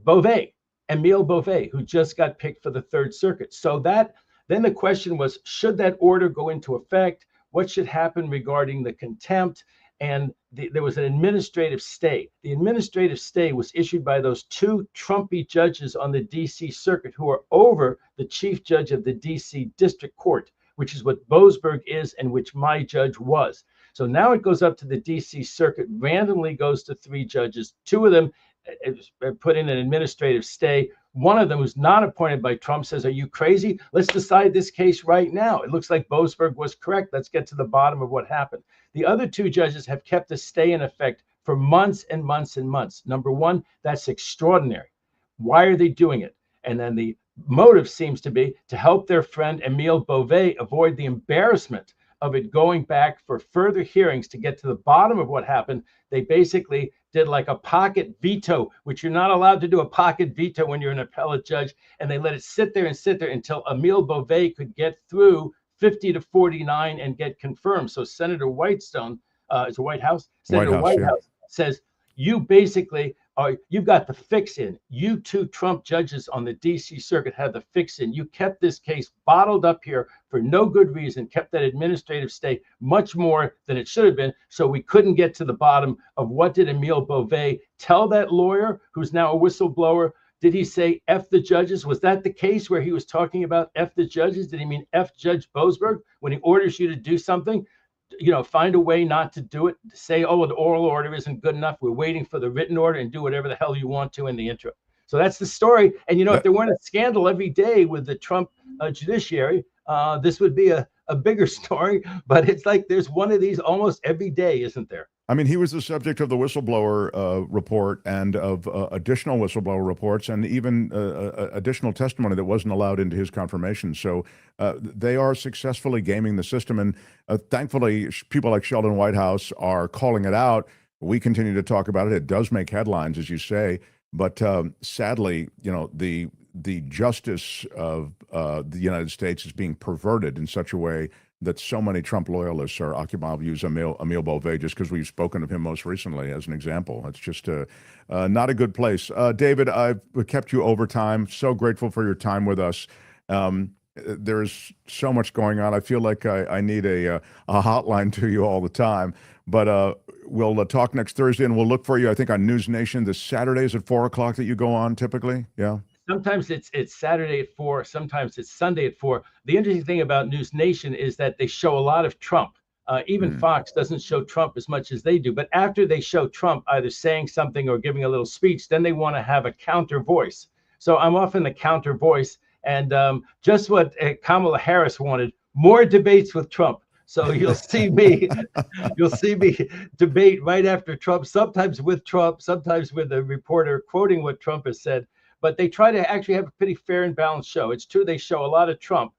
Beauvais, Emile Beauvais, who just got picked for the Third Circuit. So then the question was, should that order go into effect? What should happen regarding the contempt? And there was an administrative stay. The administrative stay was issued by those two Trumpy judges on the D.C. Circuit who are over the chief judge of the D.C. District Court, which is what Boasberg is and which my judge was. So now it goes up to the D.C. Circuit, randomly goes to 3 judges. 2 of them put in an administrative stay. One of them, who's not appointed by Trump, says, are you crazy? Let's decide this case right now. It looks like Boasberg was correct. Let's get to the bottom of what happened. The other 2 judges have kept the stay in effect for months and months and months. Number one, that's extraordinary. Why are they doing it? And then the motive seems to be to help their friend Emile Beauvais avoid the embarrassment of it going back for further hearings to get to the bottom of what happened. They basically did like a pocket veto, which you're not allowed to do a pocket veto when you're an appellate judge. And they let it sit there until Emile Beauvais could get through 50 to 49 and get confirmed. So Senator Whitestone, is it White House? Senator Whitehouse says, you basically you've got the fix in. You 2 Trump judges on the D.C. Circuit had the fix in. You kept this case bottled up here for no good reason, kept that administrative stay much more than it should have been. So we couldn't get to the bottom of what did Emile Beauvais tell that lawyer who's now a whistleblower. Did he say F the judges? Was that the case where he was talking about F the judges? Did he mean F Judge Boasberg when he orders you to do something? Find a way not to do it. Say, oh, the oral order isn't good enough. We're waiting for the written order, and do whatever the hell you want to in the interim. So that's the story. And, if there weren't a scandal every day with the Trump judiciary, this would be a bigger story. But it's like there's one of these almost every day, isn't there? I mean, he was the subject of the whistleblower report and of additional whistleblower reports and even additional testimony that wasn't allowed into his confirmation. So they are successfully gaming the system. And thankfully, people like Sheldon Whitehouse are calling it out. We continue to talk about it. It does make headlines, as you say. But sadly, the justice of the United States is being perverted in such a way that so many Trump loyalists are occupying. I'll use Emile Beauvais just because we've spoken of him most recently as an example. It's just not a good place. David, I've kept you over time. So grateful for your time with us. There's so much going on. I feel like I need a hotline to you all the time. But we'll talk next Thursday, and we'll look for you, I think, on News Nation. This Saturdays at 4 o'clock that you go on typically? Yeah. Sometimes it's Saturday at 4, sometimes it's Sunday at 4. The interesting thing about News Nation is that they show a lot of Trump. Even Fox doesn't show Trump as much as they do. But after they show Trump either saying something or giving a little speech, then they want to have a counter voice. So I'm often the counter voice. And just what Kamala Harris wanted, more debates with Trump. So you'll see me debate right after Trump, sometimes with Trump, sometimes with a reporter quoting what Trump has said. But they try to actually have a pretty fair and balanced show. It's true they show a lot of Trump,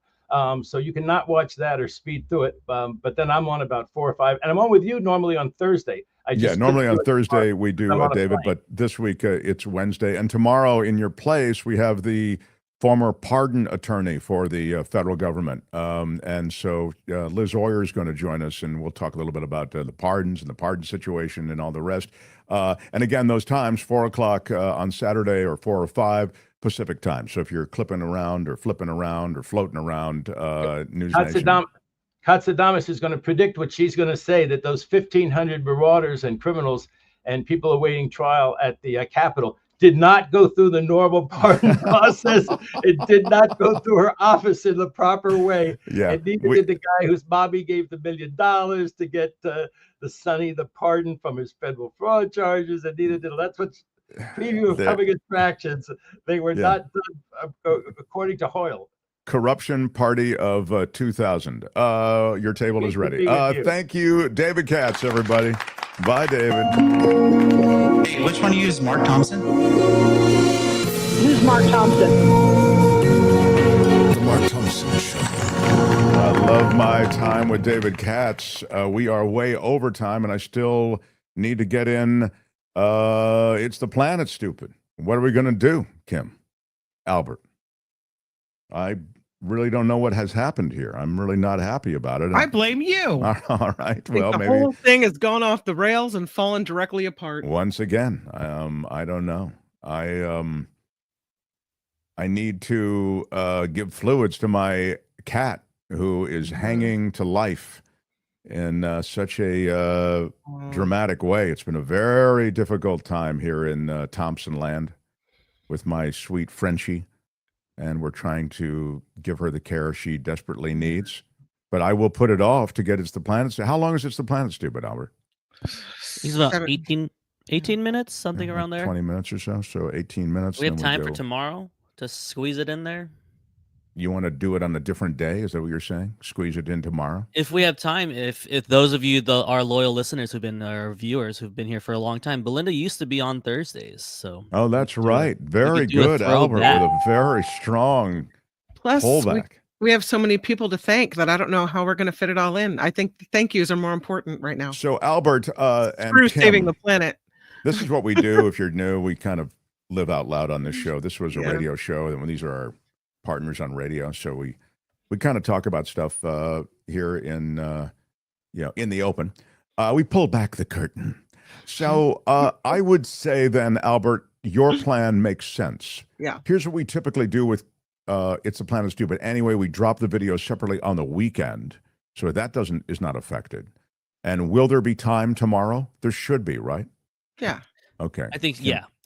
so you can not watch that or speed through it. But then I'm on about 4 or 5, and I'm on with you normally on Thursday. Normally on Thursday we do, David, but this week it's Wednesday. And tomorrow in your place, we have the former pardon attorney for the federal government. And so Liz Oyer is going to join us, and we'll talk a little bit about the pardons and the pardon situation and all the rest. And again, those times, 4 o'clock on Saturday or 4 or 5 Pacific time. So if you're clipping around or flipping around or floating around, News Nation. Katsadamas is going to predict what she's going to say, that those 1,500 marauders and criminals and people awaiting trial at the Capitol did not go through the normal pardon process. It did not go through her office in the proper way. Yeah, and neither did the guy whose mommy gave the $1 million to get the Sonny the pardon from his federal fraud charges. And neither did, that's what preview of coming attractions. They were not done according to Hoyle. Corruption Party of 2000. Your table is ready. Thank you, David Katz, everybody. Bye, David. Hey, which one do you use, Mark Thompson? Who's Mark Thompson? The Mark Thompson Show. I love my time with David Katz. We are way over time, and I still need to get in. It's the planet, stupid. What are we going to do, Kim? Albert? I really don't know what has happened here. I'm really not happy about it. I blame you. All right. Well, maybe the whole thing has gone off the rails and fallen directly apart. Once again, I don't know. I need to give fluids to my cat who is hanging to life in such a dramatic way. It's been a very difficult time here in Thompson land with my sweet Frenchie. And we're trying to give her the care she desperately needs. But I will put it off to get It's the Planet. How long is It's the Planet, stupid, Albert? He's about 18 minutes, something around there. 20 minutes or so. So 18 minutes. We have time for tomorrow to squeeze it in there. You want to do it on a different day? Is that what you're saying? Squeeze it in tomorrow? If we have time, if those of you, our loyal listeners who've been our viewers who've been here for a long time, Belinda used to be on Thursdays. So that's right. Very good, Albert, with a very strong pullback. We have so many people to thank that I don't know how we're going to fit it all in. I think thank yous are more important right now. So Albert and Screw Kim, saving the planet. This is what we do. If you're new, we kind of live out loud on this show. This was a radio show, and these are our partners on radio, so we kind of talk about stuff here in in the open. We pull back the curtain. So I would say then, Albert, your plan makes sense. Yeah. Here's what we typically do with It's the Planet Stupid. Anyway, we drop the video separately on the weekend, so that is not affected. And will there be time tomorrow? There should be, right? Yeah. Okay. I think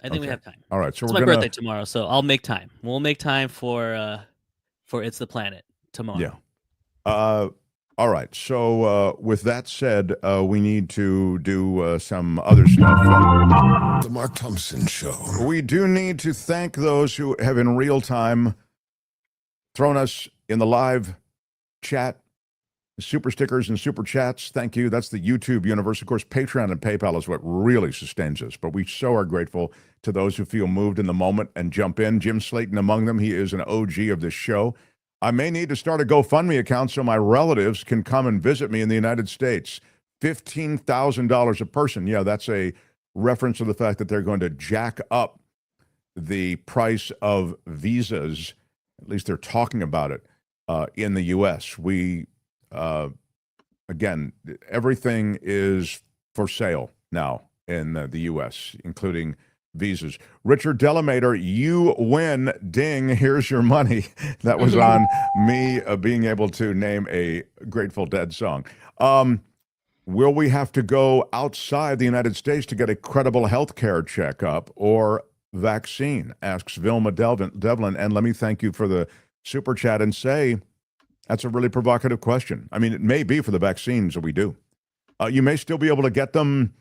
I think we have time. All right, so it's my birthday tomorrow, so I'll make time. We'll make time for It's the Planet tomorrow. Yeah. All right. So with that said, we need to do some other stuff. The Mark Thompson Show. We do need to thank those who have in real time thrown us in the live chat super stickers and super chats. Thank you. That's the YouTube universe. Of course, Patreon and PayPal is what really sustains us. But we so are grateful to those who feel moved in the moment and jump in. Jim Slayton among them. He is an OG of this show. I may need to start a GoFundMe account so my relatives can come and visit me in the United States. $15,000 a person. Yeah, that's a reference to the fact that they're going to jack up the price of visas. At least they're talking about it in the U.S. Again, everything is for sale now in the U.S., including visas. Richard Delamater, you win. Ding, here's your money. That was on me being able to name a Grateful Dead song. Will we have to go outside the United States to get a credible health care checkup or vaccine? Asks Vilma Devlin. And let me thank you for the super chat and say, that's a really provocative question. I mean, it may be for the vaccines that we do. You may still be able to get them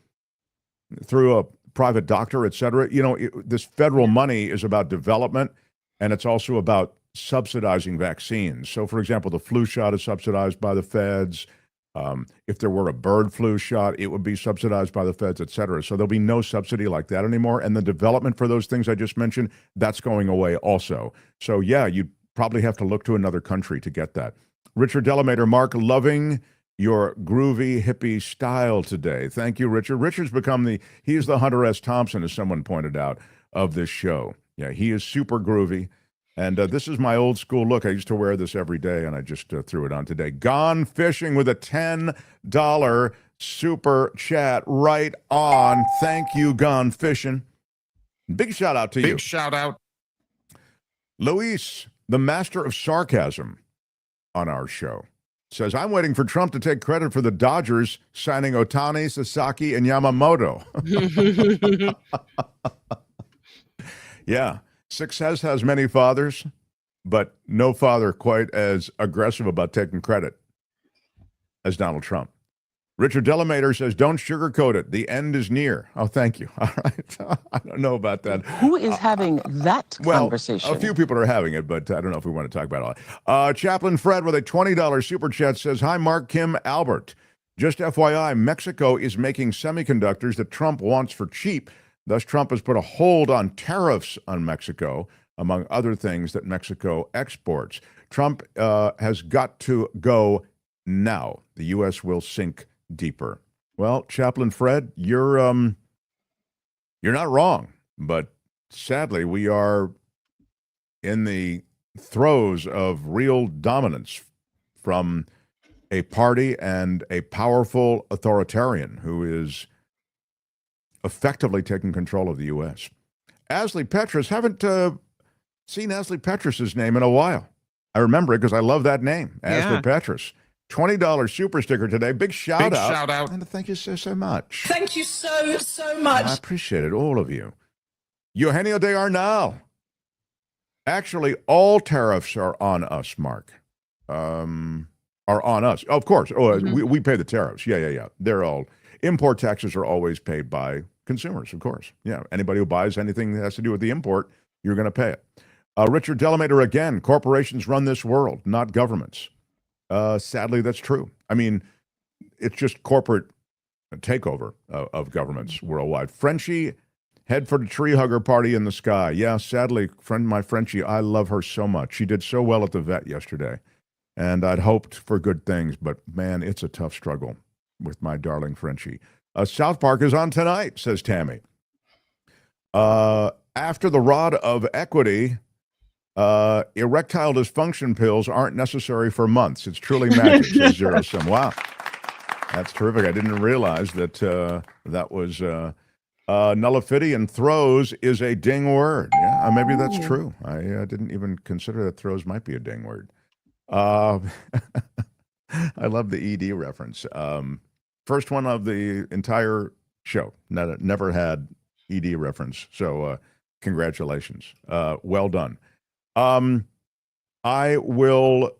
through a private doctor, et cetera. You know, this federal money is about development, and it's also about subsidizing vaccines. So, for example, the flu shot is subsidized by the feds. If there were a bird flu shot, it would be subsidized by the feds, et cetera. So there'll be no subsidy like that anymore. And the development for those things I just mentioned, that's going away also. So, yeah, you'd probably have to look to another country to get that. Richard Delamater, Mark, loving your groovy hippie style today. Thank you, Richard. Richard's become he's the Hunter S. Thompson, as someone pointed out, of this show. Yeah, he is super groovy. And this is my old school look. I used to wear this every day, and I just threw it on today. Gone Fishing with a $10 super chat right on. Thank you, Gone Fishing. Big shout out to you. Big shout out. Luis, the master of sarcasm on our show, says, I'm waiting for Trump to take credit for the Dodgers signing Ohtani, Sasaki, and Yamamoto. Yeah. Success has many fathers, but no father quite as aggressive about taking credit as Donald Trump. Richard Delamater says, don't sugarcoat it. The end is near. Oh, thank you. All right. I don't know about that. Who is having that conversation? A few people are having it, but I don't know if we want to talk about it. Chaplain Fred with a $20 super chat says, hi, Mark, Kim, Albert. Just FYI, Mexico is making semiconductors that Trump wants for cheap. Thus, Trump has put a hold on tariffs on Mexico, among other things that Mexico exports. Trump has got to go now. The U.S. will sink deeper. Well, Chaplain Fred, you're not wrong, but sadly, we are in the throes of real dominance from a party and a powerful authoritarian who is effectively taking control of the U.S. Ashley Petrus, haven't seen Ashley Petrus's name in a while. I remember it because I love that name, Ashley Petrus. $20 super sticker today. Big shout out. And thank you so much. Thank you so much. I appreciate it, all of you. Eugenio de Arnal. Actually, all tariffs are on us, Mark. Are on us. Of course. We pay the tariffs. Yeah. They're all. Import taxes are always paid by consumers, of course. Yeah. Anybody who buys anything that has to do with the import, you're going to pay it. Richard Delamater again. Corporations run this world, not governments. Sadly, that's true. I mean, it's just corporate takeover of governments worldwide. Frenchie, head for the tree hugger party in the sky. Yeah, sadly, my Frenchie, I love her so much. She did so well at the vet yesterday, and I'd hoped for good things, but man, it's a tough struggle with my darling Frenchie. South Park is on tonight, says Tammy. After the rod of equity, erectile dysfunction pills aren't necessary for months. It's truly magic, says Zero Sum. Wow. That's terrific. I didn't realize that that was nullifidian throws is a ding word. Yeah, maybe that's true. I didn't even consider that throws might be a ding word. I love the ED reference. First one of the entire show. Never had ED reference. So congratulations. Well done. I will,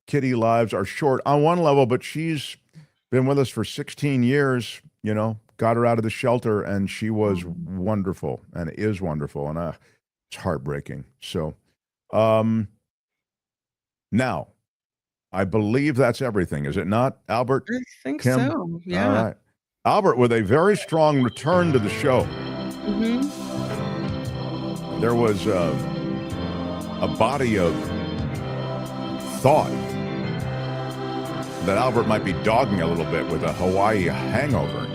Kitty lives are short on one level, but she's been with us for 16 years, got her out of the shelter, and she was wonderful and is wonderful. And it's heartbreaking. So now, I believe that's everything. Is it not, Albert? I think Kim? so. Yeah. All right. Albert with a very strong return to the show. Mm-hmm. There was a body of thought that Albert might be dogging a little bit with a Hawaii hangover,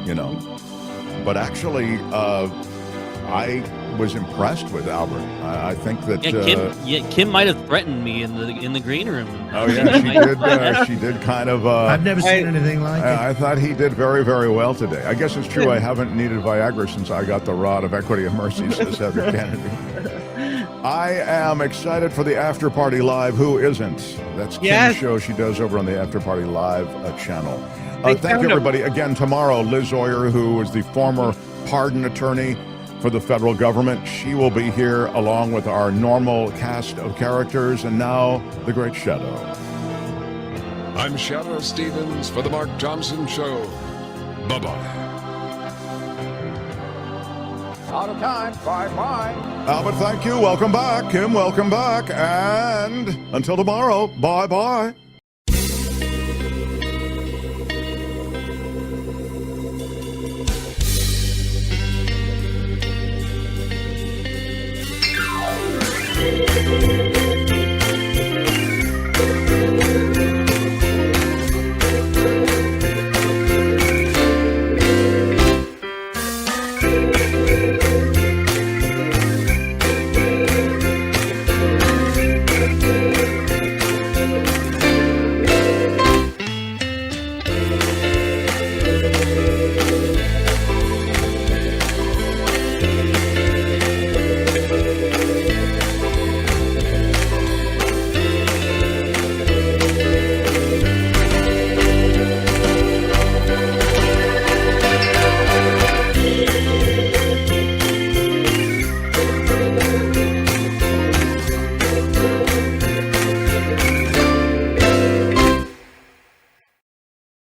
But actually, I was impressed with Albert. I think that Kim might have threatened me in the green room. Oh yeah, she did. She did kind of. I've never seen anything like it. I thought he did very, very well today. I guess it's true. I haven't needed Viagra since I got the rod of equity and mercy, says Heather Kennedy. I am excited for the After Party Live. Who isn't? That's Kim's show she does over on the After Party Live channel. Thank you, everybody. Again, tomorrow, Liz Oyer, who is the former pardon attorney for the federal government, she will be here along with our normal cast of characters. And now, the Great Shadow. I'm Shadow Stevens for the Mark Thompson Show. Bye-bye. Out of time. Bye-bye. Albert, thank you. Welcome back. Kim, welcome back. And until tomorrow, bye-bye.